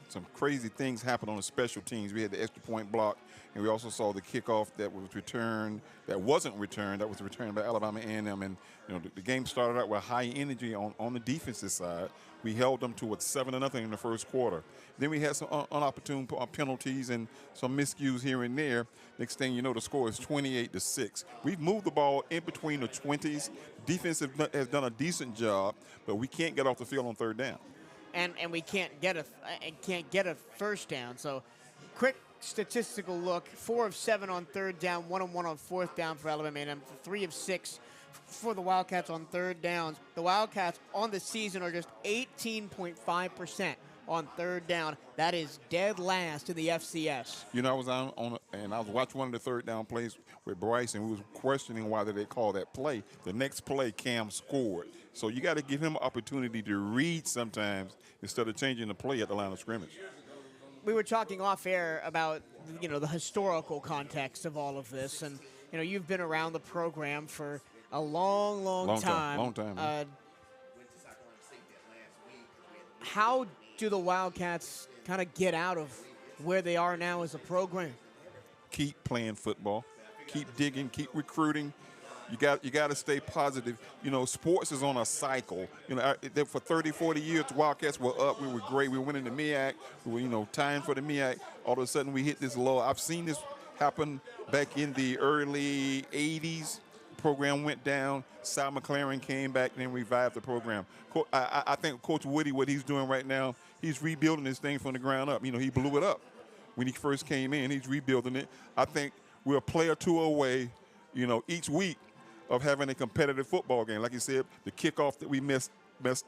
some crazy things happen on the special teams. We had the extra point block, and we also saw the kickoff that was returned, that wasn't returned, that was returned by Alabama A&M. And, you know, the game started out with high energy on the defensive side. We held them to, 7-0 in the first quarter. Then we had some unopportune penalties and some miscues here and there. Next thing you know, the score is 28-6. We've moved the ball in between the 20s. Defense has done a decent job, but we can't get off the field on third down. And we can't get a first down. So, quick statistical look: 4 of 7 on third down, 1 of 1 on fourth down for Alabama A&M, 3 of 6 for the Wildcats on third downs. The Wildcats on the season are just 18.5% on third down. That is dead last in the FCS. You know, I was and I was watching one of the third down plays with Bryce, and we was questioning why did they call that play. The next play, Cam scored. So you got to give him an opportunity to read sometimes instead of changing the play at the line of scrimmage. We were talking off air about, you know, the historical context of all of this, and, you know, you've been around the program for a long time. Long time. How do the Wildcats kind of get out of where they are now as a program? Keep playing football. Keep digging. Keep recruiting. You got to stay positive. You know, sports is on a cycle. You know, for 30, 40 years, the Wildcats were up. We were great. We were winning the MEAC. We were, you know, tying for the MEAC. All of a sudden, we hit this low. I've seen this happen back in the early 80s. The program went down. Sal McLaren came back and then revived the program. I think Coach Woody, what he's doing right now, he's rebuilding this thing from the ground up. You know, he blew it up when he first came in. He's rebuilding it. I think we're a player or two away, you know, each week of having a competitive football game. Like you said, the kickoff that we messed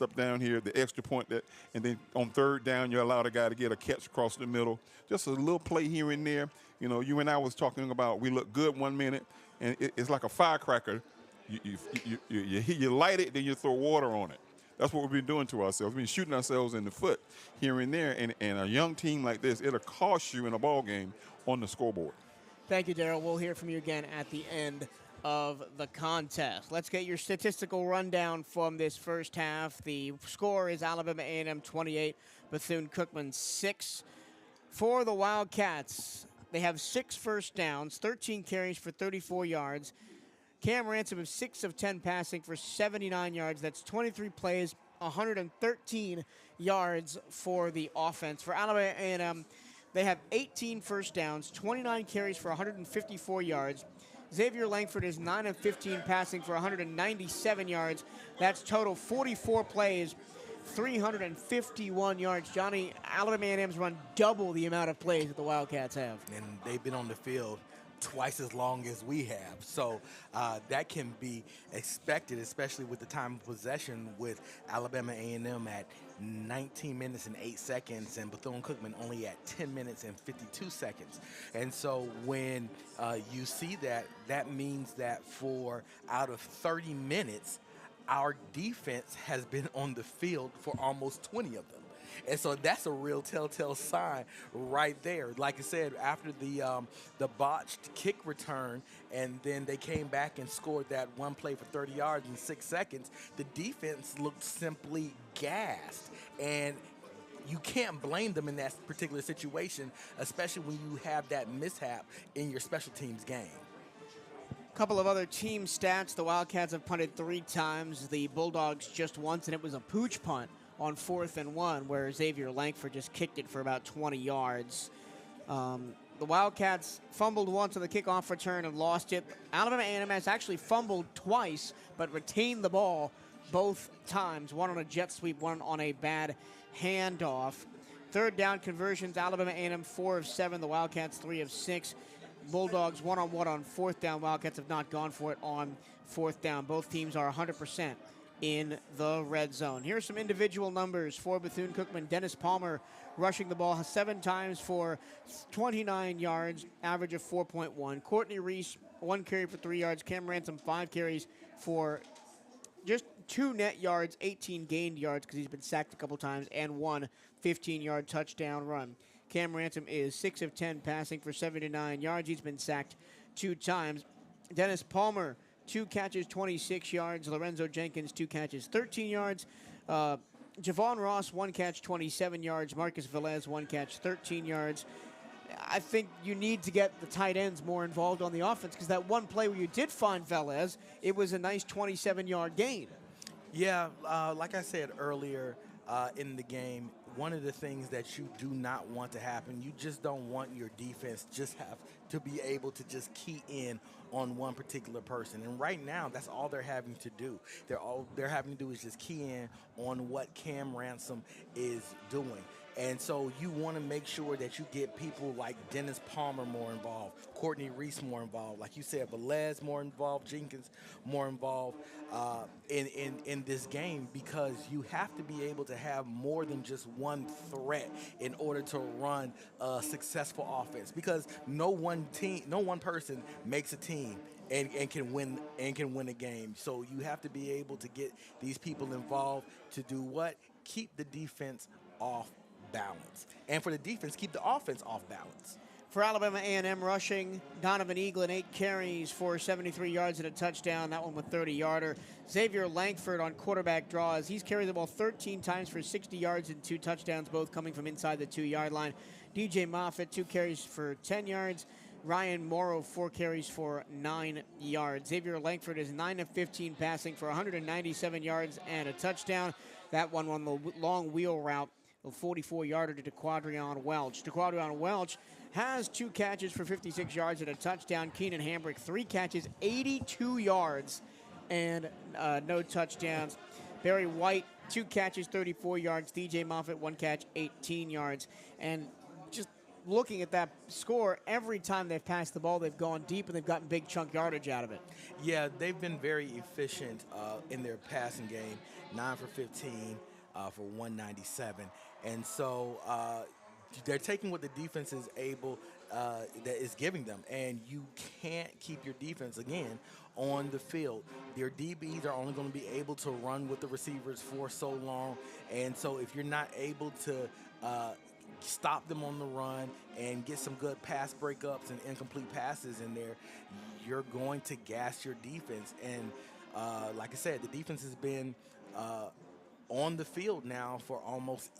up down here, the extra point and then on third down, you allow the guy to get a catch across the middle. Just a little play here and there. You know, you and I was talking about we look good 1 minute, and it's like a firecracker. You light it, then you throw water on it. That's what we've been doing to ourselves. We've been shooting ourselves in the foot here and there, and a young team like this, it'll cost you in a ball game on the scoreboard. Thank you, Daryl. We'll hear from you again at the end of the contest. Let's get your statistical rundown from this first half. The score is Alabama A&M 28, Bethune-Cookman 6. For the Wildcats, they have 6 first downs, 13 carries for 34 yards. Cam Ransom of 6 of 10 passing for 79 yards. That's 23 plays, 113 yards for the offense. For Alabama A&M, they have 18 first downs, 29 carries for 154 yards. Xavier Langford is 9 of 15 passing for 197 yards. That's total 44 plays, 351 yards. Johnny, Alabama A&M's run double the amount of plays that the Wildcats have. And they've been on the field twice as long as we have. So that can be expected, especially with the time of possession with Alabama A&M at 19 minutes and 8 seconds and Bethune-Cookman only at 10 minutes and 52 seconds. And so when you see that, that means that for out of 30 minutes, our defense has been on the field for almost 20 of them. And so that's a real telltale sign right there. Like I said, after the botched kick return, and then they came back and scored that one play for 30 yards in 6 seconds, the defense looked simply gassed. And you can't blame them in that particular situation, especially when you have that mishap in your special teams game. A couple of other team stats. The Wildcats have punted 3 times. The Bulldogs just once, and it was a pooch punt on 4th and 1, where Xavier Langford just kicked it for about 20 yards. The Wildcats fumbled once on the kickoff return and lost it. Alabama A&M has actually fumbled twice, but retained the ball both times. One on a jet sweep, one on a bad handoff. Third down conversions, Alabama A&M 4 of 7, the Wildcats 3 of 6. Bulldogs 1-on-1 on 4th down. Wildcats have not gone for it on 4th down. Both teams are 100% in the red zone. Here's some individual numbers for Bethune-Cookman. Dennis Palmer rushing the ball 7 times for 29 yards, average of 4.1. Courtney Reese, 1 carry for 3 yards. Cam Ransom, 5 carries for just 2 net yards, 18 gained yards because he's been sacked a couple times, and 1 15-yard touchdown run. Cam Ransom is 6 of 10 passing for 79 yards. He's been sacked 2 times. Dennis Palmer, 2 catches, 26 yards. Lorenzo Jenkins, 2 catches, 13 yards. Javon Ross, 1 catch, 27 yards. Marcus Velez, 1 catch, 13 yards. I think you need to get the tight ends more involved on the offense because that one play where you did find Velez, it was a nice 27-yard gain. Yeah, like I said earlier in the game, one of the things that you do not want to happen, you just don't want your defense just have to be able to just key in on one particular person. And right now, that's all they're having to do. They're having to do is just key in on what Cam Ransom is doing. And so you want to make sure that you get people like Dennis Palmer more involved, Courtney Reese more involved, like you said, Velez more involved, Jenkins more involved in this game, because you have to be able to have more than just one threat in order to run a successful offense. Because no one person makes a team and can win a game. So you have to be able to get these people involved to do what? Keep the defense off balance. And for the defense, keep the offense off balance. For Alabama A&M rushing, Donovan Eaglin, 8 carries for 73 yards and a touchdown, that one with 30-yarder. Xavier Langford on quarterback draws. He's carried the ball 13 times for 60 yards and 2 touchdowns, both coming from inside the 2-yard line. DJ Moffitt, 2 carries for 10 yards. Ryan Morrow, 4 carries for 9 yards. Xavier Langford is 9 of 15 passing for 197 yards and a touchdown. That one on the long wheel route, a 44-yarder to DeQuadrion Welch. DeQuadrion Welch has 2 catches for 56 yards and a touchdown. Keenan Hambrick, 3 catches, 82 yards, and no touchdowns. Barry White, 2 catches, 34 yards. DJ Moffitt, 1 catch, 18 yards. And just looking at that score, every time they've passed the ball, they've gone deep and they've gotten big chunk yardage out of it. Yeah, they've been very efficient in their passing game, 9 for 15 for 197. And so they're taking what the defense is able, that is giving them. And you can't keep your defense, again, on the field. Your DBs are only going to be able to run with the receivers for so long. And so if you're not able to stop them on the run and get some good pass breakups and incomplete passes in there, you're going to gas your defense. And like I said, the defense has been on the field now for almost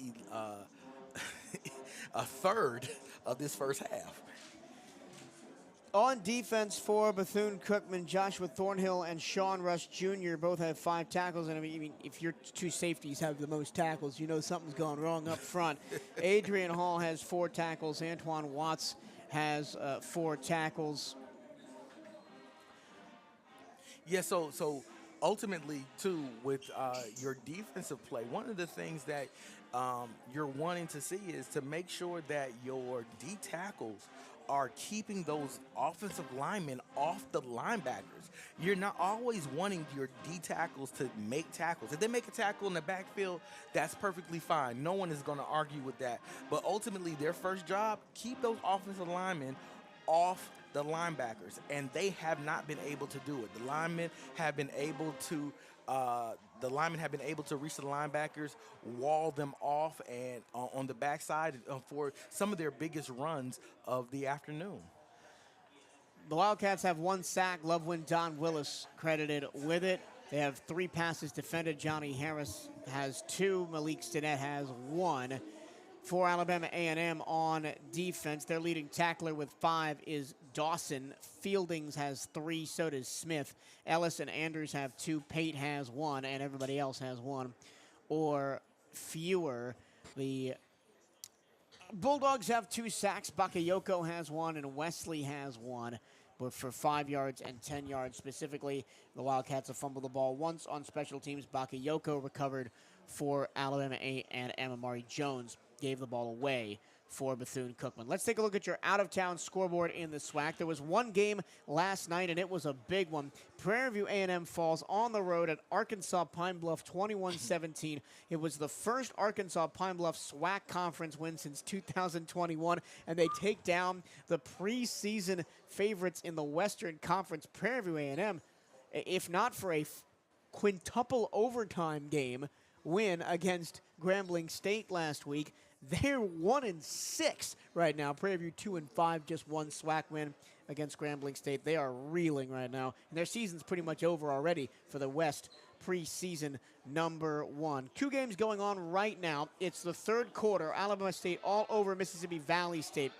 a third of this first half. On defense for Bethune-Cookman, Joshua Thornhill and Sean Rush Jr. both have 5 tackles. And I mean, if your 2 safeties have the most tackles, you know something's gone wrong up front. Adrian Hall has 4 tackles. Antoine Watts has 4 tackles. Yeah, so ultimately, too, with your defensive play, one of the things that you're wanting to see is to make sure that your D tackles are keeping those offensive linemen off the linebackers. You're not always wanting your D tackles to make tackles. If they make a tackle in the backfield, that's perfectly fine. No one is going to argue with that. But ultimately, their first job, keep those offensive linemen off the linebackers, and they have not been able to do it. The linemen have been able to reach the linebackers, wall them off, and on the backside for some of their biggest runs of the afternoon. The Wildcats have 1 sack. Lovewind Don Willis credited with it. They have 3 passes defended. Johnny Harris has 2. Malik Stinnett has 1. For Alabama A&M on defense, their leading tackler with 5 is Dawson. Fieldings has 3, so does Smith. Ellis and Andrews have 2, Pate has 1, and everybody else has 1 or fewer. The Bulldogs have 2 sacks. Bakayoko has 1, and Wesley has 1. But for 5 yards and 10 yards specifically, the Wildcats have fumbled the ball once on special teams. Bakayoko recovered for Alabama A&M. Amari Jones gave the ball away for Bethune-Cookman. Let's take a look at your out-of-town scoreboard in the SWAC. There was one game last night, and it was a big one. Prairie View A&M falls on the road at Arkansas Pine Bluff 21-17. It was the first Arkansas Pine Bluff SWAC conference win since 2021, and they take down the preseason favorites in the Western Conference, Prairie View A&M. If not for a quintuple overtime game win against Grambling State last week, they're 1-6 right now. Prairie View 2-5, just one SWAC win against Grambling State. They are reeling right now, and their season's pretty much over already for the West preseason #1. Two games going on right now. It's the third quarter. Alabama State all over Mississippi Valley State,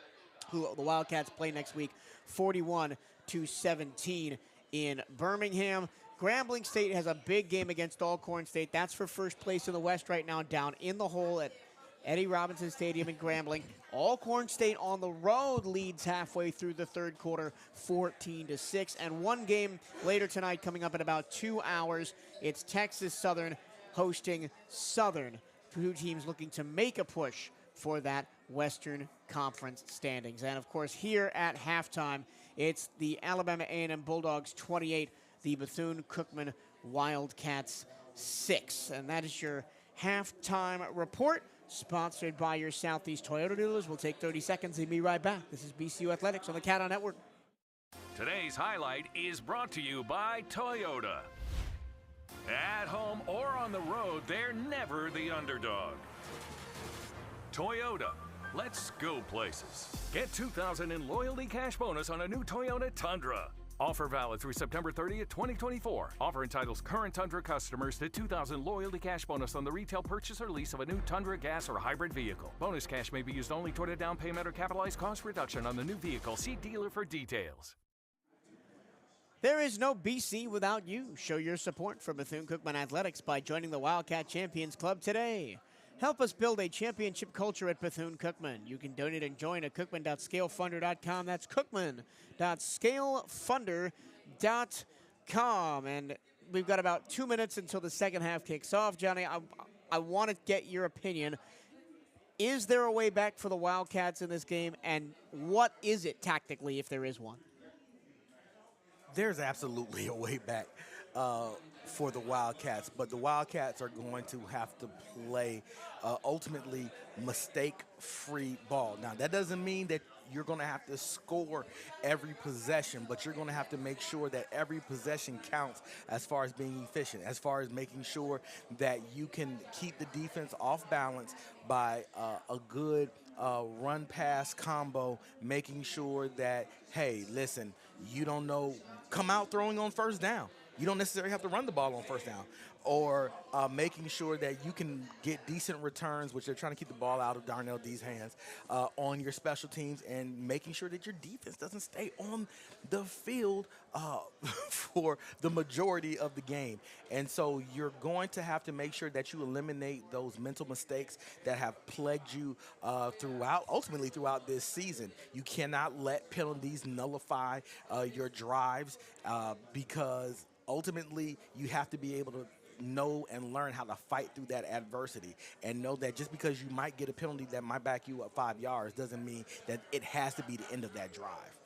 who the Wildcats play next week, 41-17 in Birmingham. Grambling State has a big game against Alcorn State. That's for first place in the West right now, down in the hole at Eddie Robinson Stadium in Grambling. Alcorn State on the road leads halfway through the third quarter, 14-6. And one game later tonight coming up in about 2 hours. It's Texas Southern hosting Southern. Two teams looking to make a push for that Western Conference standings. And, of course, here at halftime, it's the Alabama A&M Bulldogs 28, the Bethune-Cookman Wildcats 6. And that is your halftime report, sponsored by your Southeast Toyota dealers. We'll take 30 seconds and be right back. This is BCU Athletics on the CatEye Network. Today's highlight is brought to you by Toyota. At home or on the road, they're never the underdog. Toyota, let's go places. Get $2,000 in loyalty cash bonus on a new Toyota Tundra. Offer valid through September 30th, 2024. Offer entitles current Tundra customers to $2,000 loyalty cash bonus on the retail purchase or lease of a new Tundra gas or hybrid vehicle. Bonus cash may be used only toward a down payment or capitalized cost reduction on the new vehicle. See dealer for details. There is no BC without you. Show your support for Bethune-Cookman Athletics by joining the Wildcat Champions Club today. Help us build a championship culture at Bethune-Cookman. You can donate and join at cookman.scalefunder.com. That's cookman.scalefunder.com. And we've got about 2 minutes until the second half kicks off. Johnny, I want to get your opinion. Is there a way back for the Wildcats in this game? And what is it tactically, if there is one? There's absolutely a way back for the Wildcats, but the Wildcats are going to have to play ultimately mistake-free ball. Now, that doesn't mean that you're going to have to score every possession, but you're going to have to make sure that every possession counts as far as being efficient, as far as making sure that you can keep the defense off balance by a good run-pass combo, making sure that, hey, listen, you don't know, come out throwing on first down. You don't necessarily have to run the ball on first down, or making sure that you can get decent returns, which they're trying to keep the ball out of Darnell D's hands, on your special teams, and making sure that your defense doesn't stay on the field for the majority of the game. And so you're going to have to make sure that you eliminate those mental mistakes that have plagued you ultimately throughout this season. You cannot let penalties nullify your drives because ultimately you have to be able to know and learn how to fight through that adversity, and know that just because you might get a penalty that might back you up 5 yards doesn't mean that it has to be the end of that drive.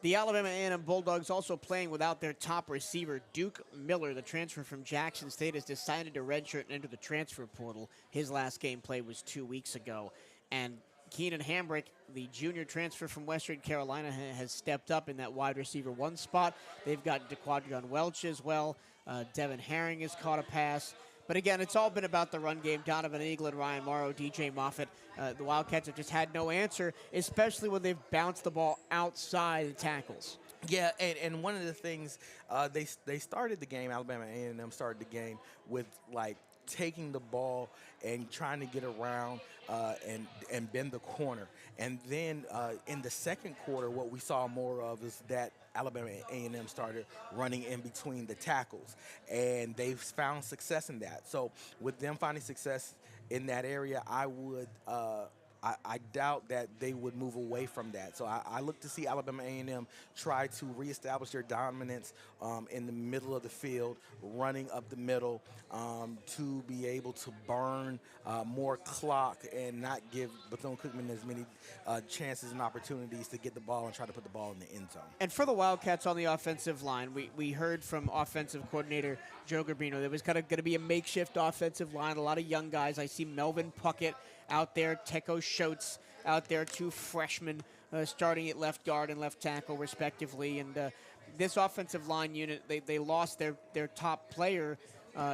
The Alabama A&M Bulldogs also playing without their top receiver, Duke Miller. The transfer from Jackson State has decided to redshirt and enter the transfer portal. His last game play was 2 weeks ago. And Keenan Hambrick, the junior transfer from Western Carolina, has stepped up in that wide receiver 1 spot. They've got DeQuadrion Welch as well. Devin Herring has caught a pass. But again, it's all been about the run game. Donovan Eaglin, Ryan Morrow, DJ Moffitt. The Wildcats have just had no answer, especially when they've bounced the ball outside the tackles. Yeah, and one of the things, they started the game, Alabama A&M started the game with, like, taking the ball and trying to get around and bend the corner. And then in the second quarter, what we saw more of is that Alabama A&M started running in between the tackles, and they've found success in that. So with them finding success in that area, I I doubt that they would move away from that. So I look to see Alabama A&M try to reestablish their dominance in the middle of the field, running up the middle, to be able to burn more clock and not give Bethune-Cookman as many chances and opportunities to get the ball and try to put the ball in the end zone. And for the Wildcats on the offensive line, we heard from offensive coordinator Joe Garbino there was kind of going to be a makeshift offensive line, a lot of young guys. I see Melvin Puckett out there, Teko Schultz out there, 2 freshmen starting at left guard and left tackle respectively. And this offensive line unit, they lost their top player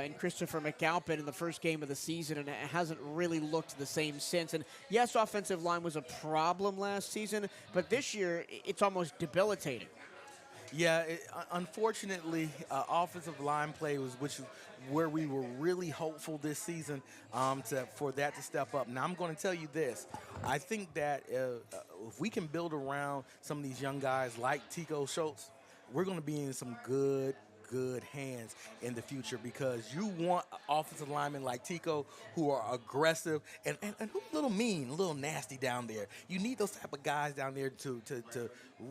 in Christopher McAlpin in the first game of the season, and it hasn't really looked the same since. And yes, offensive line was a problem last season, but this year it's almost debilitating. Yeah, unfortunately, offensive line play was where we were really hopeful this season for that to step up. Now, I'm going to tell you this. I think that if we can build around some of these young guys like Teko Schultz, we're going to be in some good hands in the future, because you want offensive linemen like Teko who are aggressive and who's a little mean, a little nasty down there. You need those type of guys down there to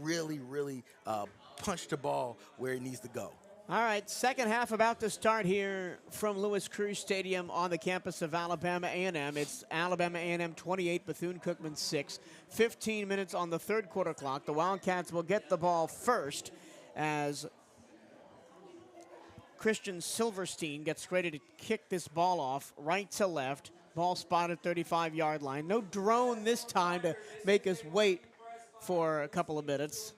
really punch the ball where it needs to go. All right, second half about to start here from Lewis Cruz Stadium on the campus of Alabama A&M. It's Alabama A&M 28, Bethune-Cookman 6. 15 minutes on the third quarter clock. The Wildcats will get the ball first as Christian Silverstein gets ready to kick this ball off right to left. Ball spotted 35-yard line. No drone this time to make us wait for a couple of minutes.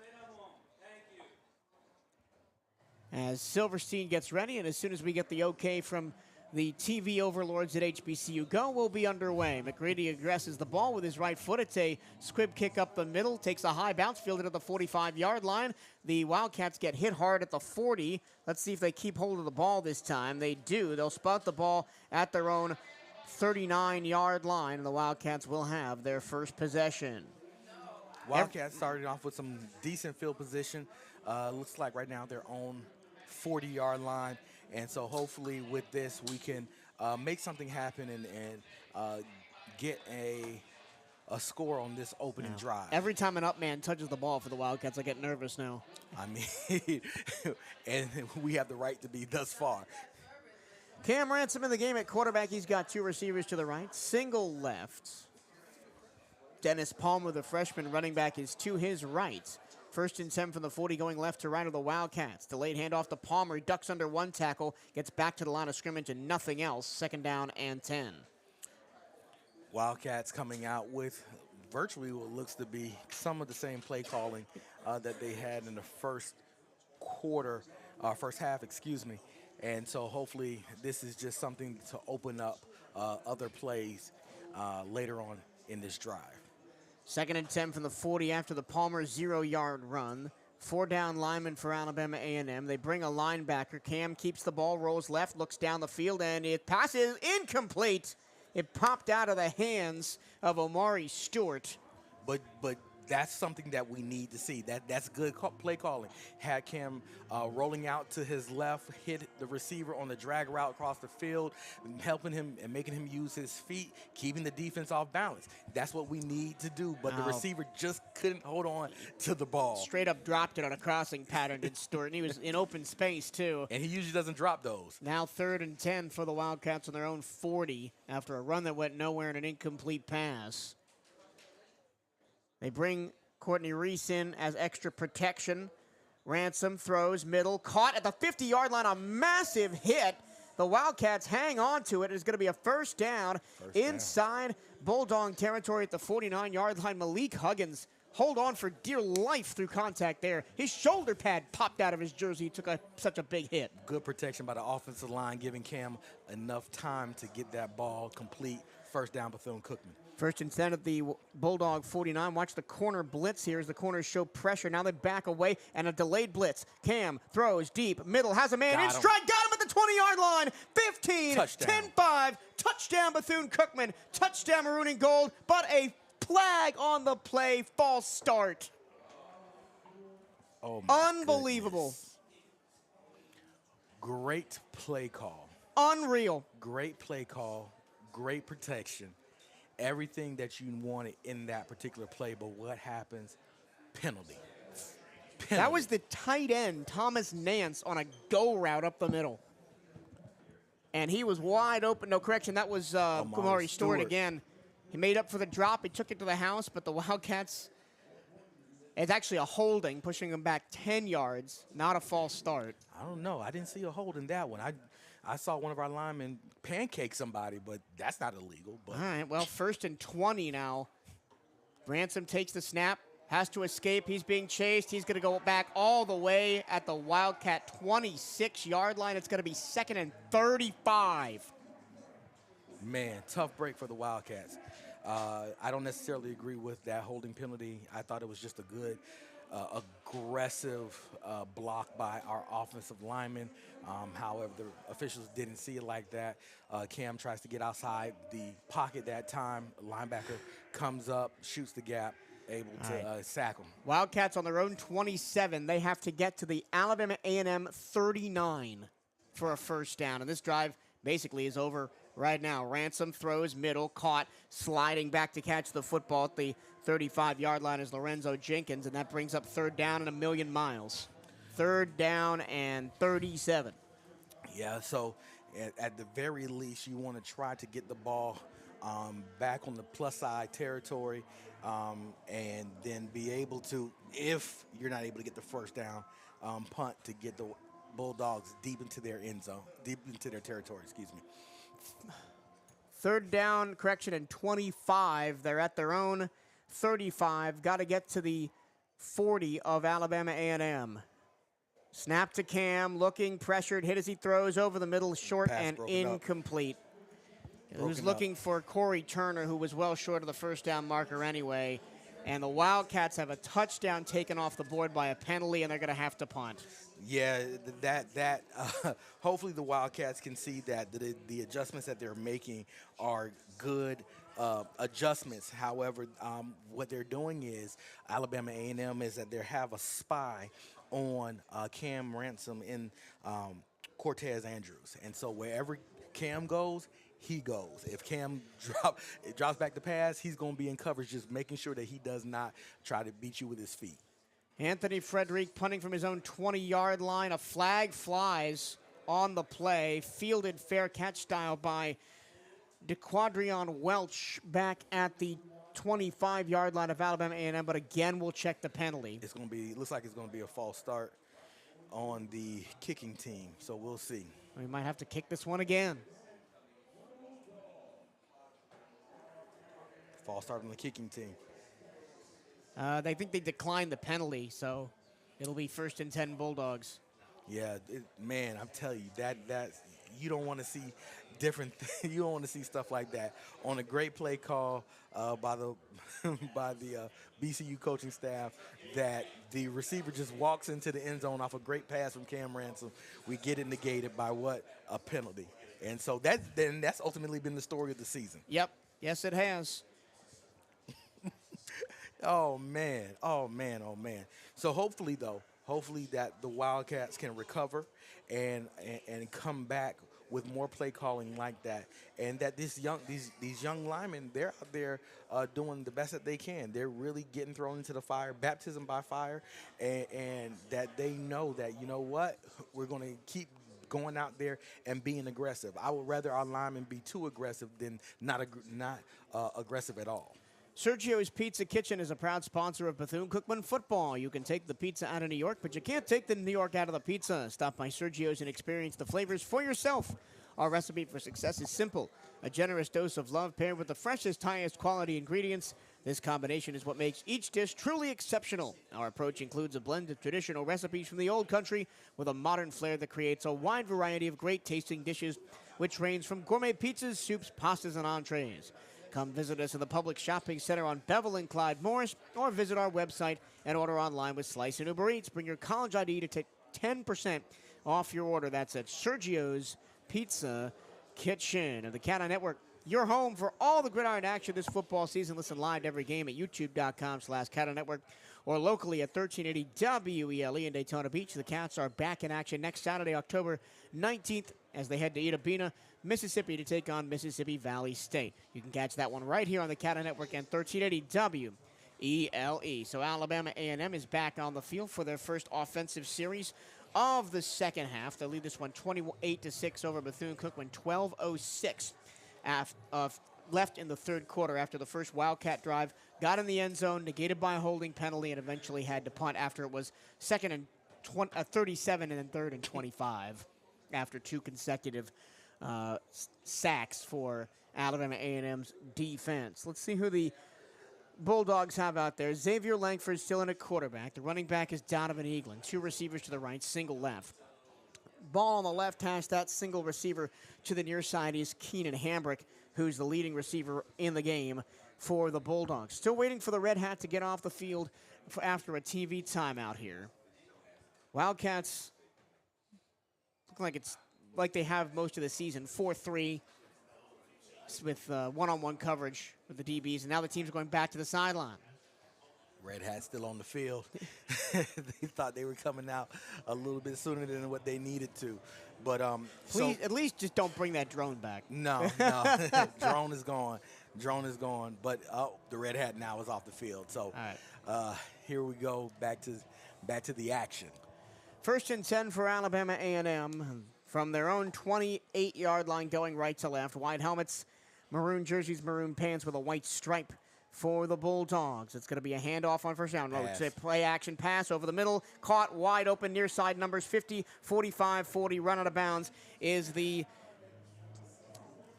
As Silverstein gets ready, and as soon as we get the okay from the TV overlords at HBCU Go, we'll be underway. McGrady addresses the ball with his right foot. It's a squib kick up the middle, takes a high bounce, fielded at the 45-yard line. The Wildcats get hit hard at the 40. Let's see if they keep hold of the ball this time. They do. They'll spot the ball at their own 39-yard line, and the Wildcats will have their first possession. Wildcats started off with some decent field position. Looks like right now they're on 40-yard line. And so hopefully with this we can make something happen and get a score on this opening drive. Every time an up man touches the ball for the Wildcats, I get nervous now. I mean, and we have the right to be thus far. Cam Ransom in the game at quarterback. He's got 2 receivers to the right, single left. Dennis Palmer, the freshman running back, is to his right. First and 10 from the 40, going left to right of the Wildcats. Delayed handoff to Palmer. He ducks under 1 tackle, gets back to the line of scrimmage and nothing else. Second down and 10. Wildcats coming out with virtually what looks to be some of the same play calling that they had in the first half, excuse me. And so hopefully this is just something to open up other plays later on in this drive. Second and 10 from the 40 after the Palmer 0-yard run. 4 down linemen for Alabama A&M. They bring a linebacker. Cam keeps the ball, rolls left, looks down the field, and it passes incomplete. It popped out of the hands of Omari Stewart. But that's something that we need to see. That's good play calling. Had Cam rolling out to his left, hit the receiver on the drag route across the field, helping him and making him use his feet, keeping the defense off balance. That's what we need to do. But the receiver just couldn't hold on to the ball. Straight up dropped it on a crossing pattern, did Stewart, and he was in open space too. And he usually doesn't drop those. Now 3rd and 10 for the Wildcats on their own 40 after a run that went nowhere and an incomplete pass. They bring Courtney Reese in as extra protection. Ransom throws middle, caught at the 50-yard line, a massive hit. The Wildcats hang on to it. It's going to be a first down inside Bulldog territory at the 49-yard line. Malik Huggins hold on for dear life through contact there. His shoulder pad popped out of his jersey. He took such a big hit. Good protection by the offensive line, giving Cam enough time to get that ball complete. First down, Bethune-Cookman. First and 10 at the Bulldog 49. Watch the corner blitz here as the corners show pressure. Now they back away and a delayed blitz. Cam throws deep, middle, has a man in stride. Got him at the 20-yard line. 15, 10-5. Touchdown Bethune-Cookman. Touchdown Maroon and Gold, but a flag on the play. False start. Oh my Unbelievable. Goodness. Great play call. Unreal. Great play call. Great protection. everything that you wanted in that particular play, but what happens? Penalty. That was the tight end, Thomas Nance, on a go route up the middle. And he was wide open. No, correction, that was Kumari Stewart again. He made up for the drop. He took it to the house, but the Wildcats, it's actually a holding, pushing him back 10 yards, not a false start. I don't know. I didn't see a hold in that one. I saw one of our linemen pancake somebody, but that's not illegal. But. All right, well, 1st and 20 now. Ransom takes the snap, has to escape. He's being chased. He's going to go back all the way at the Wildcat 26-yard line. It's going to be 2nd and 35. Man, tough break for the Wildcats. I don't necessarily agree with that holding penalty. I thought it was just a good, aggressive block by our offensive lineman. However, the officials didn't see it like that. Cam tries to get outside the pocket that time. Linebacker comes up, shoots the gap, able to sack him. Wildcats on their own 27. They have to get to the Alabama A&M 39 for a first down. And this drive basically is over right now. Ransom throws middle, caught, sliding back to catch the football at the 35-yard line is Lorenzo Jenkins, and that brings up 3rd down and a million miles. 3rd down and 37. Yeah, so at the very least, you want to try to get the ball back on the plus side territory and then be able to, if you're not able to get the first down, punt to get the Bulldogs deep into their end zone, deep into their territory, excuse me. 3rd down, correction, and 25. They're at their own 35. Got to get to the 40 of Alabama A&M. Snap to Cam, looking, pressured, hit as he throws over the middle, short and incomplete. He was looking for Corey Turner, who was well short of the first down marker anyway. And the Wildcats have a touchdown taken off the board by a penalty, and they're going to have to punt. Yeah, hopefully the Wildcats can see that the adjustments that they're making are good adjustments. However, what they're doing is Alabama A&M is that they have a spy on Cam Ransom and Cortez Andrews. And so wherever Cam goes, he goes. If Cam drops back the pass, he's going to be in coverage, just making sure that he does not try to beat you with his feet. Anthony Frederick punting from his own 20-yard line. A flag flies on the play, fielded fair catch style by DeQuadrion Welch back at the 25-yard line of Alabama A&M, but again, we'll check the penalty. Looks like it's going to be a false start on the kicking team, so we'll see. We might have to kick this one again. False start on the kicking team. They think they declined the penalty, so it'll be 1st and 10 Bulldogs. Yeah, man, I'm telling you, that you don't want to see different you don't want to see stuff like that on a great play call by the BCU coaching staff, that the receiver just walks into the end zone off a great pass from Cam Ransom. We get it negated by what? A penalty. And so that's ultimately been the story of the season. Yep. Yes, it has. Oh, man. So hopefully that the Wildcats can recover and come back with more play calling like that, and that these young linemen, they're out there doing the best that they can. They're really getting thrown into the fire, baptism by fire, and that they know that, you know what, we're going to keep going out there and being aggressive. I would rather our linemen be too aggressive than not aggressive at all. Sergio's Pizza Kitchen is a proud sponsor of Bethune-Cookman Football. You can take the pizza out of New York, but you can't take the New York out of the pizza. Stop by Sergio's and experience the flavors for yourself. Our recipe for success is simple. A generous dose of love paired with the freshest, highest quality ingredients. This combination is what makes each dish truly exceptional. Our approach includes a blend of traditional recipes from the old country with a modern flair that creates a wide variety of great tasting dishes, which range from gourmet pizzas, soups, pastas, and entrees. Come visit us in the public shopping center on Bevel and Clyde Morris, or visit our website and order online with Slice and Uber Eats. Bring your college ID to take 10% off your order. That's at Sergio's Pizza Kitchen. And the CatEye Network, your home for all the gridiron action this football season. Listen live to every game at youtube.com/CatEye Network or locally at 1380 WELE in Daytona Beach. The Cats are back in action next Saturday, October 19th as they head to Itabena, Mississippi to take on Mississippi Valley State. You can catch that one right here on the CatEye Network and 1380 WELE. So Alabama A&M is back on the field for their first offensive series of the second half. They'll lead this one 28-6 over Bethune-Cookman, 12:06 left in the third quarter after the first Wildcat drive got in the end zone, negated by a holding penalty, and eventually had to punt after it was second and 37 and then third and 25 after two consecutive sacks for Alabama A&M's defense. Let's see who the Bulldogs have out there. Xavier Langford still in at quarterback. The running back is Donovan Eaglin. Two receivers to the right, single left. Ball on the left hash, that single receiver to the near side is Keenan Hambrick, who's the leading receiver in the game for the Bulldogs. Still waiting for the Red Hat to get off the field after a TV timeout here. Wildcats look like it's like they have most of the season, 4-3 with one-on-one coverage with the DBs, and now the team's going back to the sideline. Red Hat still on the field. They thought they were coming out a little bit sooner than what they needed to. But please, at least just don't bring that drone back. No. Drone is gone. Drone is gone. But the Red Hat now is off the field. So here we go, back to the action. First and 10 for Alabama A&M from their own 28-yard line, going right to left. White helmets, maroon jerseys, maroon pants with a white stripe for the Bulldogs. It's going to be a handoff on first down. It's a play action pass over the middle, caught wide open near side numbers 50, 45, 40. Run out of bounds is the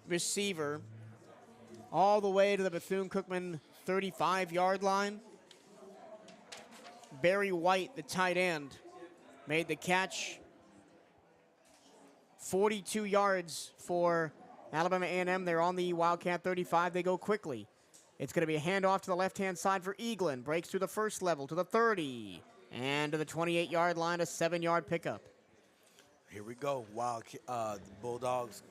receiver all the way to the Bethune-Cookman 35-yard line. Barry White, the tight end, made the catch. 42 yards for Alabama A&M. They're on the Wildcat 35. They go quickly. It's going to be a handoff to the left-hand side for Eaglin. Breaks through the first level to the 30. And to the 28-yard line, a 7-yard pickup. Here we go. The Bulldogs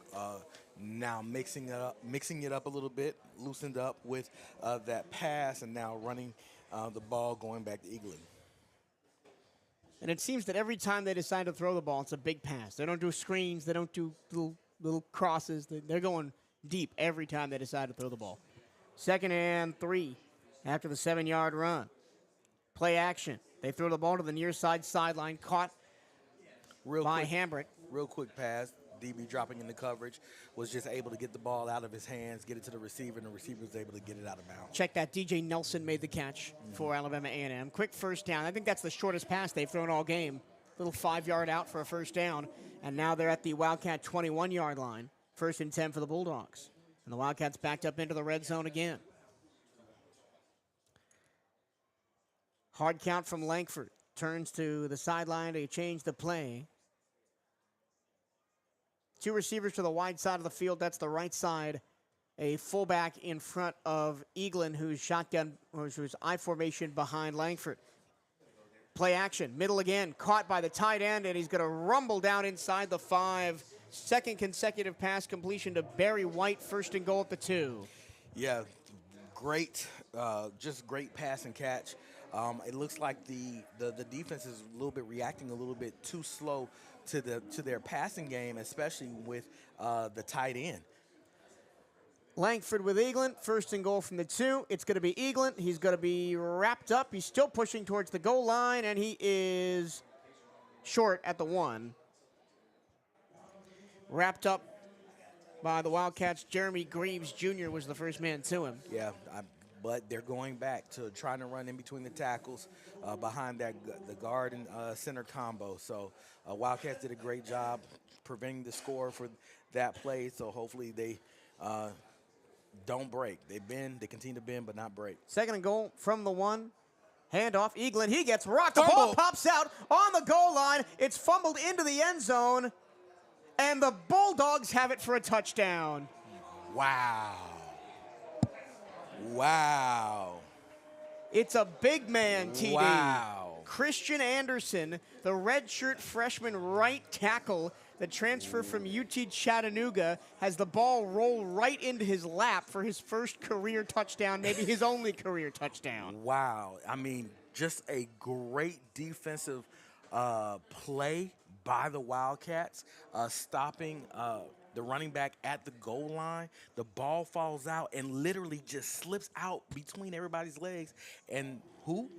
now mixing it up a little bit, loosened up with that pass, and now running the ball going back to Eaglin. And it seems that every time they decide to throw the ball, it's a big pass. They don't do screens. They don't do little crosses. They're going deep every time they decide to throw the ball. 2nd and 3 after the 7-yard run. Play action. They throw the ball to the near side sideline, caught by Hambrick. Real quick pass. DB dropping into coverage, was just able to get the ball out of his hands, get it to the receiver, and the receiver was able to get it out of bounds. Check that. DJ Nelson made the catch for Alabama A&M. Quick first down. I think that's the shortest pass they've thrown all game. Little 5-yard out for a first down. And now they're at the Wildcat 21-yard line. 1st and 10 for the Bulldogs. And the Wildcats backed up into the red zone again. Hard count from Langford. Turns to the sideline to change the play. Two receivers to the wide side of the field. That's the right side. A fullback in front of Eaglin, who's I formation behind Langford. Play action. Middle again. Caught by the tight end, and he's going to rumble down inside the 5. Second consecutive pass completion to Barry White. 1st and goal at the 2. Yeah, great. Just great pass and catch. It looks like the defense is a little bit reacting a little bit too slow to their passing game, especially with the tight end. Langford with Eaglin. 1st and goal from the 2. It's going to be Eaglin. He's going to be wrapped up. He's still pushing towards the goal line, and he is short at the 1. Wrapped up by the Wildcats. Jeremy Greaves Jr. was the first man to him. Yeah, but they're going back to trying to run in between the tackles behind the guard and center combo. So Wildcats did a great job preventing the score for that play. So hopefully they don't break. They continue to bend, but not break. 2nd and goal from the 1. Handoff. Eaglin. He gets rocked. The ball pops out on the goal line. It's fumbled into the end zone. And the Bulldogs have it for a touchdown. Wow. Wow. It's a big man, TD. Wow. Christian Anderson, the redshirt freshman right tackle, the transfer from UT Chattanooga, has the ball roll right into his lap for his first career touchdown, maybe his only career touchdown. Wow. I mean, just a great defensive play by the Wildcats, stopping the running back at the goal line. The ball falls out and literally just slips out between everybody's legs. And who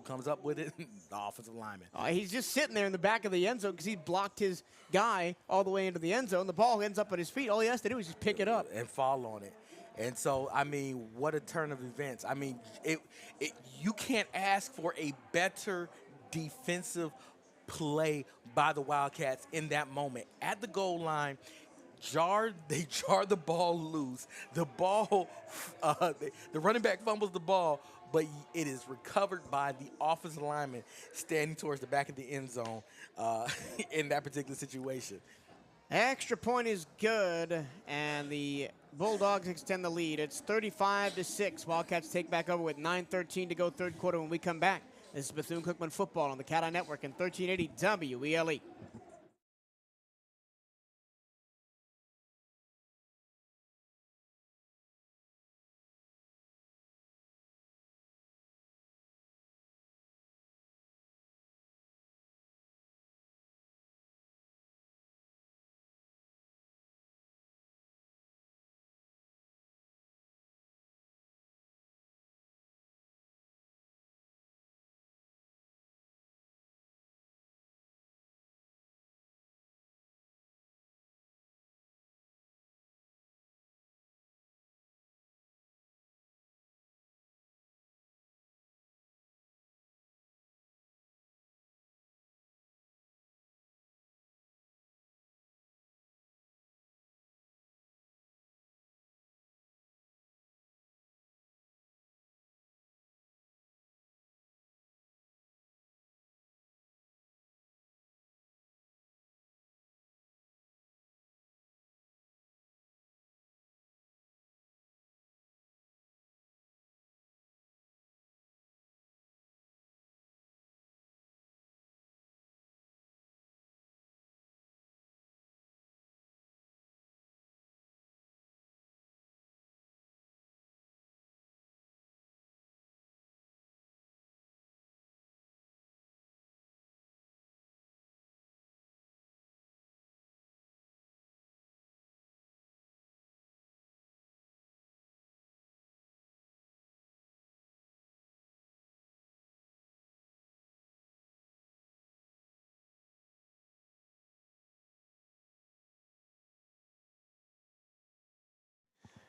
comes up with it? The offensive lineman. He's just sitting there in the back of the end zone because he blocked his guy all the way into the end zone. The ball ends up at his feet. All he has to do is just pick it up. And fall on it. And so, I mean, what a turn of events. I mean, you can't ask for a better defensive play by the Wildcats in that moment. At the goal line, they jarred the ball loose. The ball, the running back fumbles the ball, but it is recovered by the offensive lineman standing towards the back of the end zone in that particular situation. Extra point is good, and the Bulldogs extend the lead. It's 35-6. Wildcats take back over with 9:13 to go third quarter when we come back. This is Bethune-Cookman Football on the CatEye Network and 1380 WELE.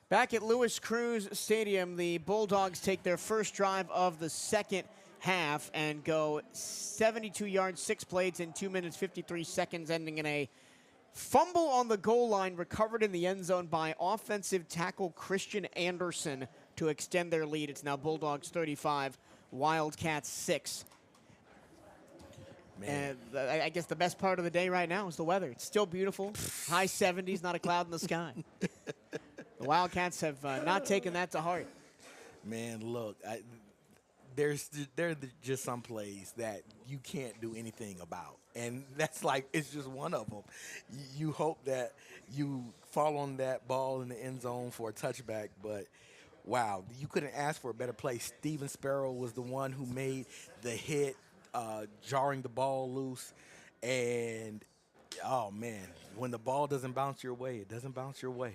Back at Lewis Cruz Stadium, the Bulldogs take their first drive of the second half and go 72 yards, 6 plays in 2 minutes, 53 seconds, ending in a fumble on the goal line recovered in the end zone by offensive tackle Christian Anderson to extend their lead. It's now Bulldogs 35, Wildcats 6. Man. And I guess the best part of the day right now is the weather. It's still beautiful, high 70s, not a cloud in the sky. The Wildcats have not taken that to heart. Man, look, there are just some plays that you can't do anything about. And that's it's just one of them. You hope that you fall on that ball in the end zone for a touchback, but wow, you couldn't ask for a better play. Steven Sparrow was the one who made the hit, jarring the ball loose. And, oh, man, when the ball doesn't bounce your way, it doesn't bounce your way.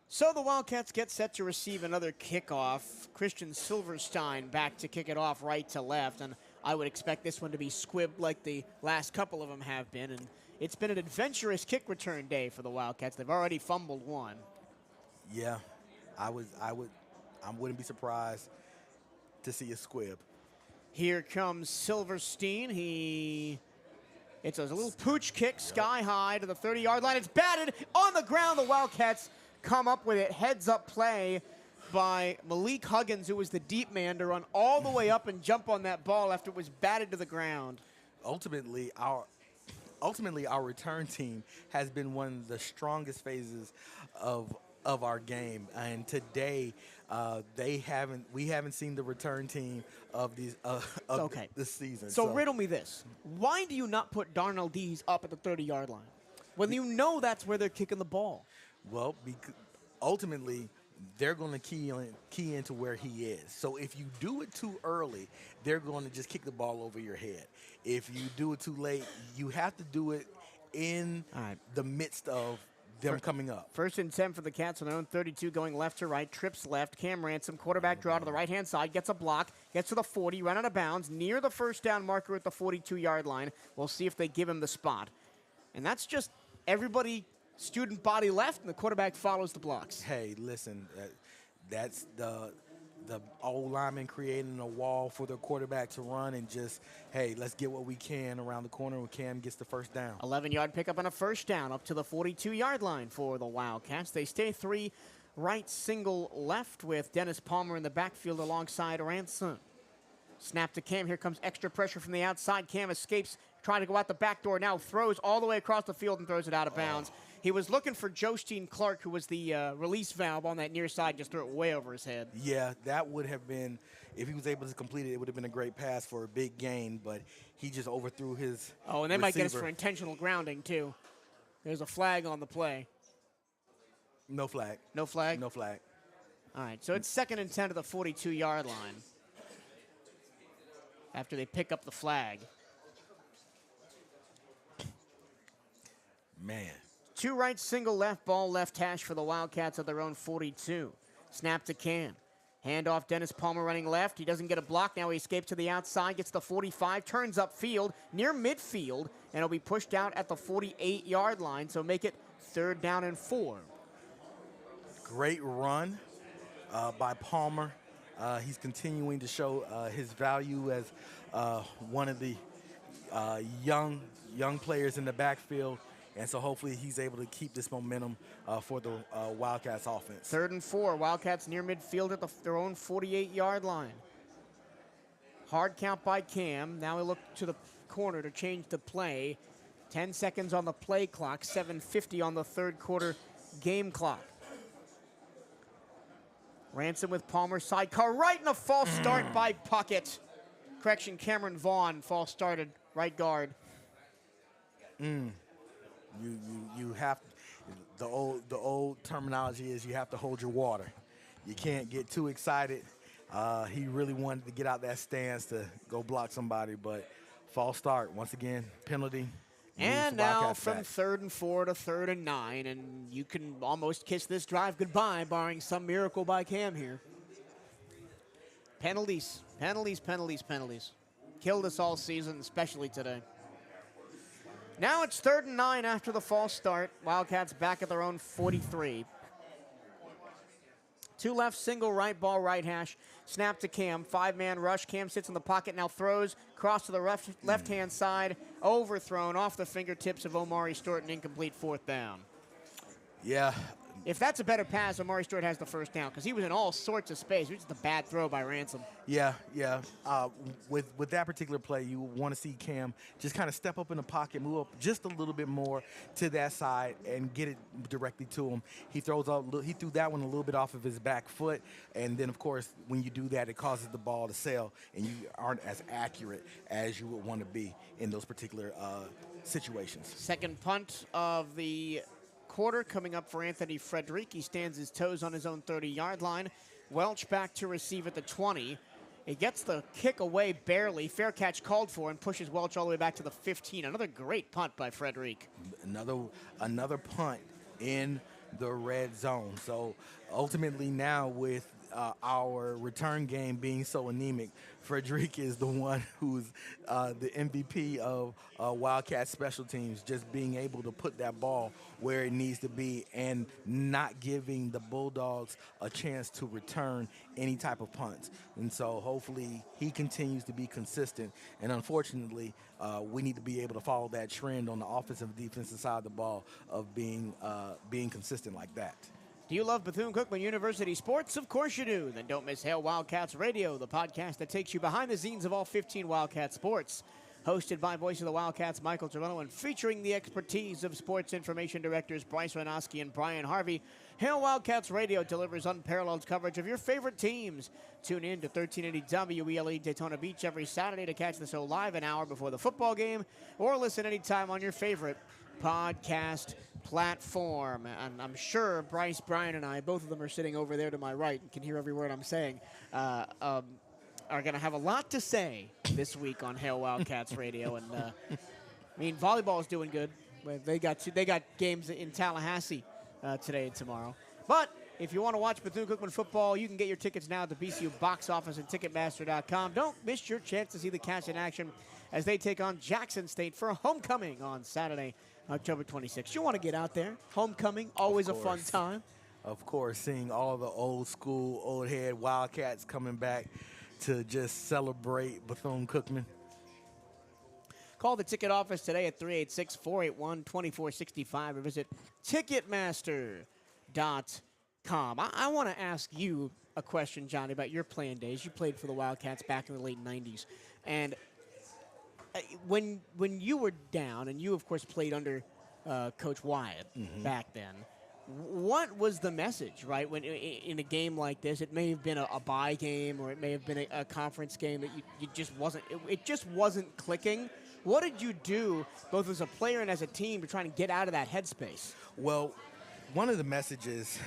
So the Wildcats get set to receive another kickoff. Christian Silverstein back to kick it off right to left, and I would expect this one to be squibbed like the last couple of them have been. And it's been an adventurous kick return day for the Wildcats. They've already fumbled one. Yeah, I wouldn't be surprised to see a squib. Here comes Silverstein. It's a little pooch kick, sky high to the 30-yard line. It's batted on the ground. The Wildcats come up with it. Heads-up play by Malik Huggins, who was the deep man, to run all the way up and jump on that ball after it was batted to the ground. Ultimately, our return team has been one of the strongest phases of our game, and today we haven't seen the return team of this season. So riddle me this: why do you not put Darnell Dees up at the 30-yard line when you know that's where they're kicking the ball? Well, ultimately, they're going to key into where he is. So if you do it too early, they're going to just kick the ball over your head. If you do it too late, you have to do it in the midst of them coming up. 1st and 10 for the Cats on their own 32, going left to right, trips left. Cam Ransom, quarterback draw to the right-hand side, gets a block, gets to the 40, run out of bounds, near the first down marker at the 42-yard line. We'll see if they give him the spot. And that's just everybody student body left, and the quarterback follows the blocks. Hey, listen, that's the old lineman creating a wall for the quarterback to run and just, hey, let's get what we can around the corner when Cam gets the first down. 11-yard pickup and a first down up to the 42-yard line for the Wildcats. They stay 3 right, single left with Dennis Palmer in the backfield alongside Ransom. Snap to Cam. Here comes extra pressure from the outside. Cam escapes, trying to go out the back door. Now throws all the way across the field and throws it out of bounds. He was looking for Josteen Clark, who was the release valve on that near side, just threw it way over his head. Yeah, that would have been, if he was able to complete it, it would have been a great pass for a big gain, but he just overthrew his Oh, and they might get us for intentional grounding, too. There's a flag on the play. No flag. No flag? No flag. All right, so it's 2nd and 10 to the 42-yard line after they pick up the flag. Man. 2 right, single left, ball left hash for the Wildcats at their own 42. Snap to Cam. Handoff, Dennis Palmer running left. He doesn't get a block. Now he escapes to the outside, gets the 45, turns upfield, near midfield, and he'll be pushed out at the 48-yard line, so make it 3rd down and 4. Great run by Palmer. He's continuing to show his value as one of the young players in the backfield. And so hopefully he's able to keep this momentum for the Wildcats offense. 3rd and 4. Wildcats near midfield at their own 48-yard line. Hard count by Cam. Now we look to the corner to change the play. 10 seconds on the play clock. 7:50 on the 3rd quarter game clock. Ransom with Palmer. Sidecar right in a false start by Puckett. Correction, Cameron Vaughn false started right guard. You have the old terminology is you have to hold your water. You can't get too excited. He really wanted to get out that stance to go block somebody, but false start once again, penalty. And now from 3rd and 4 to 3rd and 9, and you can almost kiss this drive goodbye, barring some miracle by Cam here. Penalties, penalties, penalties, penalties. Killed us all season, especially today. Now it's 3rd and 9 after the false start. Wildcats back at their own 43. 2 left, single right, ball right hash. Snap to Cam, 5-man rush. Cam sits in the pocket, now throws, cross to the left-hand side, overthrown off the fingertips of Omari Storton, incomplete 4th down. Yeah. If that's a better pass, Omari Stewart has the first down because he was in all sorts of space. It was just a bad throw by Ransom. Yeah. With that particular play, you want to see Cam just kind of step up in the pocket, move up just a little bit more to that side, and get it directly to him. He threw that one a little bit off of his back foot, and then, of course, when you do that, it causes the ball to sail, and you aren't as accurate as you would want to be in those particular situations. Second punt of the quarter coming up for Anthony Frederick. He stands his toes on his own 30-yard line. Welch back to receive at the 20. He gets the kick away barely. Fair catch called for and pushes Welch all the way back to the 15. Another great punt by Frederick. Another punt in the red zone. So ultimately now with our return game being so anemic, Frederick is the one who's the MVP of Wildcat special teams, just being able to put that ball where it needs to be and not giving the Bulldogs a chance to return any type of punts. And so hopefully he continues to be consistent. And unfortunately, we need to be able to follow that trend on the offensive and defensive side of the ball of being consistent like that. Do you love Bethune-Cookman University sports? Of course you do. Then don't miss Hail Wildcats Radio, the podcast that takes you behind the scenes of all 15 Wildcat sports. Hosted by voice of the Wildcats, Michael Torello, and featuring the expertise of sports information directors Bryce Ranoski and Brian Harvey, Hail Wildcats Radio delivers unparalleled coverage of your favorite teams. Tune in to 1380 WELE Daytona Beach every Saturday to catch the show live an hour before the football game, or listen anytime on your favorite podcast platform. And I'm sure Bryce, Brian, and I, both of them are sitting over there to my right and can hear every word I'm saying, are going to have a lot to say this week on Hail Wildcats Radio. And, I mean, volleyball is doing good. They got games in Tallahassee today and tomorrow. But if you want to watch Bethune-Cookman football, you can get your tickets now at the BCU box office and Ticketmaster.com. Don't miss your chance to see the Cats in action as they take on Jackson State for a homecoming on Saturday, October 26th. You want to get out there. Homecoming, always a fun time. Of course, seeing all the old school, old head Wildcats coming back to just celebrate Bethune-Cookman. Call the ticket office today at 386-481-2465 or visit Ticketmaster.com. I want to ask you a question, Johnny, about your playing days. You played for the Wildcats back in the late 90s. And when you were down, and you, of course, played under Coach Wyatt back then, what was the message, right? When in a game like this, it may have been a bye game or it may have been a conference game that you just wasn't, it just wasn't clicking. What did you do, both as a player and as a team, to try and get out of that headspace? Well, one of the messages,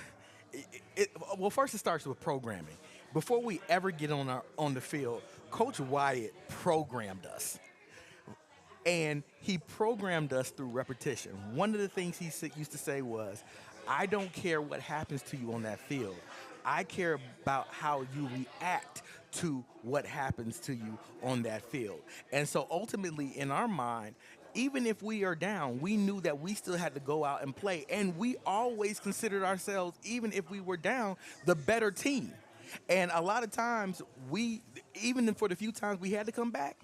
well, first it starts with programming. Before we ever get on the field, Coach Wyatt programmed us. And he programmed us through repetition. One of the things he used to say was, I don't care what happens to you on that field. I care about how you react to what happens to you on that field. And so ultimately, in our mind, even if we are down, we knew that we still had to go out and play. And we always considered ourselves, even if we were down, the better team. And a lot of times, even for the few times we had to come back,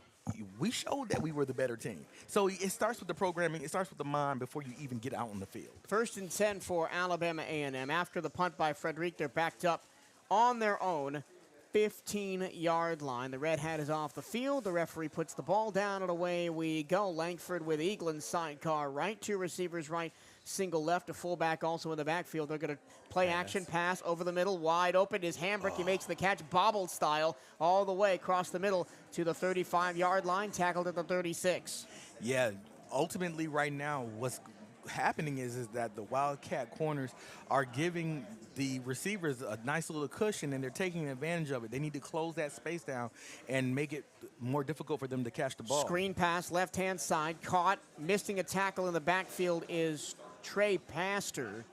we showed that we were the better team. So it starts with the programming. It starts with the mind before you even get out on the field. 1st and 10 for Alabama A&M. After the punt by Frederick, they're backed up on their own 15-yard line. The red hat is off the field. The referee puts the ball down, and away we go. Langford with Eaglin's sidecar right. 2 receivers right, single left. A fullback also in the backfield. They're going to play action pass over the middle, wide open. His Hambrick, he makes the catch bobbled style all the way across the middle to the 35-yard line, tackled at the 36. Yeah, ultimately right now what's happening is that the Wildcat corners are giving the receivers a nice little cushion, and they're taking advantage of it. They need to close that space down and make it more difficult for them to catch the ball. Screen pass, left-hand side, caught. Missing a tackle in the backfield is Trey Pastor.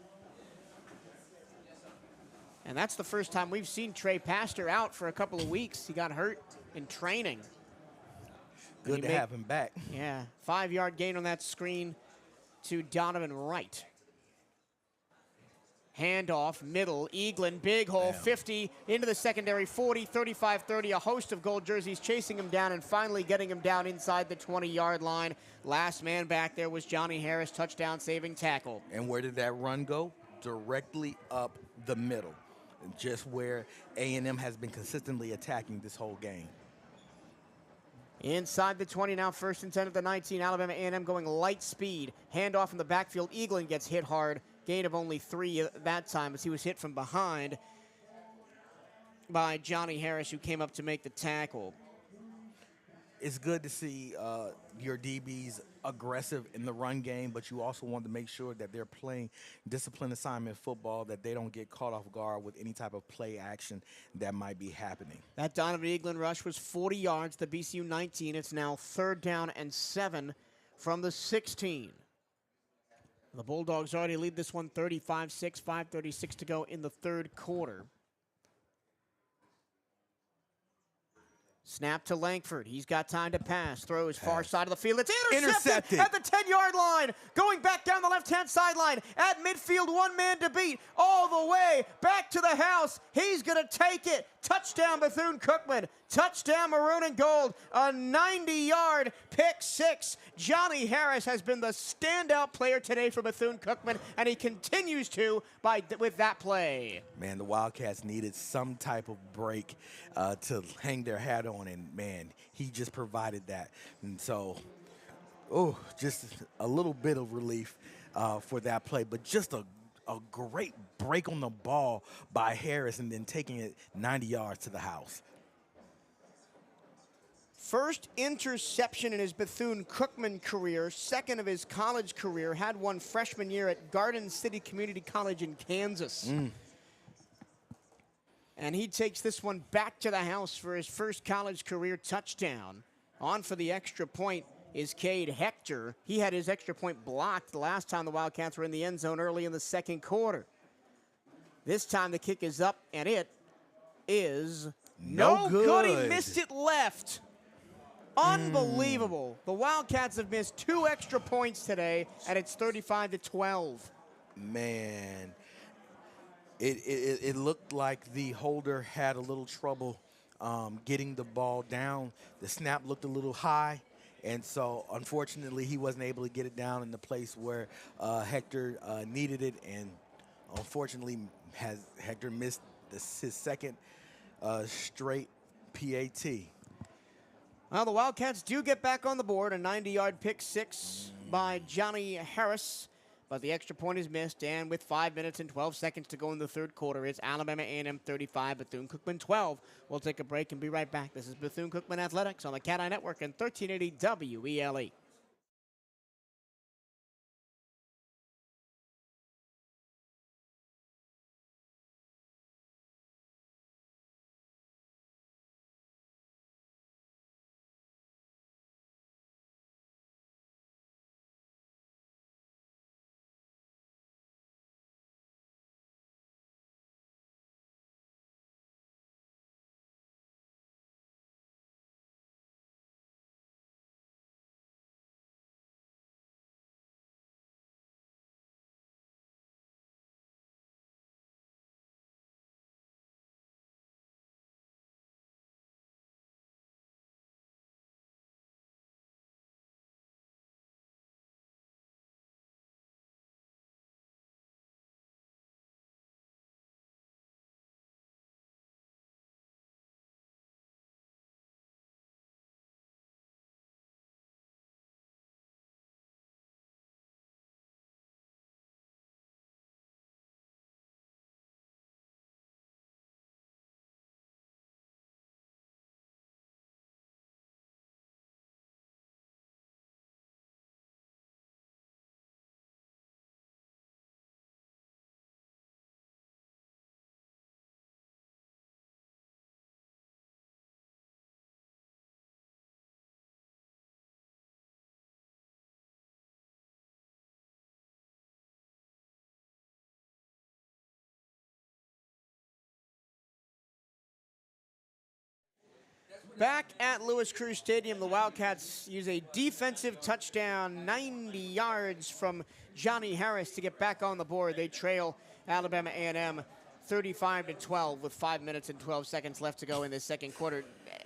And that's the first time we've seen Trey Pastor out for a couple of weeks. He got hurt in training. Good to have him back. Yeah, 5-yard gain on that screen to Donovan Wright. Handoff, middle, Eaglin, big hole, 50, into the secondary, 40, 35, 30, a host of gold jerseys chasing him down and finally getting him down inside the 20-yard line. Last man back there was Johnny Harris, touchdown saving tackle. And where did that run go? Directly up the middle, just where A&M has been consistently attacking this whole game. Inside the 20 now, 1st and 10 at the 19. Alabama A&M going light speed. Handoff in the backfield. Eaglin gets hit hard. Gain of only 3 that time as he was hit from behind by Johnny Harris, who came up to make the tackle. It's good to see your DBs aggressive in the run game, but you also want to make sure that they're playing disciplined assignment football, that they don't get caught off guard with any type of play action that might be happening. That Donovan Eaglin rush was 40 yards, the BCU 19. It's now 3rd down and 7 from the 16. The Bulldogs already lead this one 35-6, 5:36 to go in the 3rd quarter. Snap to Langford. He's got time to pass. Throw his far side of the field. It's intercepted at the 10-yard line. Going back down the left-hand sideline. At midfield, one man to beat. All the way back to the house. He's going to take it. Touchdown Bethune-Cookman. Touchdown Maroon and Gold. A 90-yard pick 6. Johnny Harris has been the standout player today for Bethune-Cookman, and he continues to with that play. Man, the Wildcats needed some type of break to hang their hat on, and, man, he just provided that. And so, just a little bit of relief for that play, but just a great break on the ball by Harris and then taking it 90 yards to the house. First interception in his Bethune-Cookman career, second of his college career, had one freshman year at Garden City Community College in Kansas. And he takes this one back to the house for his first college career touchdown. On for the extra point is Cade Hector. He had his extra point blocked the last time the Wildcats were in the end zone early in the second quarter. This time the kick is up, and it is no good. He missed it left. Unbelievable. The Wildcats have missed 2 extra points today, and it's 35-12. Man, it looked like the holder had a little trouble getting the ball down. The snap looked a little high, and so unfortunately he wasn't able to get it down in the place where Hector needed it, and unfortunately Hector missed his second straight PAT. Well, the Wildcats do get back on the board, a 90-yard pick six by Johnny Harris, but the extra point is missed, and with 5 minutes and 12 seconds to go in the third quarter, it's Alabama A&M 35, Bethune-Cookman 12. We'll take a break and be right back. This is Bethune-Cookman Athletics on the CatEye Network and 1380 WELE. Back at Lewis Crew Stadium, the Wildcats use a defensive touchdown, 90 yards from Johnny Harris to get back on the board. They trail Alabama A&M 35-12 with 5 minutes and 12 seconds left to go in the second quarter.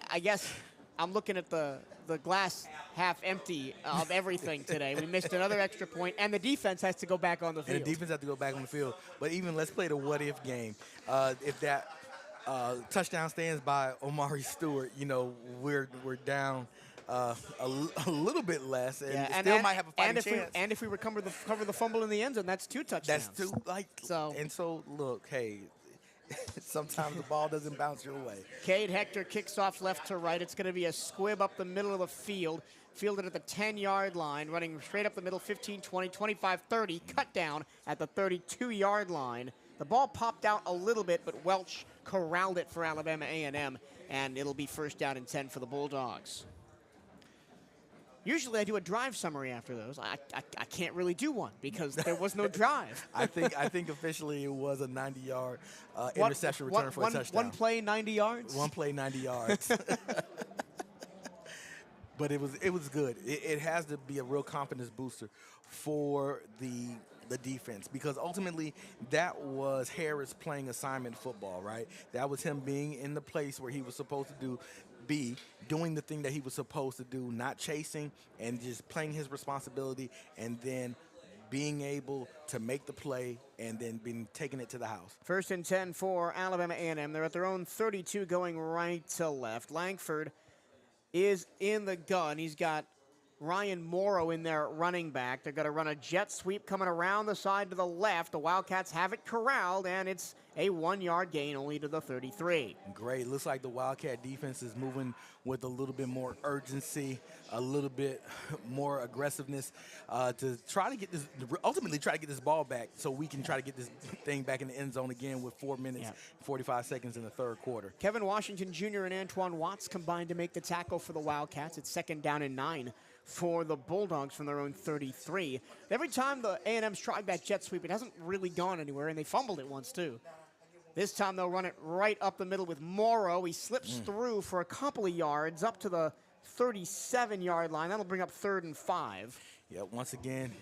I guess I'm looking at the glass half empty of everything today. We missed another extra point, and the defense has to go back on the field. And the defense has to go back on the field. But even let's play the what-if game. If that touchdown stands by Omari Stewart, you know, we're down a little bit less, and still might have a fighting chance. And if we recover the fumble in the end zone, that's 2 touchdowns. That's 2. So look, hey, sometimes the ball doesn't bounce your way. Cade Hector kicks off left to right. It's going to be a squib up the middle of the field. Fielded at the 10-yard line, running straight up the middle, 15, 20, 25, 30. Cut down at the 32-yard line. The ball popped out a little bit, but Welch corralled it for Alabama A&M, and it'll be first down and 10 for the Bulldogs. Usually I do a drive summary after those. I can't really do one because there was no drive. I think officially it was a 90-yard interception return for a touchdown. One play, 90 yards? One play, 90 yards. But it was good. It has to be a real confidence booster for the defense, because ultimately that was Harris playing assignment football, right? That was him being in the place where he was supposed to be doing the thing that he was supposed to do, not chasing, and just playing his responsibility, and then being able to make the play and then taking it to the house. First and 10 for Alabama A&M. They're at their own 32 going right to left. Langford is in the gun. He's got Ryan Morrow in there at running back. They're going to run a jet sweep coming around the side to the left. The Wildcats have it corralled, and it's a 1-yard gain only to the 33. Great. Looks like the Wildcat defense is moving with a little bit more urgency, a little bit more aggressiveness to try to get this, ultimately try to get this ball back so we can try to get this thing back in the end zone again with 4 minutes, 45 seconds in the third quarter. Kevin Washington Jr. and Antoine Watts combined to make the tackle for the Wildcats. It's 2nd down and 9 for the Bulldogs from their own 33. Every time the A&M's tried that jet sweep, it hasn't really gone anywhere, and they fumbled it once too. This time they'll run it right up the middle with Morrow. He slips through for a couple of yards up to the 37-yard line. That'll bring up 3rd and 5. Yeah, once again,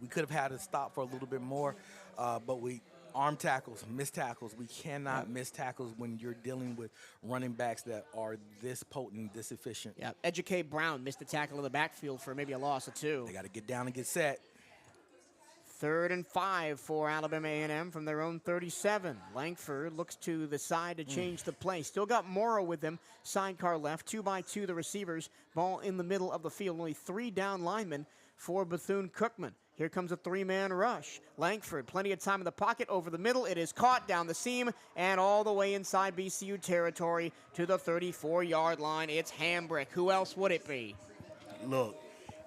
we could have had to stop for a little bit more, but we arm tackles, missed tackles. We cannot miss tackles when you're dealing with running backs that are this potent, this efficient. Yeah, Educate Brown missed the tackle in the backfield for maybe a loss of 2. They got to get down and get set. 3rd and 5 for Alabama A&M from their own 37. Langford looks to the side to change the play. Still got Morrow with him. Sidecar left. 2-by-2 the receivers. Ball in the middle of the field. Only 3 down linemen for Bethune-Cookman. Here comes a 3-man rush. Langford, plenty of time in the pocket over the middle. It is caught down the seam and all the way inside BCU territory to the 34-yard line. It's Hambrick. Who else would it be? Look,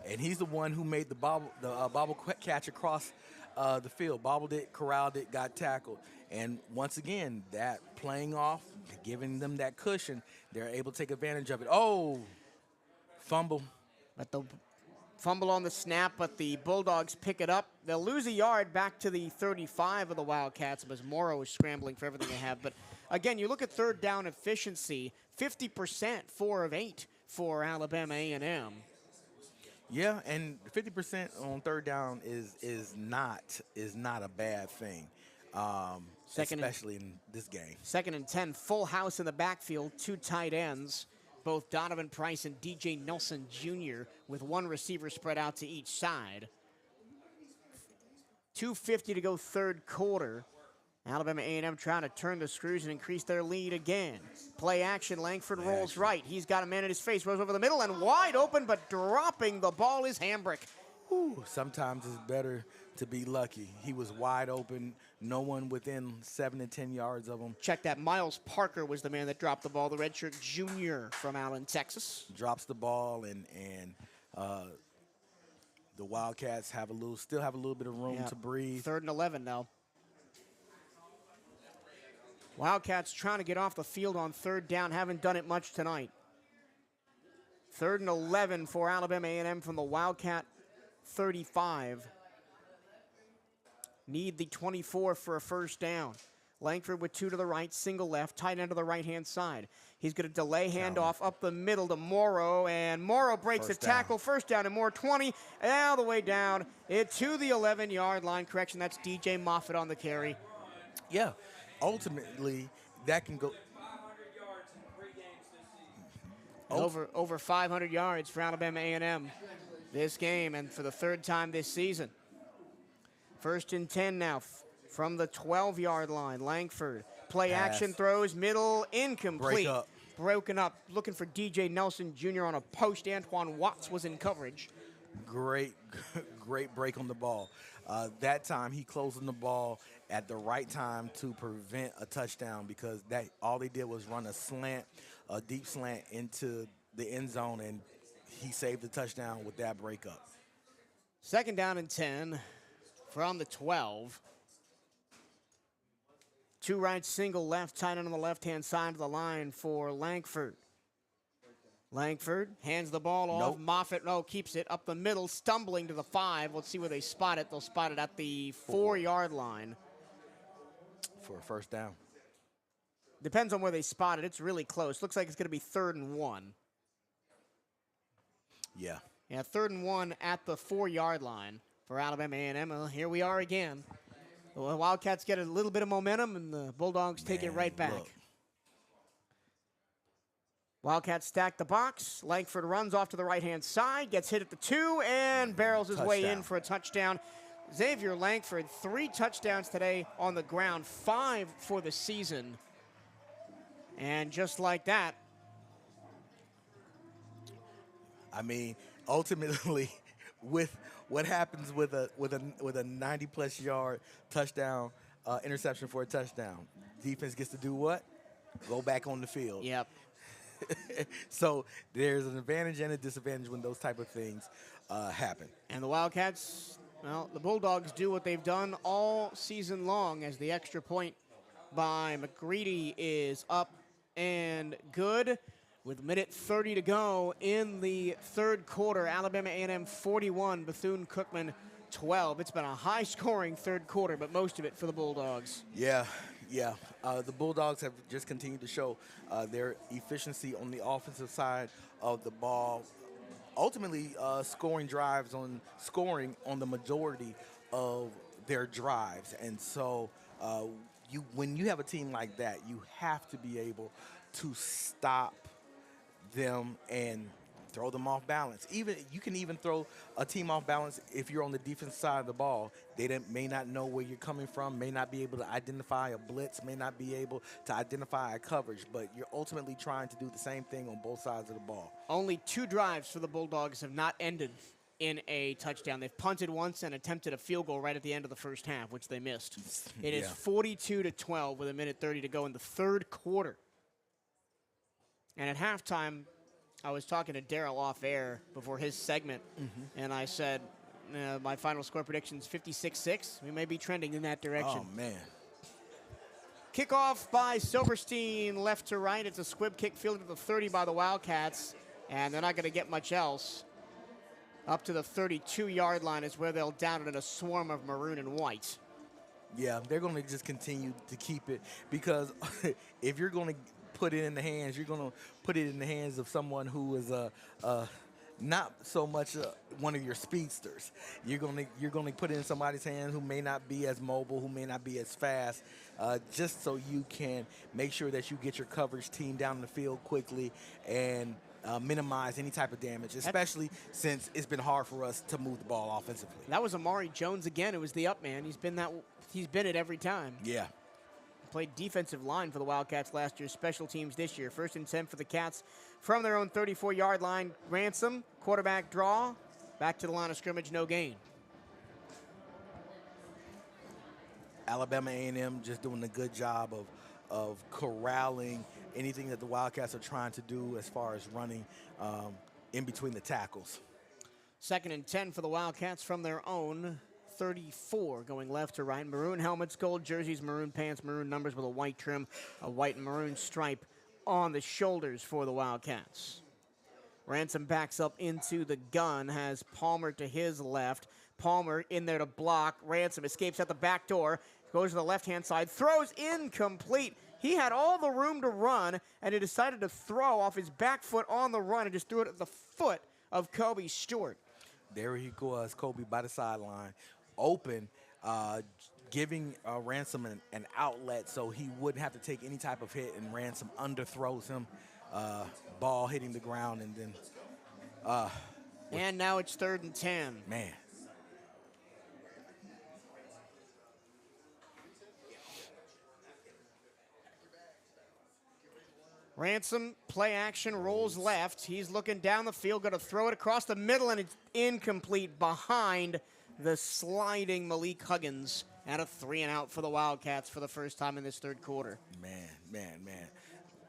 and he's the one who made the bobble catch across the field. Bobbled it, corralled it, got tackled. And once again, that playing off, giving them that cushion, they're able to take advantage of it. Oh, fumble. But the fumble on the snap, but the Bulldogs pick it up. They'll lose a yard back to the 35 of the Wildcats as Morrow is scrambling for everything they have. But again, you look at 3rd down efficiency, 50%, 4 of 8 for Alabama A&M. Yeah, and 50% on 3rd down is not a bad thing, especially in this game. 2nd and 10, full house in the backfield, 2 tight ends, both Donovan Price and DJ Nelson Jr. with 1 receiver spread out to each side. 2:50 to go 3rd quarter. Alabama A&M trying to turn the screws and increase their lead again. Play action, Langford rolls right. He's got a man in his face, rolls over the middle, and wide open, but dropping the ball is Hambrick. Ooh, sometimes it's better to be lucky. He was wide open, no one within 7 to 10 yards of him. Check that, Miles Parker was the man that dropped the ball, the redshirt junior from Allen, Texas. Drops the ball, and the Wildcats still have a little bit of room to breathe. 3rd and 11 now. Wildcats trying to get off the field on 3rd down. Haven't done it much tonight. 3rd and 11 for Alabama A&M from the Wildcat 35. Need the 24 for a 1st down. Langford with 2 to the right, single left, tight end to the right-hand side. He's going to delay handoff up the middle to Morrow, and Morrow breaks the tackle. 1st down and more, 20, all the way down to the 11-yard line. Correction, that's DJ Moffitt on the carry. Yeah. Ultimately, that can go over 500 yards for Alabama A&M this game, and for the 3rd time this season. 1st and 10 now from the 12-yard line. Langford, play action throws, middle, incomplete. Broken up, looking for DJ Nelson Jr. on a post. Antoine Watts was in coverage. Great break on the ball. That time he closed on the ball at the right time to prevent a touchdown, because all they did was run a deep slant into the end zone, and he saved the touchdown with that breakup. 2nd down and 10 from the 12. 2 right, single left, tight end on the left-hand side of the line for Langford. Langford hands the ball off. Nope. Moffitt, keeps it up the middle, stumbling to the 5. Let's see where they spot it. They'll spot it at the 4-yard line. For a 1st down. Depends on where they spot it. It's really close. Looks like it's going to be 3rd and 1. Yeah. Yeah, 3rd and 1 at the 4-yard line for Alabama A&M. Well, here we are again. The Wildcats get a little bit of momentum, and the Bulldogs take it right back. Look. Wildcats stack the box. Langford runs off to the right-hand side, gets hit at the 2, and barrels his way in for a touchdown. Xavier Langford, 3 touchdowns today on the ground, 5 for the season. And just like that. I mean, ultimately, with what happens with a 90+ yard touchdown interception for a touchdown, defense gets to do what? Go back on the field. Yep. So there's an advantage and a disadvantage when those type of things happen. And the Wildcats, well, the Bulldogs do what they've done all season long, as the extra point by McGreedy is up and good. With minute 30 to go in the third quarter, Alabama A&M 41, Bethune-Cookman 12. It's been a high-scoring third quarter, but most of it for the Bulldogs. Yeah. The Bulldogs have just continued to show their efficiency on the offensive side of the ball. Ultimately, scoring on the majority of their drives. And so when you have a team like that, you have to be able to stop them and throw them off balance. You can even throw a team off balance if you're on the defense side of the ball. They may not know where you're coming from, may not be able to identify a blitz, may not be able to identify a coverage, but you're ultimately trying to do the same thing on both sides of the ball. Only 2 drives for the Bulldogs have not ended in a touchdown. They've punted once and attempted a field goal right at the end of the first half, which they missed. It is 42-12 with a minute 30 to go in the third quarter. And at halftime, I was talking to Daryl off air before his segment, and I said, my final score prediction is 56-6. We may be trending in that direction. Oh, man. Kickoff by Silverstein, left to right. It's a squib kick fielded to the 30 by the Wildcats, and they're not going to get much else. Up to the 32-yard line is where they'll down it in a swarm of maroon and white. Yeah, they're going to just continue to keep it, because if you're going to put it in the hands, you're going to put it in the hands of someone who is not so much one of your speedsters. You're going to put it in somebody's hands who may not be as mobile, who may not be as fast, just so you can make sure that you get your coverage team down the field quickly and minimize any type of damage, especially since it's been hard for us to move the ball offensively. That was Amari Jones again. It was the up man. He's been it every time. Yeah. Played defensive line for the Wildcats last year, special teams this year. 1st and 10 for the Cats from their own 34-yard line. Ransom, quarterback draw, back to the line of scrimmage, no gain. Alabama A&M just doing a good job of corralling anything that the Wildcats are trying to do as far as running in between the tackles. 2nd and 10 for the Wildcats from their own 34, going left to right. Maroon helmets, gold jerseys, maroon pants, maroon numbers with a white trim, a white and maroon stripe on the shoulders for the Wildcats. Ransom backs up into the gun, has Palmer to his left. Palmer in there to block. Ransom escapes at the back door, goes to the left-hand side, throws incomplete. He had all the room to run, and he decided to throw off his back foot on the run and just threw it at the foot of Kobe Stewart. There he was, Kobe by the sideline, open, giving Ransom an outlet so he wouldn't have to take any type of hit, and Ransom underthrows him, ball hitting the ground, and then... and now it's 3rd and 10. Man. Ransom, play action, rolls left. He's looking down the field, going to throw it across the middle, and it's incomplete behind the sliding Malik Huggins. And a 3-and-out for the Wildcats for the first time in this third quarter. Man.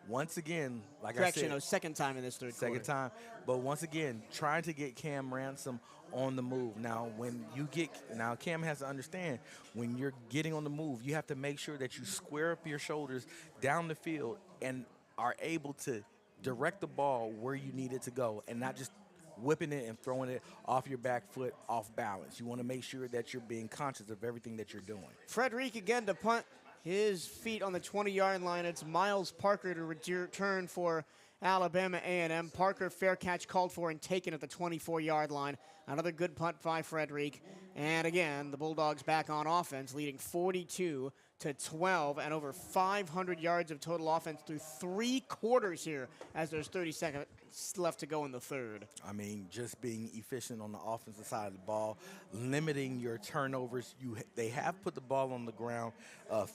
Once again, like Correction, I said. no, second time in this third quarter. Second time. But once again, trying to get Cam Ransom on the move. Now, Cam has to understand, when you're getting on the move, you have to make sure that you square up your shoulders down the field and are able to direct the ball where you need it to go, and not just whipping it and throwing it off your back foot off balance. You want to make sure that you're being conscious of everything that you're doing. Frederick again to punt his feet on the 20-yard line. It's Miles Parker to return for Alabama A&M. Parker, fair catch called for and taken at the 24-yard line. Another good punt by Frederick. And again, the Bulldogs back on offense, leading 42-12, and over 500 yards of total offense through 3 quarters here as there's 30 minutes left to go in the third. I mean, just being efficient on the offensive side of the ball, limiting your turnovers. They have put the ball on the ground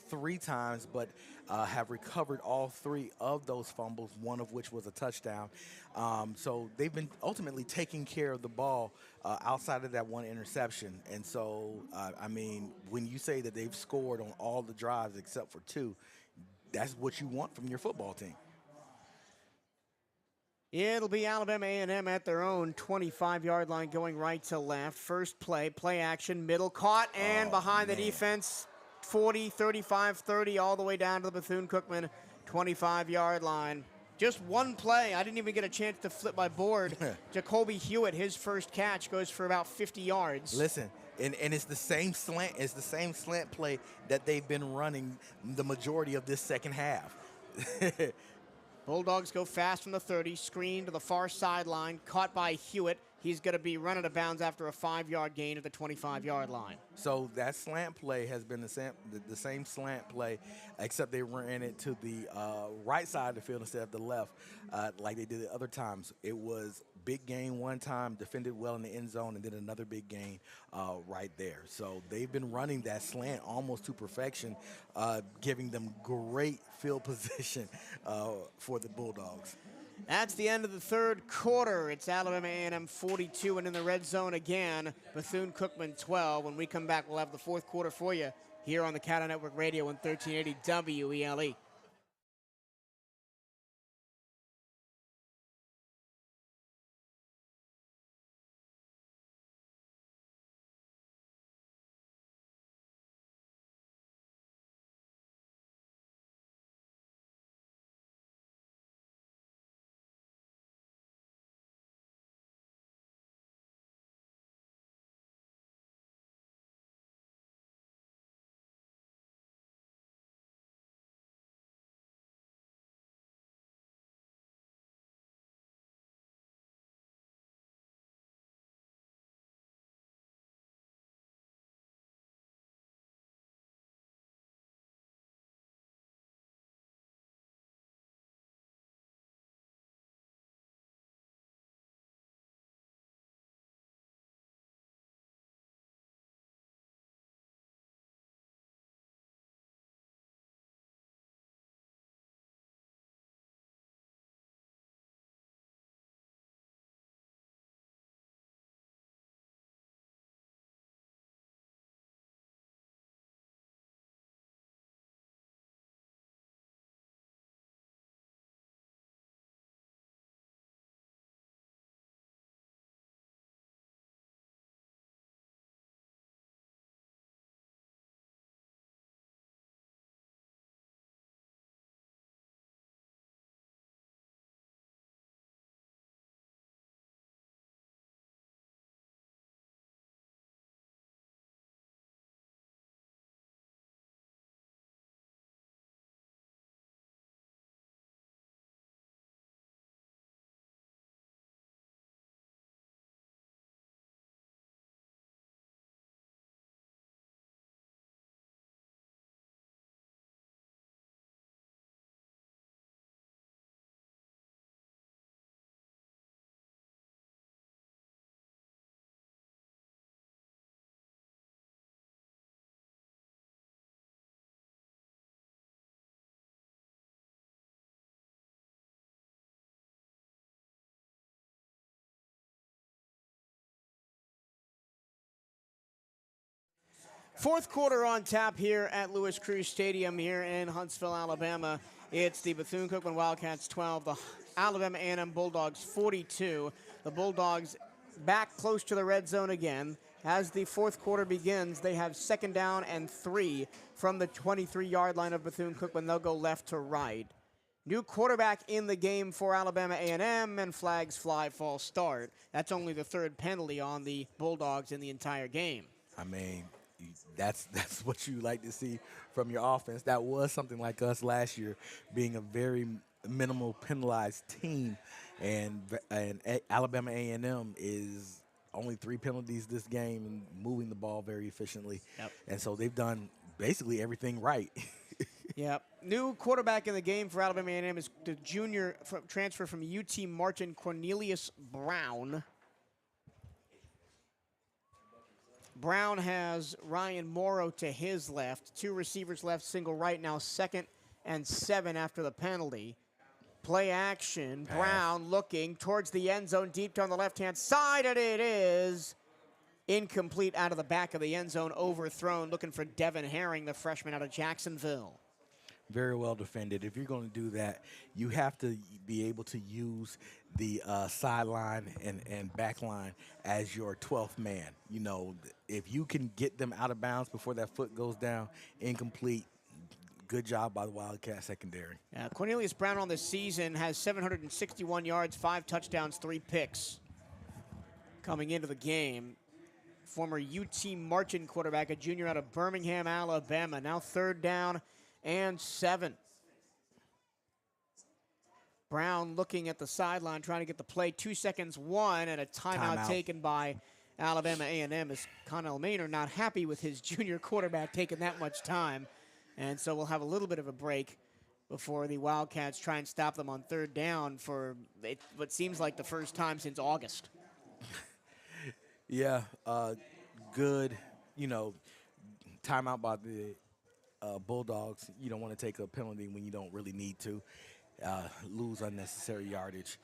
3 times, but have recovered all 3 of those fumbles, one of which was a touchdown. So they've been ultimately taking care of the ball outside of that one interception. And so, I mean, when you say that they've scored on all the drives except for 2, that's what you want from your football team. It'll be Alabama A&M at their own 25-yard line going right to left. First play action, middle, caught, and behind the defense, 40, 35, 30, all the way down to the Bethune-Cookman 25-yard line. Just one play. I didn't even get a chance to flip my board. Jacoby Hewitt, his first catch, goes for about 50 yards. Listen, and it's the same slant. It's the same slant play that they've been running the majority of this second half. Bulldogs go fast from the 30, screen to the far sideline, caught by Hewitt. He's going to be run out of bounds after a 5-yard gain at the 25-yard line. So that slant play has been the same slant play, except they ran it to the right side of the field instead of the left, like they did at other times. It was big gain one time, defended well in the end zone, and then another big gain right there. So they've been running that slant almost to perfection, giving them great field position for the Bulldogs. That's the end of the third quarter. It's Alabama A&M 42, and in the red zone again, Bethune-Cookman 12. When we come back, we'll have the fourth quarter for you here on the CatEye Network Radio on 1380 WELE. Fourth quarter on tap here at Lewis Cruz Stadium here in Huntsville, Alabama. It's the Bethune-Cookman Wildcats 12, the Alabama A&M Bulldogs 42. The Bulldogs back close to the red zone again. As the fourth quarter begins, they have 2nd down and 3 from the 23-yard line of Bethune-Cookman. They'll go left to right. New quarterback in the game for Alabama A&M, and flags fly, false start. That's only the 3rd penalty on the Bulldogs in the entire game. I mean, that's what you like to see from your offense. That was something like us last year, being a very minimal penalized team, and Alabama A&M is only 3 penalties this game and moving the ball very efficiently. Yep. And so they've done basically everything right. Yeah. New quarterback in the game for Alabama A&M is the junior transfer from UT Martin, Cornelius Brown. Brown has Ryan Morrow to his left. 2 receivers left, single right now, 2nd and 7 after the penalty. Play action. Pass. Brown looking towards the end zone, deep down the left-hand side, and it is incomplete out of the back of the end zone, overthrown, looking for Devin Herring, the freshman out of Jacksonville. Very well defended. If you're going to do that, you have to be able to use the sideline and back line as your 12th man. You know, if you can get them out of bounds before that foot goes down, incomplete, good job by the Wildcat secondary. Cornelius Brown on this season has 761 yards, 5 touchdowns, 3 picks coming into the game. Former UT Martin quarterback, a junior out of Birmingham, Alabama. Now 3rd down and 7. Brown looking at the sideline, trying to get the play. 2 seconds, 1, and a timeout taken by Alabama A&M. As Connell Maynard not happy with his junior quarterback taking that much time. And so we'll have a little bit of a break before the Wildcats try and stop them on 3rd down for what seems like the first time since August. Yeah, good, timeout by the Bulldogs. You don't want to take a penalty when you don't really need to. Lose unnecessary yardage.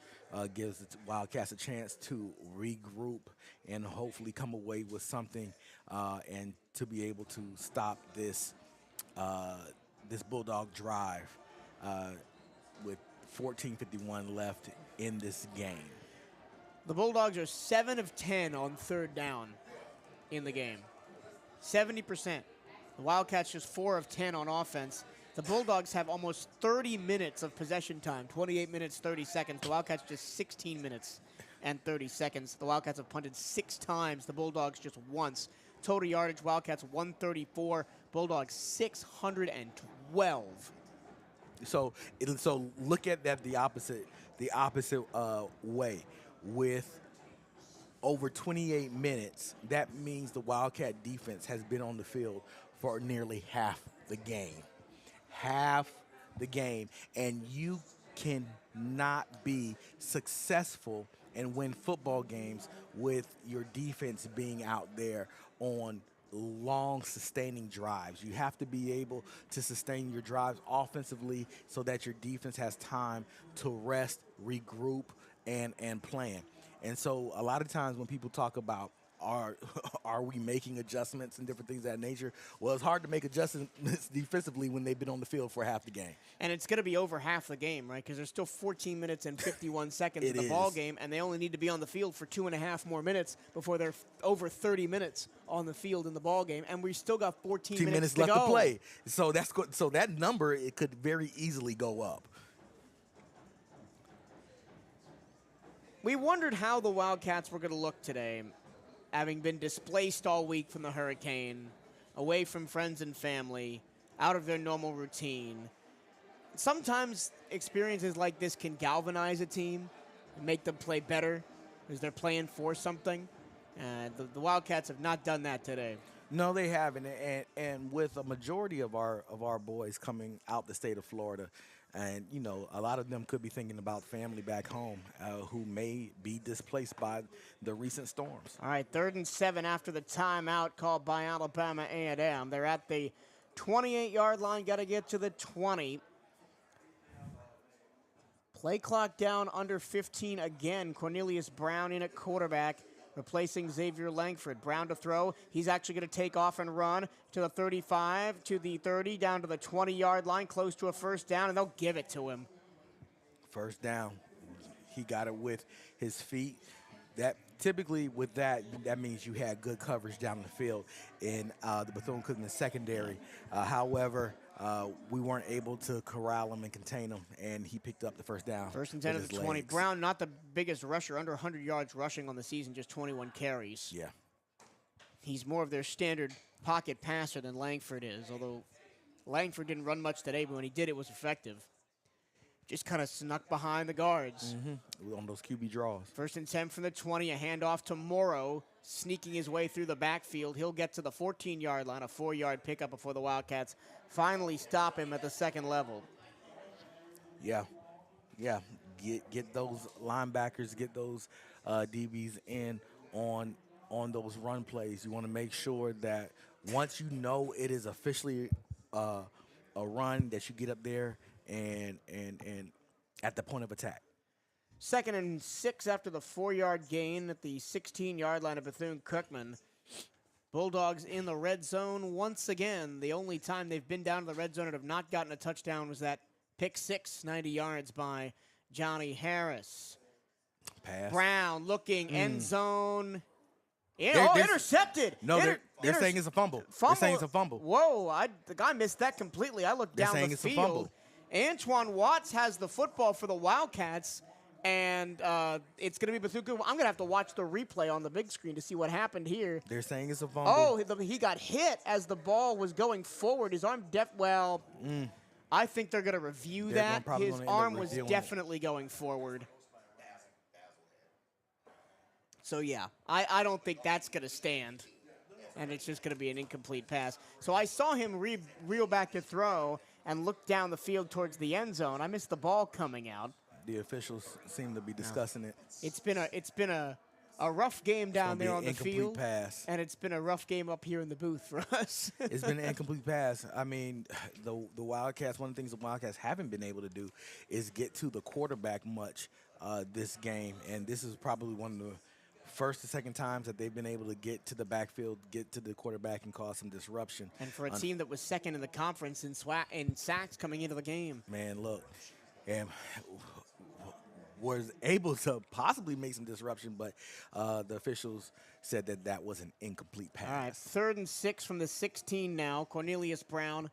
Gives the Wildcats a chance to regroup and hopefully come away with something and to be able to stop this Bulldog drive with 14:51 left in this game. The Bulldogs are 7 of 10 on 3rd down in the game. 70%. The Wildcats just 4 of 10 on offense. The Bulldogs have almost 30 minutes of possession time, 28 minutes, 30 seconds. The Wildcats just 16 minutes and 30 seconds. The Wildcats have punted 6 times. The Bulldogs just once. Total yardage, Wildcats 134. Bulldogs 612. So look at that the opposite way. With over 28 minutes, that means the Wildcat defense has been on the field for nearly half the game. Half the game. And you cannot be successful and win football games with your defense being out there on long sustaining drives. You have to be able to sustain your drives offensively so that your defense has time to rest, regroup, and plan. And so a lot of times when people talk about are we making adjustments and different things of that nature, well, it's hard to make adjustments defensively when they've been on the field for half the game. And it's going to be over half the game, right? Because there's still 14 minutes and 51 seconds in the ball game, and they only need to be on the field for 2.5 more minutes before they're over 30 minutes on the field in the ball game, and we still got 14 minutes left to to play. So so that number, it could very easily go up. We wondered how the Wildcats were going to look today, having been displaced all week from the hurricane, away from friends and family, out of their normal routine. Sometimes experiences like this can galvanize a team and make them play better because they're playing for something. The Wildcats have not done that today. No, they haven't. And with a majority of our boys coming out the state of Florida, and, a lot of them could be thinking about family back home who may be displaced by the recent storms. All right, 3rd and 7 after the timeout called by Alabama A&M. They're at the 28-yard line, got to get to the 20. Play clock down under 15 again. Cornelius Brown in at quarterback, replacing Xavier Langford. Brown to throw. He's actually going to take off and run to the 35, to the 30, down to the 20-yard line, close to a 1st down, and they'll give it to him. 1st down. He got it with his feet. That typically with that means you had good coverage down the field in the Bethune-Cookman secondary. However, we weren't able to corral him and contain him, and he picked up the 1st down. 1st and 10 at the 20. Legs. Brown, not the biggest rusher, under 100 yards rushing on the season, just 21 carries. Yeah. He's more of their standard pocket passer than Langford is, although Langford didn't run much today, but when he did, it was effective. just kind of snuck behind the guards. On those QB draws. 1st and 10 from the 20, a handoff to Morrow, sneaking his way through the backfield. He'll get to the 14-yard line, a 4-yard pickup before the Wildcats finally stop him at the second level. Yeah. Get those linebackers, get those DBs in on those run plays. You want to make sure that once you know it is officially a run, that you get up there and at the point of attack. 2nd and 6 after the 4-yard gain at the 16-yard line of Bethune-Cookman. Bulldogs in the red zone once again. The only time they've been down to the red zone and have not gotten a touchdown was that pick 6, 90 yards by Johnny Harris. Pass. Brown looking, end zone. There's- Intercepted. No, they're saying it's a fumble. They're saying it's a fumble. Whoa, the guy missed that completely. I looked They're down saying the it's a field. fumble. Antoine Watts has the football for the Wildcats, and it's going to be Bethune-Cookman. I'm going to have to watch the replay on the big screen to see what happened here. They're saying it's a fumble. Oh, he got hit as the ball was going forward. His arm I think they're going to review that. His arm was definitely going forward. So, yeah, I don't think that's going to stand, and it's just going to be an incomplete pass. So I saw him reel back to throw and look down the field towards the end zone. I missed the ball coming out. The officials seem to be discussing it. It's been a rough game down there on the field, pass. and it's been a rough game up here in the booth for us. It's been an incomplete pass. I mean, the Wildcats, one of the things the Wildcats haven't been able to do is get to the quarterback much this game, and this is probably one of the first or second times that they've been able to get to the backfield, get to the quarterback, and cause some disruption. And for a team that was second in the conference in sacks coming into the game. Man, look, and was able to possibly make some disruption, but the officials said that was an incomplete pass. All right, 3rd and 6 from the 16 now. Cornelius Brown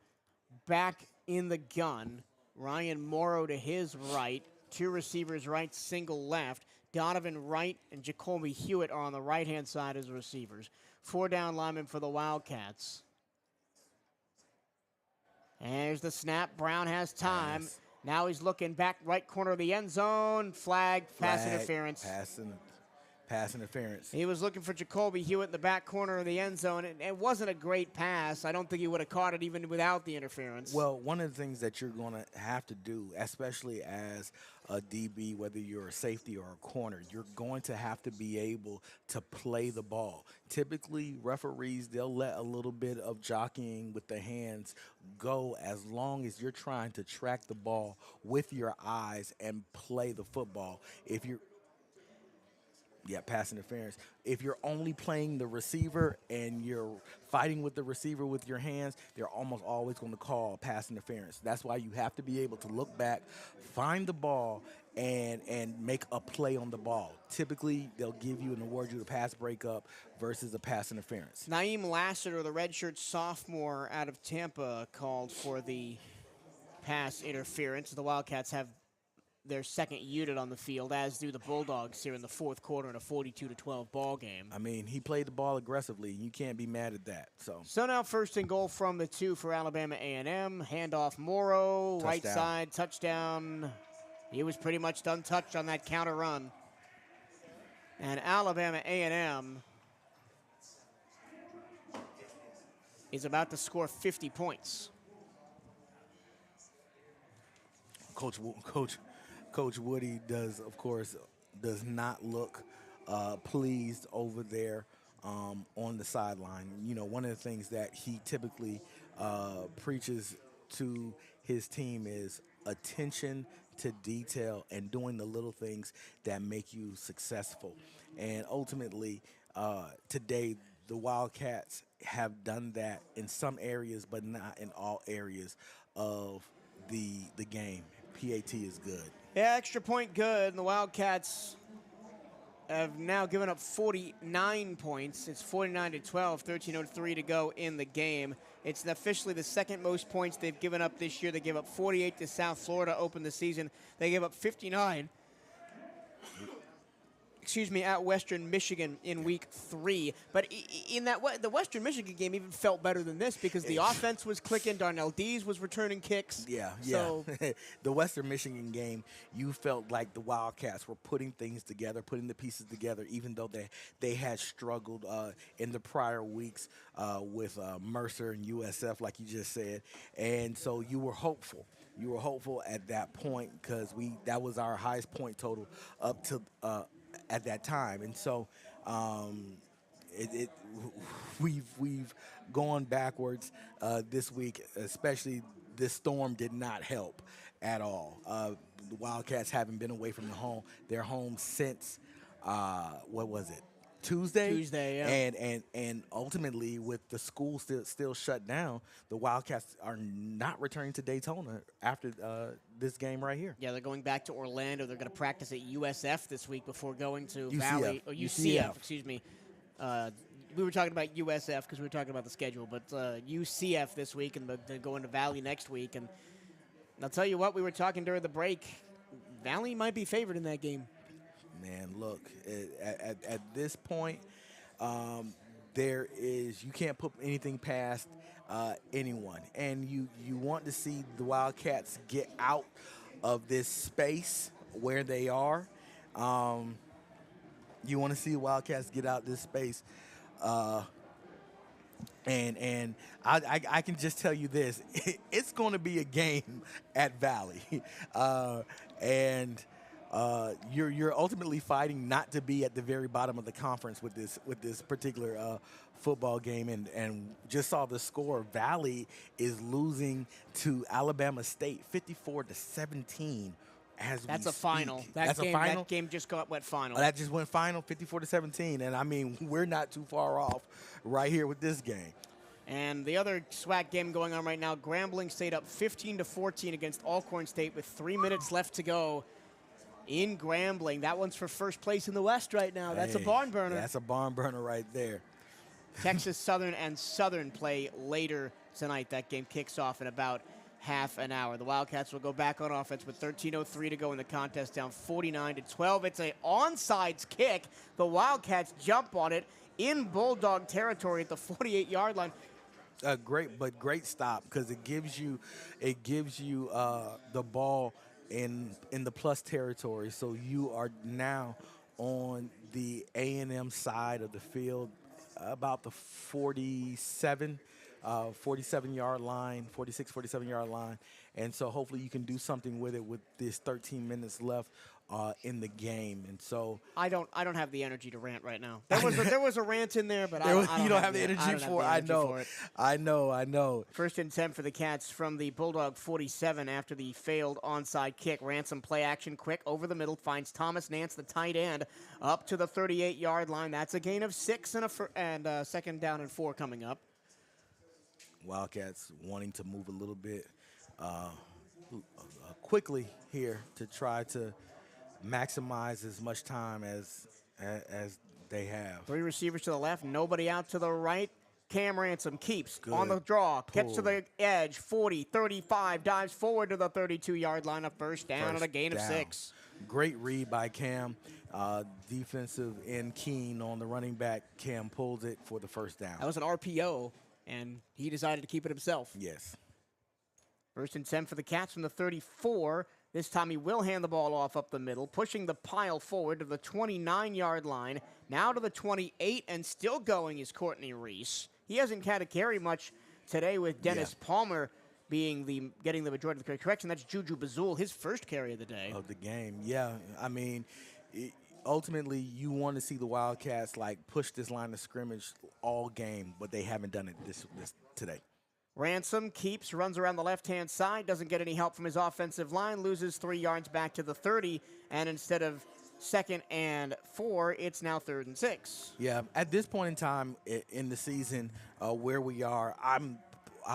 back in the gun. Ryan Morrow to his right. 2 receivers right, single left. Donovan Wright and Jacoby Hewitt are on the right-hand side as receivers. 4 down linemen for the Wildcats. And there's the snap. Brown has time. Nice. Now he's looking back right corner of the end zone. Flag, pass interference. Pass interference. He was looking for Jacoby Hewitt in the back corner of the end zone. It wasn't a great pass. I don't think he would have caught it even without the interference. Well, one of the things that you're going to have to do, especially as a DB, whether you're a safety or a corner, you're going to have to be able to play the ball. Typically, referees, they'll let a little bit of jockeying with the hands go as long as you're trying to track the ball with your eyes and play the football. Pass interference. If you're only playing the receiver and you're fighting with the receiver with your hands, they're almost always going to call pass interference. That's why you have to be able to look back, find the ball, and make a play on the ball. Typically, they'll give you and award you a pass breakup versus a pass interference. Naeem Lassiter, the redshirt sophomore out of Tampa, called for the pass interference. The Wildcats have their second unit on the field, as do the Bulldogs here in the 4th quarter in a 42-12 ball game. I mean, he played the ball aggressively. You can't be mad at that. So now 1st and goal from the 2 for Alabama A&M. Handoff Morrow, touchdown. Right side, touchdown. He was pretty much untouched on that counter run. And Alabama A&M is about to score 50 points. Coach Woody does not look pleased over there on the sideline. You know, one of the things that he typically preaches to his team is attention to detail and doing the little things that make you successful. And ultimately, today, the Wildcats have done that in some areas, but not in all areas of the game. PAT is good. Yeah, extra point good, and the Wildcats have now given up 49 points. It's 49-12, 13:03 to go in the game. It's officially the second most points they've given up this year. They gave up 48 to South Florida to open the season. They gave up 59 at Western Michigan in week 3. But in that the Western Michigan game even felt better than this because the offense was clicking. Darnell Dees was returning kicks. Yeah, so yeah. The Western Michigan game, you felt like the Wildcats were putting things together, putting the pieces together, even though they had struggled in the prior weeks with Mercer and USF, like you just said. And so you were hopeful. You were hopeful at that point because that was our highest point total up to at that time. And so we've gone backwards this week, especially this storm did not help at all. The Wildcats haven't been away from their home since, what was it? Tuesday, yeah. And ultimately, with the school still shut down, the Wildcats are not returning to Daytona after this game right here. Yeah, they're going back to Orlando. They're going to practice at USF this week before going to UCF. Excuse me. We were talking about USF because we were talking about the schedule, but UCF this week, and they're going to Valley next week. And I'll tell you what, we were talking during the break. Valley might be favored in that game. Man, look, at this point, you can't put anything past anyone. And you want to see the Wildcats get out of this space where they are. You want to see the Wildcats get out this space. And I can just tell you this. It's going to be a game at Valley. You're ultimately fighting not to be at the very bottom of the conference with this particular football game, and just saw the score. Valley is losing to Alabama State 54-17. That's a final. That's a final. That game just went final. That just went final, 54-17, and I mean we're not too far off right here with this game. And the other SWAC game going on right now, Grambling State up 15-14 against Alcorn State with 3 minutes left to go. In Grambling. That one's for first place in the West right now. That's a barn burner. That's a barn burner right there. Texas Southern and Southern play later tonight. That game kicks off in about half an hour. The Wildcats will go back on offense with 13:03 to go in the contest, down 49-12. It's an onside kick. The Wildcats jump on it in Bulldog territory at the 48-yard line. Great stop because it gives you the ball in the plus territory, so you are now on the A&M side of the field, about the 47-yard line, 47-yard line, and so hopefully you can do something with it with this 13 minutes left in the game. And so I don't have the energy to rant right now. There was a rant in there, but you don't have the energy for it. I know. First and 10 for the Cats from the Bulldog 47 after the failed onside kick. Ransom play action quick over the middle, finds Thomas Nance, the tight end, up to the 38-yard line. That's a gain of 6 and second down and 4 coming up. Wildcats wanting to move a little bit quickly here to try to maximize as much time as they have. 3 receivers to the left, nobody out to the right. Cam Ransom keeps Good on the draw, gets to pull. the edge, 40, 35, dives forward to the 32-yard line, a first down and a gain of 6. Great read by Cam. Defensive end keen on the running back. Cam pulls it for the first down. That was an RPO, and he decided to keep it himself. Yes. First and 10 for the Cats from the 34. This time he will hand the ball off up the middle, pushing the pile forward to the 29-yard line. Now to the 28, and still going is Courtney Reese. He hasn't had to carry much today with Dennis Palmer getting the majority of the correction. That's Juju Bazul, his first carry of the day. Of the game, yeah. I mean, ultimately you want to see the Wildcats push this line of scrimmage all game, but they haven't done it this today. Ransom keeps, runs around the left-hand side, doesn't get any help from his offensive line, loses 3 yards back to the 30, and instead of 2nd and 4, it's now 3rd and 6. Yeah, at this point in time in the season where we are, I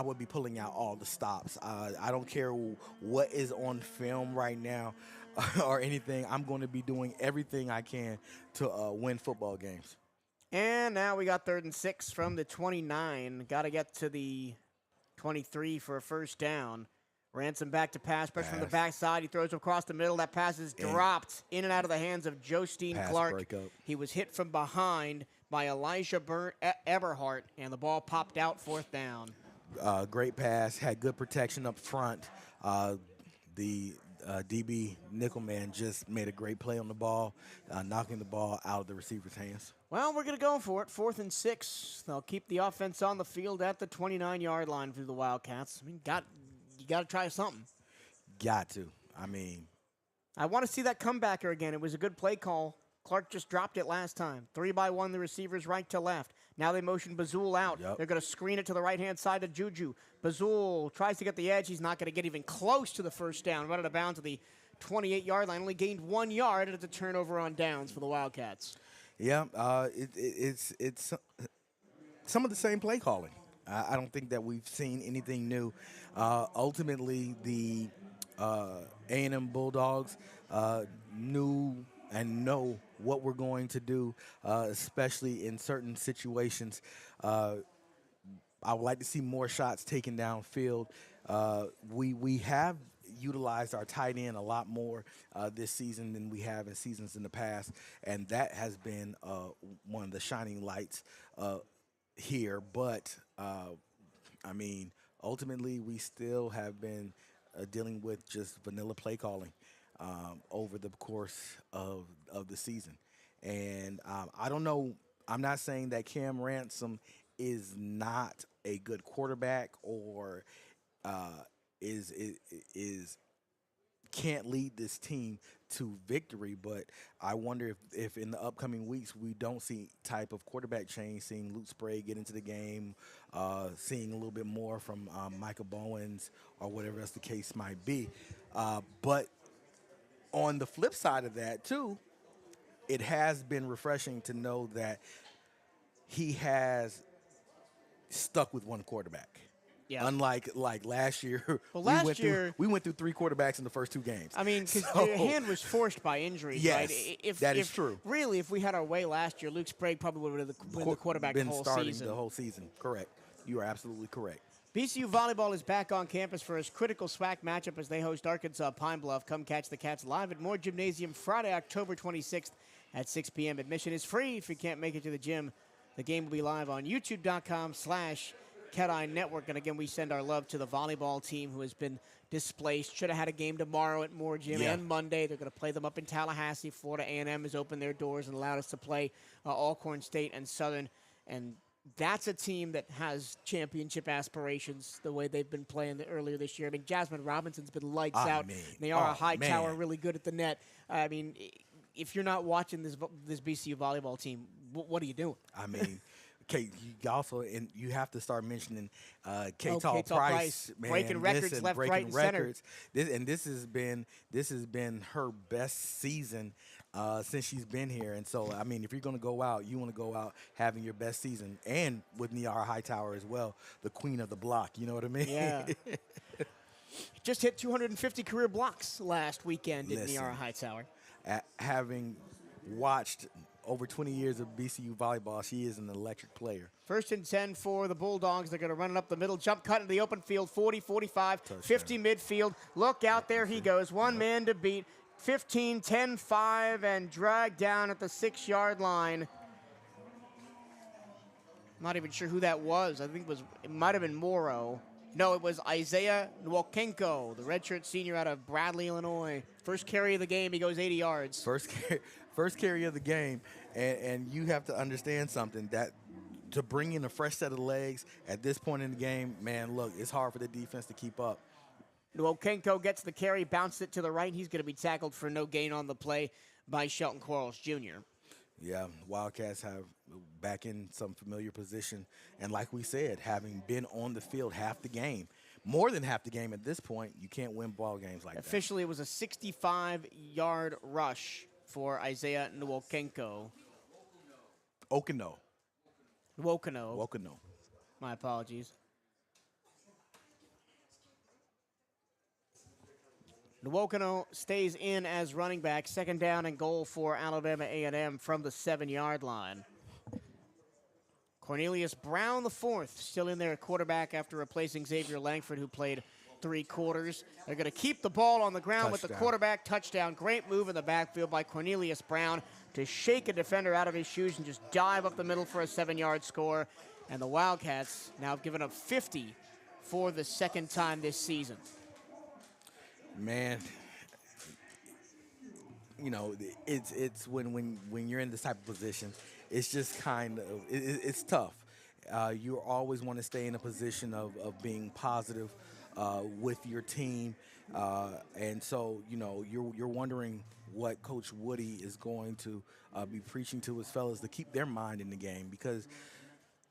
would be pulling out all the stops. I don't care what is on film right now or anything. I'm going to be doing everything I can to win football games. And now we got 3rd and 6 from the 29. Got to get to the 23 for a first down. Ransom back to pass from the backside. He throws across the middle. That pass is dropped in and out of the hands of Josteen Clark. Breakup. He was hit from behind by Elijah Eberhardt, and the ball popped out 4th down. Great pass. Had good protection up front. The DB Nickelman just made a great play on the ball, knocking the ball out of the receiver's hands. Well, we're going to go for it. 4th and 6. They'll keep the offense on the field at the 29-yard line for the Wildcats. I mean, you got to try something. Got to. I mean, I want to see that comebacker again. It was a good play call. Clark just dropped it last time. 3-by-1, the receivers right to left. Now they motion Bazul out. Yep. They're going to screen it to the right-hand side to Juju. Bazul tries to get the edge. He's not going to get even close to the first down. Right out of bounds to the 28-yard line. Only gained 1 yard, and it's a turnover on downs for the Wildcats. Yeah, it's some of the same play calling. I don't think that we've seen anything new. Ultimately, the A&M Bulldogs knew and know what we're going to do, especially in certain situations. I would like to see more shots taken downfield. We have utilized our tight end a lot more this season than we have in seasons in the past, and that has been one of the shining lights here. But, I mean, ultimately we still have been dealing with just vanilla play calling over the course of the season. And I don't know, I'm not saying that Cam Ransom is not a good quarterback or can't lead this team to victory, but I wonder if in the upcoming weeks we don't see type of quarterback change, seeing Luke Sprague get into the game, seeing a little bit more from Micah Bowens or whatever else the case might be. But on the flip side of that, too, it has been refreshing to know that he has stuck with one quarterback. Yeah. Unlike last year, well, we went through 3 quarterbacks in the first 2 games. I mean, because the hand was forced by injuries, yes, right? That is true. Really, if we had our way last year, Luke Sprague probably would have been the quarterback the whole season. The whole season, correct. You are absolutely correct. BCU Volleyball is back on campus for its critical SWAC matchup as they host Arkansas Pine Bluff. Come catch the Cats live at Moore Gymnasium Friday, October 26th at 6 p.m. Admission is free if you can't make it to the gym. The game will be live on youtube.com/CatEye Network. And again, we send our love to the volleyball team who has been displaced. Should have had a game tomorrow at Moore Gym and Monday. They're going to play them up in Tallahassee. Florida A&M has opened their doors and allowed us to play Alcorn State and Southern. And that's a team that has championship aspirations the way they've been playing earlier this year. I mean, Jasmine Robinson's been lights out. They are a high tower, really good at the net. I mean, if you're not watching this BCU volleyball team, what are you doing? I mean, Kate, you also and you have to start mentioning Kate Price, man, breaking records left, right, and center. This has been her best season since she's been here. And so, I mean, if you're going to go out, you want to go out having your best season, and with Niara Hightower as well, the queen of the block. You know what I mean? Yeah. Just hit 250 career blocks last weekend in Niara Hightower. Having watched over 20 years of BCU volleyball, she is an electric player. 1st and 10 for the Bulldogs. They're going to run it up the middle, jump cut into the open field, 40, 45, 50 midfield. Look out, there he goes. One man to beat. 15, 10, 5, and dragged down at the 6-yard line. Not even sure who that was. I think it might have been Morrow. No, it was Isaiah Nwokenko, the redshirt senior out of Bradley, Illinois. First carry of the game, he goes 80 yards. First carry of the game, and you have to understand something, that to bring in a fresh set of legs at this point in the game, man, look, it's hard for the defense to keep up. Nwokenko gets the carry, bounced it to the right. He's going to be tackled for no gain on the play by Shelton Quarles Jr. Yeah, Wildcats have back in some familiar position. And like we said, having been on the field half the game, more than half the game at this point, you can't win ball games like that. Officially, it was a 65-yard rush for Isaiah Nwokenko. Nwokenko. My apologies. Nwokenko stays in as running back. 2nd down and goal for Alabama A&M from the 7-yard line. Cornelius Brown, the 4th, still in there at quarterback after replacing Xavier Langford, who played 3 quarters. They're going to keep the ball on the ground with the Touchdown. quarterback. Touchdown. Great move in the backfield by Cornelius Brown to shake a defender out of his shoes and just dive up the middle for a 7-yard score. And the Wildcats now have given up 50 for the second time this season. Man, you know, it's when you're in this type of position, it's just kind of it's tough. You always want to stay in a position of being positive with your team, and so you know you're wondering what Coach Woody is going to be preaching to his fellas to keep their mind in the game, because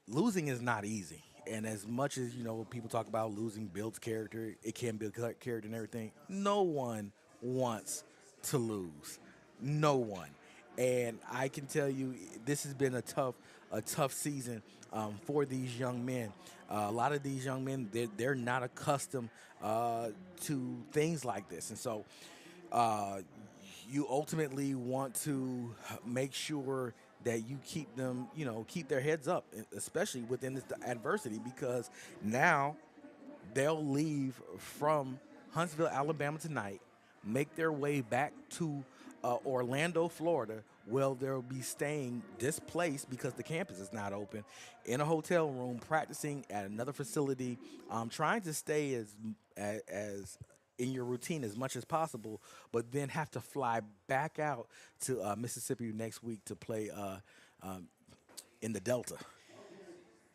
losing is not easy. And as much as, you know, people talk about losing builds character, it can build character and everything. No one wants to lose. No one. And I can tell you, this has been a tough season for these young men. A lot of these young men, they're not accustomed to things like this. And so you ultimately want to make sure that you keep them, you know, keep their heads up, especially within this adversity, because now they'll leave from Huntsville, Alabama tonight, make their way back to Orlando, Florida, where they'll be staying displaced because the campus is not open, in a hotel room, practicing at another facility, trying to stay as in your routine as much as possible, but then have to fly back out to Mississippi next week to play in the Delta.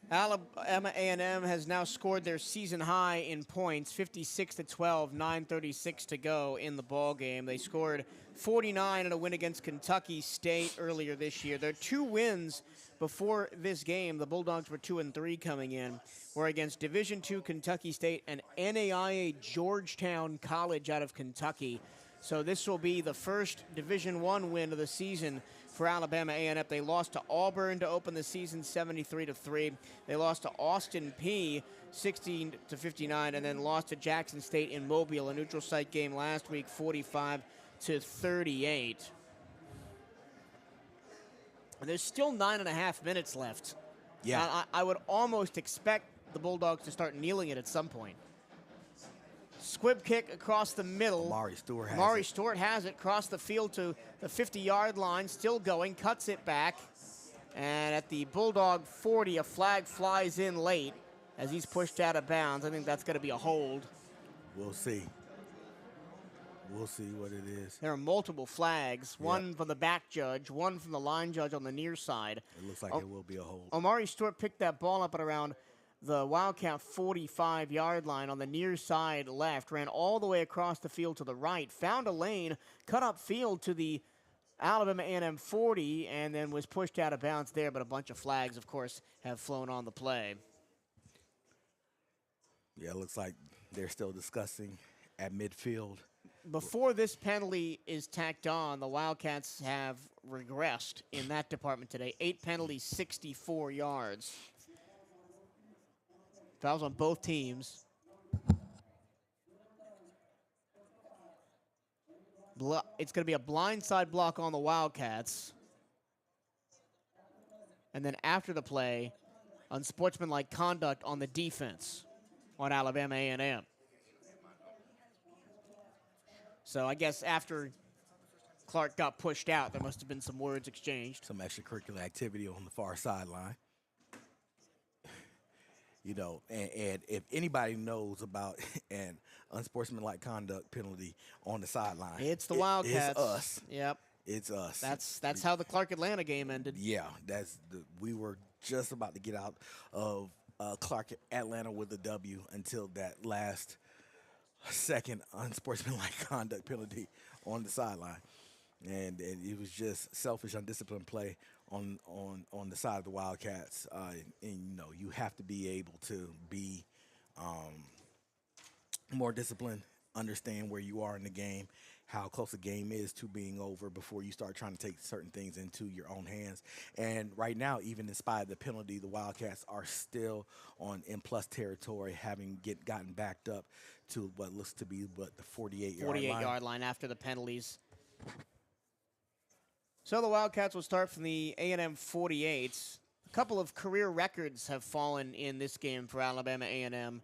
Alabama A&M has now scored their season high in points, 56-12, 9:36 to go in the ball game. They scored 49 in a win against Kentucky State earlier this year. Their 2 wins before this game, the Bulldogs were 2-3 coming in, were against Division II Kentucky State and NAIA Georgetown College out of Kentucky. So this will be the first Division I win of the season for Alabama A&M. They lost to Auburn to open the season 73-3. They lost to Austin P 16-59, and then lost to Jackson State in Mobile, a neutral site game last week, 45-38. And there's still 9.5 minutes left. Yeah. I would almost expect the Bulldogs to start kneeling it at some point. Squib kick across the middle. Amari Stewart has it. Across the field to the 50-yard line. Still going. Cuts it back. And at the Bulldog 40, a flag flies in late as he's pushed out of bounds. I think that's going to be a hold. We'll see. We'll see what it is. There are multiple flags. One from the back judge, one from the line judge on the near side. It looks like it will be a hold. Amari Stewart picked that ball up at around the Wildcat 45-yard line on the near side left, ran all the way across the field to the right, found a lane, cut up field to the Alabama A&M 40, and then was pushed out of bounds there, but a bunch of flags, of course, have flown on the play. Yeah, it looks like they're still discussing at midfield. Before this penalty is tacked on, the Wildcats have regressed in that department today. 8 penalties, 64 yards. Fouls on both teams. It's going to be a blindside block on the Wildcats. And then after the play, unsportsmanlike conduct on the defense on Alabama A&M. So I guess after Clark got pushed out, there must have been some words exchanged. Some extracurricular activity on the far sideline. You know, and if anybody knows about an unsportsmanlike conduct penalty on the sideline, it's the Wildcats. It's us. Yep. It's us. That's how the Clark Atlanta game ended. Yeah, we were just about to get out of Clark Atlanta with a W until that last second unsportsmanlike conduct penalty on the sideline, and it was just selfish, undisciplined play on the side of the Wildcats. And you know, you have to be able to be more disciplined, understand where you are in the game, how close the game is to being over before you start trying to take certain things into your own hands. And right now, even in spite of the penalty, the Wildcats are still on in-plus territory, having gotten backed up to what looks to be the 48-yard line after the penalties. So the Wildcats will start from the A&M 48. A couple of career records have fallen in this game for Alabama A&M.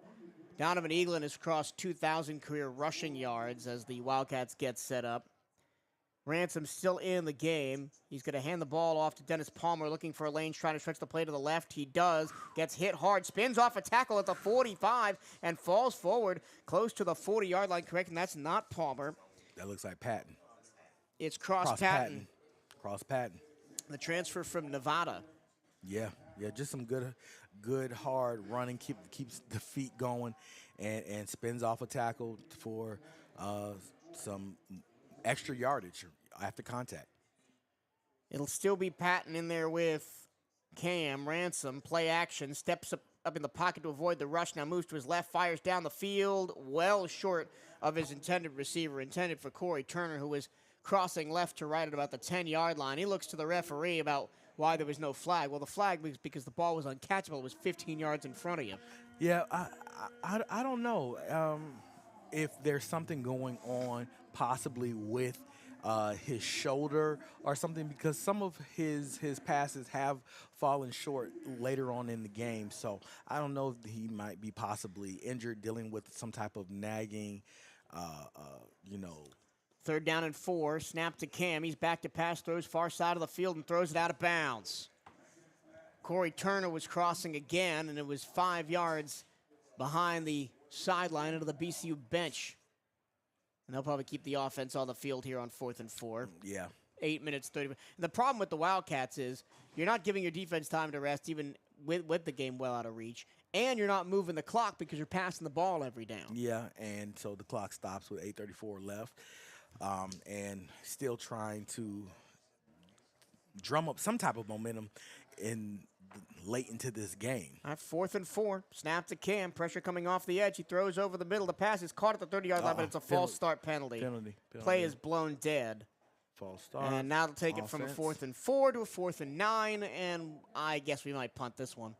Donovan Eaglin has crossed 2,000 career rushing yards as the Wildcats get set up. Ransom still in the game. He's going to hand the ball off to Dennis Palmer, looking for a lane, trying to stretch the play to the left. He does. Gets hit hard, spins off a tackle at the 45, and falls forward close to the 40-yard line, correct, and that's not Palmer. That looks like Patton. It's Cross Patton. Cross Patton. The transfer from Nevada. Yeah, just some good hard running, keeps the feet going, and spins off a tackle for some extra yardage after contact. It'll still be Patton in there with Cam. Ransom, play action, steps up in the pocket to avoid the rush, now moves to his left, fires down the field, well short of his intended receiver, intended for Corey Turner, who was crossing left to right at about the 10-yard line. He looks to the referee about why there was no flag. Well, the flag was because the ball was uncatchable. It was 15 yards in front of you. Yeah, I don't know if there's something going on possibly with his shoulder or something, because some of his passes have fallen short later on in the game. So I don't know if he might be possibly injured, dealing with some type of nagging, 3rd down and 4. Snap to Cam. He's back to pass, throws far side of the field and throws it out of bounds. Corey Turner was crossing again, and it was 5 yards behind the sideline into the BCU bench. And they'll probably keep the offense on the field here on 4th and 4. Yeah. 8 minutes, 30. And the problem with the Wildcats is you're not giving your defense time to rest, even with the game well out of reach. And you're not moving the clock because you're passing the ball every down. Yeah, and so the clock stops with 8:34 left. And still trying to drum up some type of momentum late into this game. All right, 4th and 4. Snap to Cam. Pressure coming off the edge. He throws over the middle. The pass is caught at the 30-yard line, but it's a false start penalty. Penalty. Play is blown dead. False start. And now they'll take it from a 4th and 4 to a 4th and 9, and I guess we might punt this one.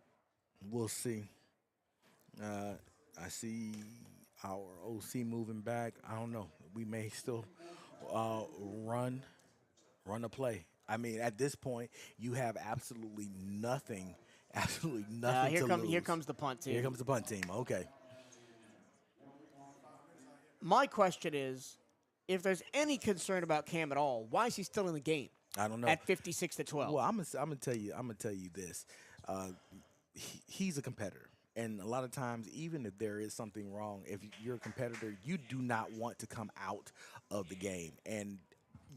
We'll see. I see our OC moving back. I don't know. We may still run a play. I mean, at this point, you have absolutely nothing to lose. Here comes the punt team. Here comes the punt team. Okay. My question is, if there's any concern about Cam at all, why is he still in the game? I don't know. At 56-12. Well, I'm gonna tell you this. He's a competitor. And a lot of times, even if there is something wrong, if you're a competitor, you do not want to come out of the game, and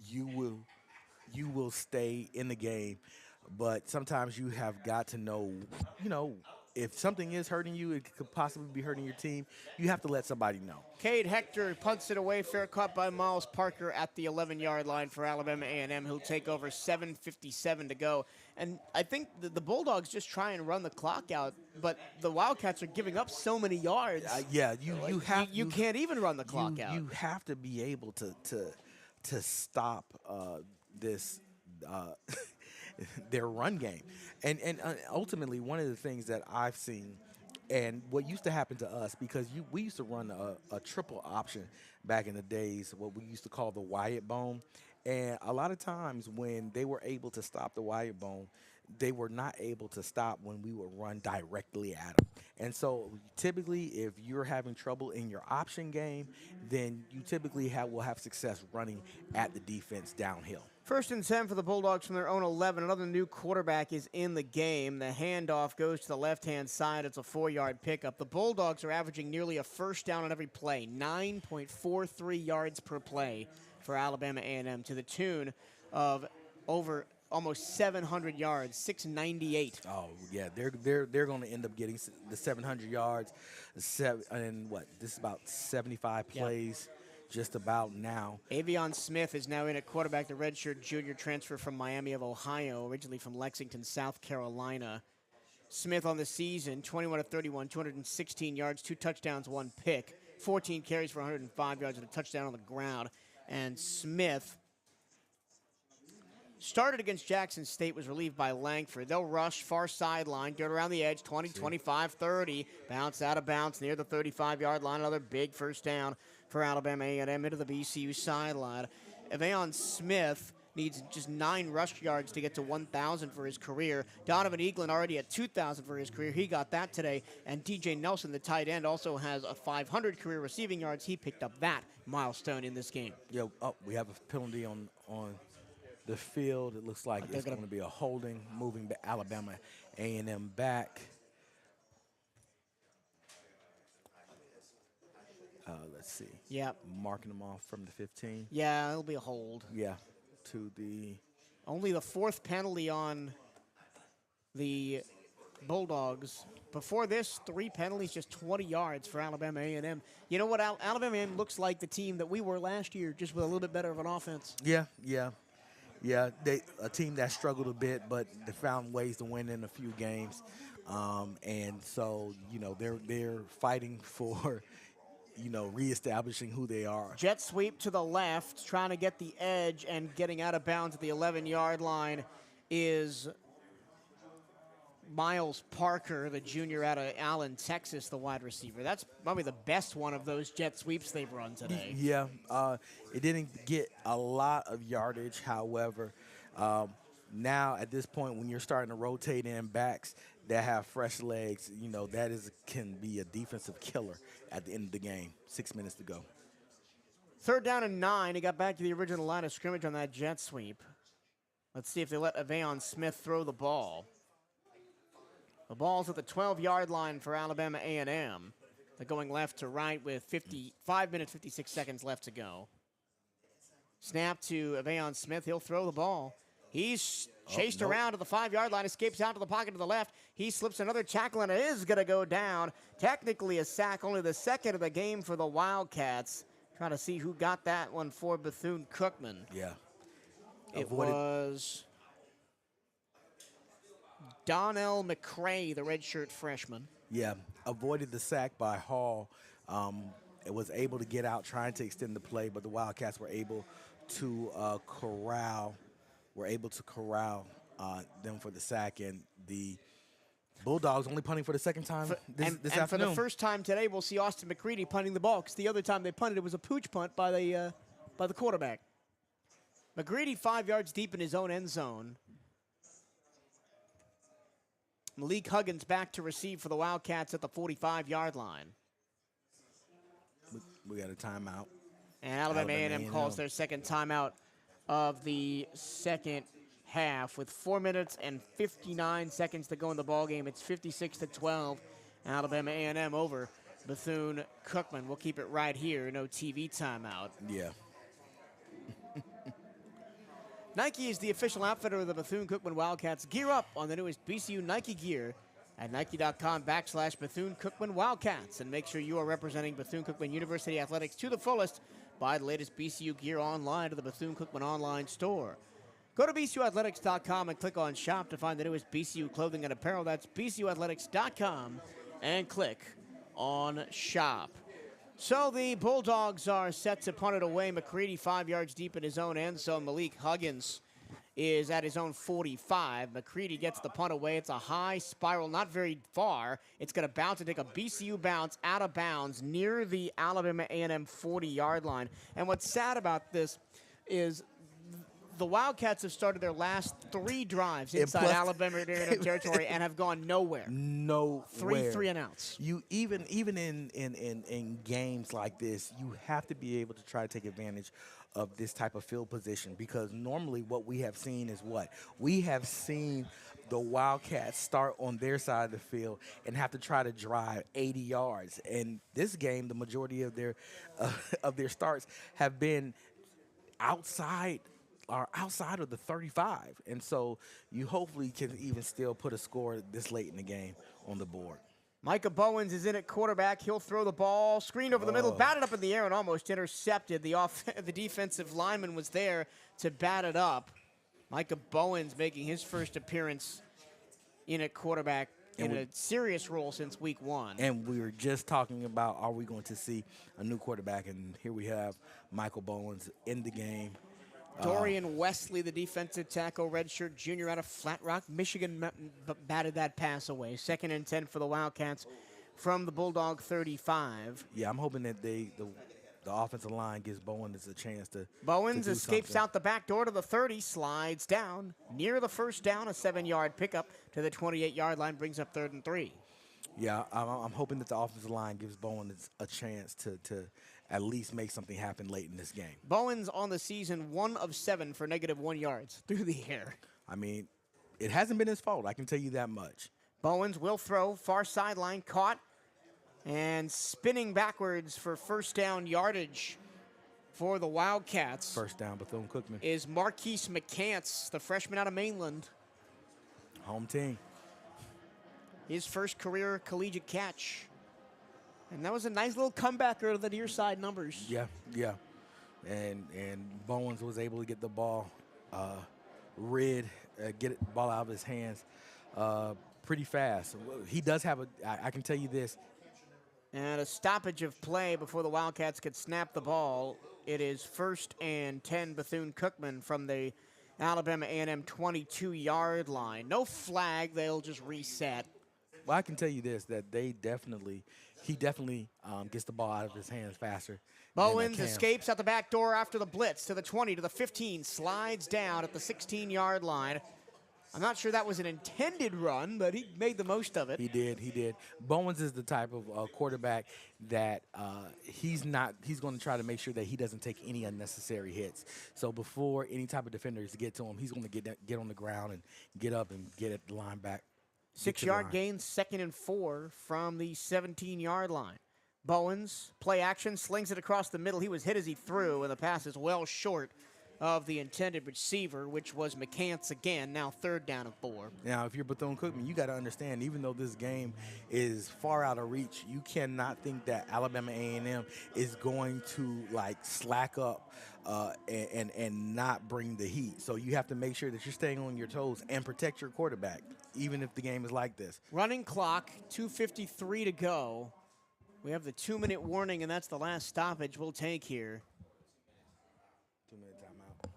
you will stay in the game. But sometimes you have got to know, if something is hurting you, it could possibly be hurting your team. You have to let somebody know. Cade Hector punts it away, fair caught by Miles Parker at the 11-yard line for Alabama A&M, who'll take over. 7:57 to go. And I think the Bulldogs just try and run the clock out, but the Wildcats are giving up so many yards. You can't even run the clock out. You have to be able to stop this their run game, and ultimately one of the things that I've seen, and what used to happen to us, because we used to run a triple option back in the days, what we used to call the Wyatt bone. And a lot of times when they were able to stop the Wyatt bone, they were not able to stop when we would run directly at them. And so typically, if you're having trouble in your option game, then you typically will have success running at the defense downhill. 1st and 10 for the Bulldogs from their own 11. Another new quarterback is in the game. The handoff goes to the left-hand side. It's a 4-yard pickup. The Bulldogs are averaging nearly a first down on every play, 9.43 yards per play for Alabama A&M, to the tune of over almost 700 yards, 698. Oh yeah, they're going to end up getting the 700 yards, and what? This is about 75 plays. Just about now. Avion Smith is now in at quarterback, the redshirt junior transfer from Miami of Ohio, originally from Lexington, South Carolina. Smith on the season, 21 of 31, 216 yards, 2 touchdowns, 1 pick, 14 carries for 105 yards and a touchdown on the ground. And Smith started against Jackson State, was relieved by Langford. They'll rush far sideline, get around the edge, 20, 25, 30, bounce out of bounds near the 35-yard line. Another big first down for Alabama A&M into the BCU sideline. Avion Smith needs just 9 rush yards to get to 1,000 for his career. Donovan Eaglin already at 2,000 for his career. He got that today. And DJ Nelson, the tight end, also has a 500 career receiving yards. He picked up that milestone in this game. Yeah, we have a penalty on the field. It looks like it's going to be a holding, moving Alabama A&M back. Let's see. Yeah. Marking them off from the 15. Yeah, it'll be a hold. Yeah, to the... Only the 4th penalty on the Bulldogs. Before this, 3 penalties, just 20 yards for Alabama A&M. You know what? Alabama A&M looks like the team that we were last year, just with a little bit better of an offense. Yeah. They a team that struggled a bit, but they found ways to win in a few games, and so they're fighting for reestablishing who they are. Jet sweep to the left, trying to get the edge and getting out of bounds at the 11-yard line is Miles Parker, the junior out of Allen, Texas, the wide receiver. That's probably the best one of those jet sweeps they've run today. Yeah, it didn't get a lot of yardage. However, now at this point, when you're starting to rotate in backs that have fresh legs, that can be a defensive killer at the end of the game. 6 minutes to go. 3rd down and 9. He got back to the original line of scrimmage on that jet sweep. Let's see if they let Aveon Smith throw the ball. The ball's at the 12-yard line for Alabama A&M. They're going left to right with 5 minutes, 56 seconds left to go. Snap to Aveon Smith. He'll throw the ball. He's chased around to the 5-yard line, escapes out to the pocket to the left. He slips another tackle and it is going to go down. Technically a sack, only the 2nd of the game for the Wildcats. Trying to see who got that one for Bethune-Cookman. Yeah. It was Donnell McCray, the redshirt freshman. Yeah, avoided the sack by Hall. It was able to get out trying to extend the play, but the Wildcats were able to corral them for the sack, and the Bulldogs only punting for the 2nd time this afternoon. For the first time today, we'll see Austin McCready punting the ball, because the other time they punted, it was a pooch punt by the quarterback. McCready 5 yards deep in his own end zone. Malik Huggins back to receive for the Wildcats at the 45-yard line. We got a timeout. And Alabama A&M calls their 2nd timeout of the 2nd half with 4 minutes and 59 seconds to go in the ballgame. It's 56-12. Alabama A&M over Bethune-Cookman. We'll keep it right here. No TV timeout. Yeah. Nike is the official outfitter of the Bethune-Cookman Wildcats. Gear up on the newest BCU Nike gear at Nike.com/Bethune-Cookman Wildcats. And make sure you are representing Bethune-Cookman University Athletics to the fullest. Buy the latest BCU gear online to the Bethune-Cookman online store. Go to BCUathletics.com and click on Shop to find the newest BCU clothing and apparel. That's BCUathletics.com and click on Shop. So the Bulldogs are set to punt it away. McCready 5 yards deep in his own end zone. Malik Huggins is at his own 45. McCready gets the punt away. It's a high spiral, not very far. It's going to bounce and take a BCU bounce out of bounds near the Alabama A&M 40-yard line. And what's sad about this is the Wildcats have started their last 3 drives inside Alabama A&M territory and have gone nowhere. Nowhere. 3 and outs. You even in games like this, you have to be able to try to take advantage of this type of field position, because normally what we have seen is what? We have seen the Wildcats start on their side of the field and have to try to drive 80 yards. And this game, the majority of their starts have been outside of the 35. And so you hopefully can even still put a score this late in the game on the board. Micah Bowens is in at quarterback. He'll throw the ball. Screened over the middle, batted up in the air, and almost intercepted. The defensive lineman was there to bat it up. Micah Bowens making his first appearance in at quarterback in a serious role since week 1. And we were just talking about, are we going to see a new quarterback? And here we have Michael Bowens in the game. Dorian Wesley, the defensive tackle, redshirt junior out of Flat Rock, Michigan, batted that pass away. 2nd and 10 for the Wildcats from the Bulldog 35. Yeah, I'm hoping that the the offensive line gives Bowens a chance to Bowens do escapes something. out the back door to the 30, slides down near the first down, a 7-yard pickup to the 28-yard line, brings up 3rd and 3. Yeah, I'm hoping that the offensive line gives Bowens a chance to at least make something happen late in this game. Bowens on the season 1 of 7 for -1 yards through the air. I mean, it hasn't been his fault, I can tell you that much. Bowens will throw, far sideline, caught, and spinning backwards for first down yardage for the Wildcats First down, Bethune-Cookman. is Marquise McCants, the freshman out of Mainland. Home team. His first career collegiate catch. And that was a nice little comebacker to the near side numbers. Yeah, yeah. And Bowens was able to get the ball get the ball out of his hands pretty fast. He does have I can tell you this. And a stoppage of play before the Wildcats could snap the ball. It is 1st and 10 Bethune-Cookman from the Alabama A&M 22-yard line. No flag, they'll just reset. Well, I can tell you this, that he definitely gets the ball out of his hands faster. Bowens escapes out the back door after the blitz to the 20, to the 15, slides down at the 16-yard line. I'm not sure that was an intended run, but he made the most of it. He did. Bowens is the type of quarterback that he's going to try to make sure that he doesn't take any unnecessary hits. So before any type of defenders get to him, he's going to get on the ground and get up and get at the line back. 6-yard gain, 2nd and 4 from the 17-yard line. Bowens, play action, slings it across the middle. He was hit as he threw, and the pass is well short of the intended receiver, which was McCants again, now 3rd down and 4. Now, if you're Bethune-Cookman, you got to understand, even though this game is far out of reach, you cannot think that Alabama A&M is going to, like, slack up and not bring the heat. So you have to make sure that you're staying on your toes and protect your quarterback, even if the game is like this. Running clock, 2:53 to go. We have the 2-minute warning, and that's the last stoppage we'll take here. 2-minute timeout.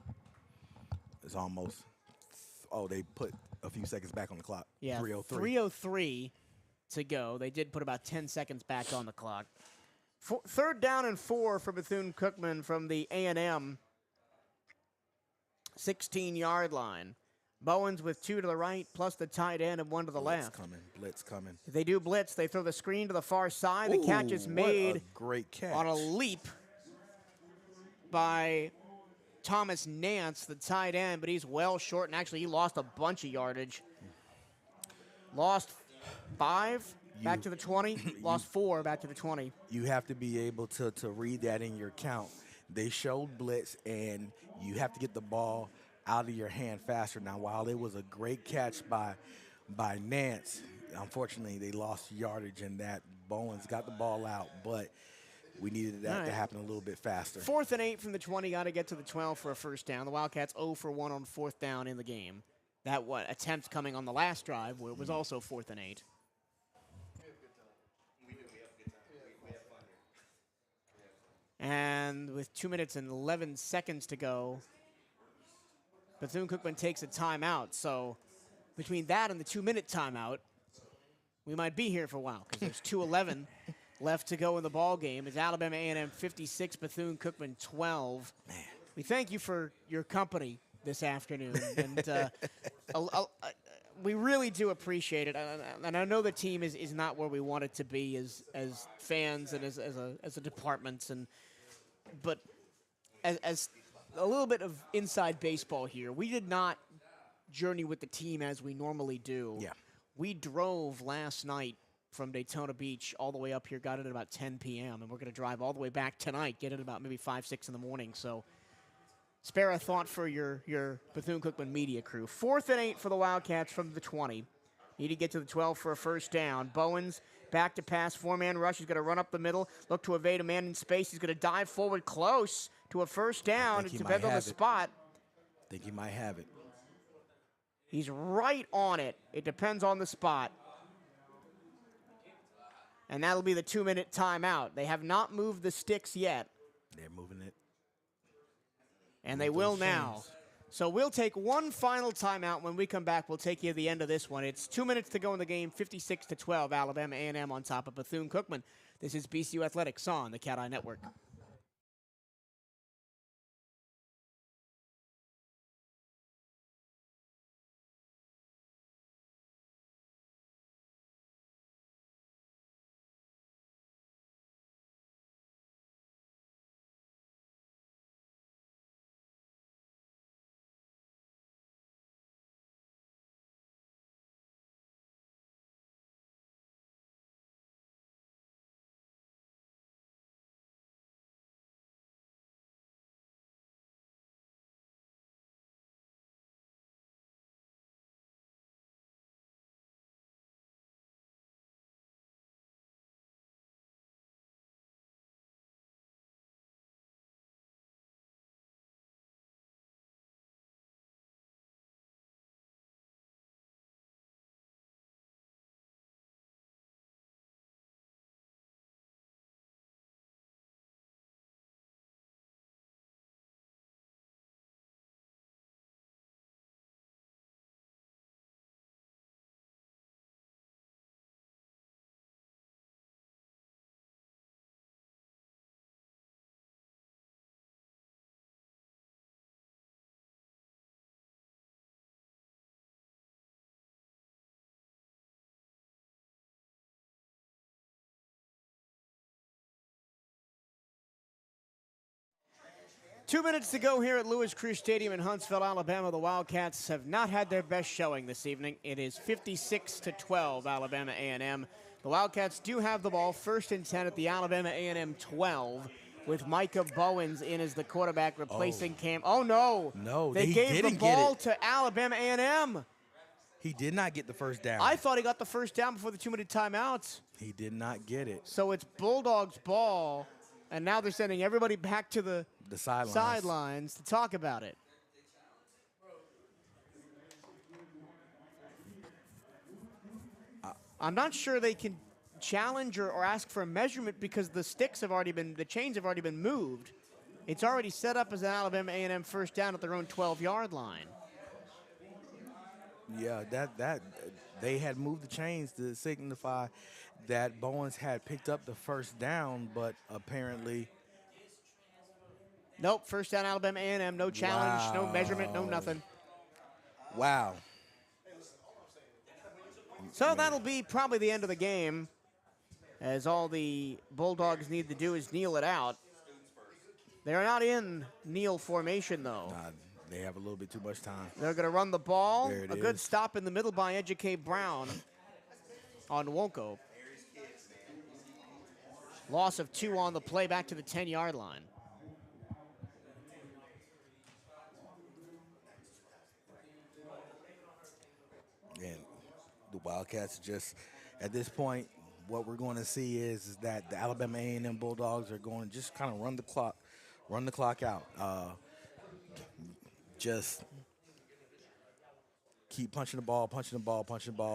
It's almost. Oh, they put a few seconds back on the clock. Yeah, 3:03. 3:03 to go. They did put about 10 seconds back on the clock. 3rd down and 4 for Bethune-Cookman from the A&M 16-yard line. Bowens with 2 to the right, plus the tight end and 1 to the left. Blitz coming. If they do blitz, they throw the screen to the far side. The catch is made What a great catch. on a leap by Thomas Nance, the tight end, but he's well short, and actually he lost a bunch of yardage. Lost 5 back to the 20, lost 4 back to the 20. You have to be able to read that in your count. They showed blitz, and you have to get the ball out of your hand faster. Now, while it was a great catch by Nance, unfortunately they lost yardage in that. Bowens got the ball out, but we needed that to happen a little bit faster. 4th and 8 from the 20, got to get to the 12 for a first down. The Wildcats 0 for 1 on 4th down in the game. That attempt coming on the last drive, where it was also 4th and 8. And with 2 minutes and 11 seconds to go, Bethune-Cookman takes a timeout. So between that and the 2-minute timeout, we might be here for a while, because there's 2:11 left to go in the ball game. It's Alabama A&M 56, Bethune-Cookman 12. Man. We thank you for your company this afternoon, and we really do appreciate it. And I know the team is not where we want it to be as fans and as a department, but as a little bit of inside baseball here, we did not journey with the team as we normally do. Yeah. We drove last night from Daytona Beach all the way up here, got it at about 10 p.m., and we're going to drive all the way back tonight, get it about maybe 5, 6 in the morning. So spare a thought for your Bethune-Cookman media crew. 4th and 8 for the Wildcats from the 20. Need to get to the 12 for a first down. Bowens back to pass, 4-man rush. He's going to run up the middle, look to evade a man in space. He's going to dive forward close to a first down. It depends on the spot. I think he might have it. He's right on it. It depends on the spot. And that'll be the 2-minute timeout. They have not moved the sticks yet. They're moving it. And they will now. So we'll take one final timeout. When we come back, we'll take you to the end of this one. It's 2 minutes to go in the game, 56-12, Alabama A&M on top of Bethune-Cookman. This is BCU Athletics on the CatEye Network. 2 minutes to go here at Lewis Crew Stadium in Huntsville, Alabama. The Wildcats have not had their best showing this evening. It is 56-12, Alabama A&M. The Wildcats do have the ball, 1st and 10 at the Alabama A&M 12, with Micah Bowens in as the quarterback, replacing Cam. Oh no! No, they he gave the didn't ball get it. to Alabama A&M. He did not get the first down. I thought he got the first down before the 2-minute timeouts. He did not get it. So it's Bulldogs' ball, and now they're sending everybody back to the sidelines to talk about it. I'm not sure they can challenge or ask for a measurement because the chains have already been moved. It's already set up as an Alabama A&M first down at their own 12-yard line. Yeah, that they had moved the chains to signify that Bowens had picked up the first down, but apparently. Nope, first down Alabama A&M, no challenge, no measurement, no nothing. Wow. So that'll be probably the end of the game, as all the Bulldogs need to do is kneel it out. They're not in kneel formation, though. They have a little bit too much time. They're going to run the ball. There it A good is. stop in the middle by Educate Brown on Wonko. Loss of 2 on the play, back to the 10-yard line. And the Wildcats just, at this point, what we're going to see is that the Alabama A&M Bulldogs are going to just kind of run the clock out. Just keep punching the ball,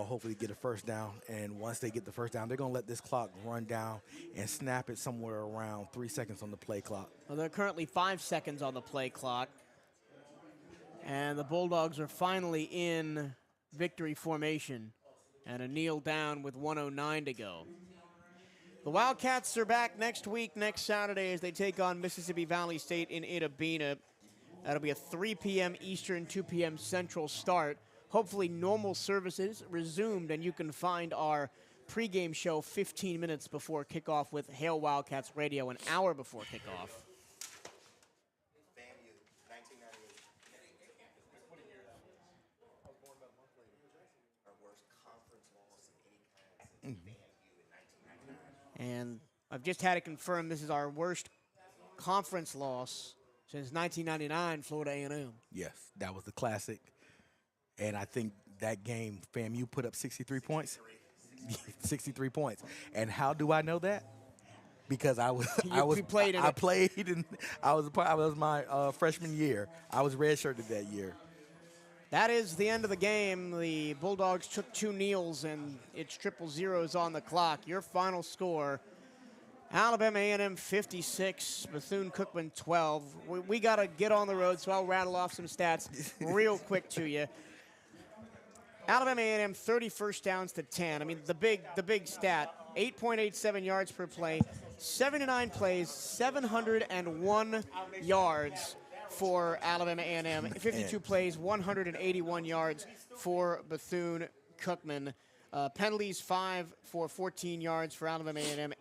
hopefully get a first down. And once they get the first down, they're going to let this clock run down and snap it somewhere around 3 seconds on the play clock. Well, there are currently 5 seconds on the play clock. And the Bulldogs are finally in victory formation and a kneel down with 1:09 to go. The Wildcats are back next week, next Saturday, as they take on Mississippi Valley State in Itta Bena. That'll be a 3 p.m. Eastern, 2 p.m. Central start. Hopefully normal services resumed, and you can find our pregame show 15 minutes before kickoff with Hail Wildcats Radio, an hour before kickoff. And I've just had it confirmed this is our worst conference loss since 1999, Florida A&M. Yes, that was the classic. And I think that game, FAMU put up 63 points. 63 points. And how do I know that? Because I was my freshman year. I was redshirted that year. That is the end of the game. The Bulldogs took 2 kneels, and it's 0-0s on the clock. Your final score, Alabama A&M 56, Bethune-Cookman 12. We got to get on the road, so I'll rattle off some stats real quick to you. Alabama A&M 30 first downs to 10. I mean, the big stat, 8.87 yards per play, 79 plays, 701 yards for Alabama A&M, 52 plays, 181 yards for Bethune-Cookman. Penalties 5 for 14 yards for Alabama A&M,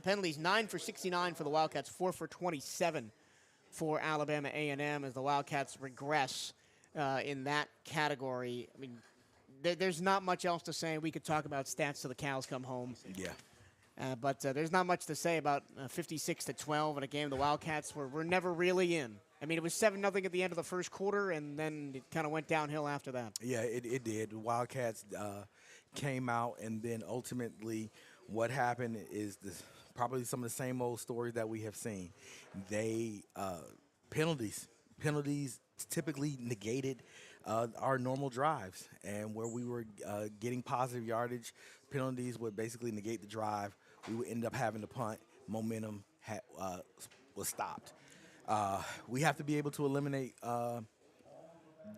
penalties 9 for 69 for the Wildcats, 4 for 27 for Alabama A&M as the Wildcats regress in that category. I mean, there's not much else to say. We could talk about stats till the cows come home. Yeah. But there's not much to say about 56-12 in a game the Wildcats were never really in. I mean, it was 7-0 at the end of the first quarter, and then it kind of went downhill after that. Yeah, it did. The Wildcats came out, and then ultimately what happened is probably some of the same old stories that we have seen. They penalties typically negated our normal drives, and where we were getting positive yardage, penalties would basically negate the drive. We would end up having to punt. Momentum was stopped. We have to be able to eliminate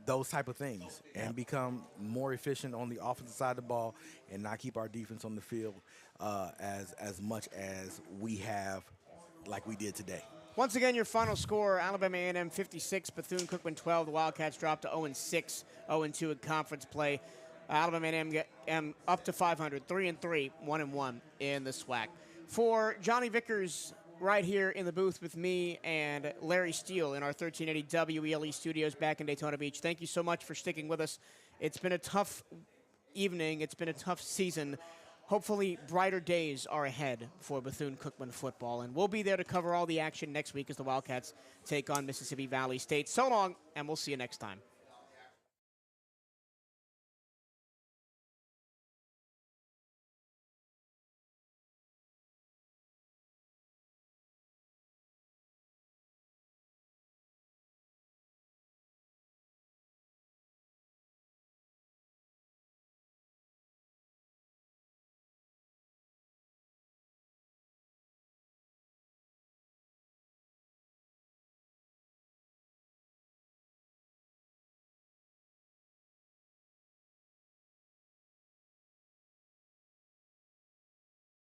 those type of things and become more efficient on the offensive side of the ball and not keep our defense on the field as much as we have like we did today. Once again, your final score, Alabama A&M 56, Bethune-Cookman 12. The Wildcats dropped to 0-6, 0-2 in conference play. Alabama A&M up to 500, 3-3, 1-1 in the SWAC. For Johnny Vickers right here in the booth with me and Larry Steele in our 1380 WELE studios back in Daytona Beach. Thank you so much for sticking with us. It's been a tough evening. It's been a tough season. Hopefully, brighter days are ahead for Bethune-Cookman football, and we'll be there to cover all the action next week as the Wildcats take on Mississippi Valley State. So long, and we'll see you next time.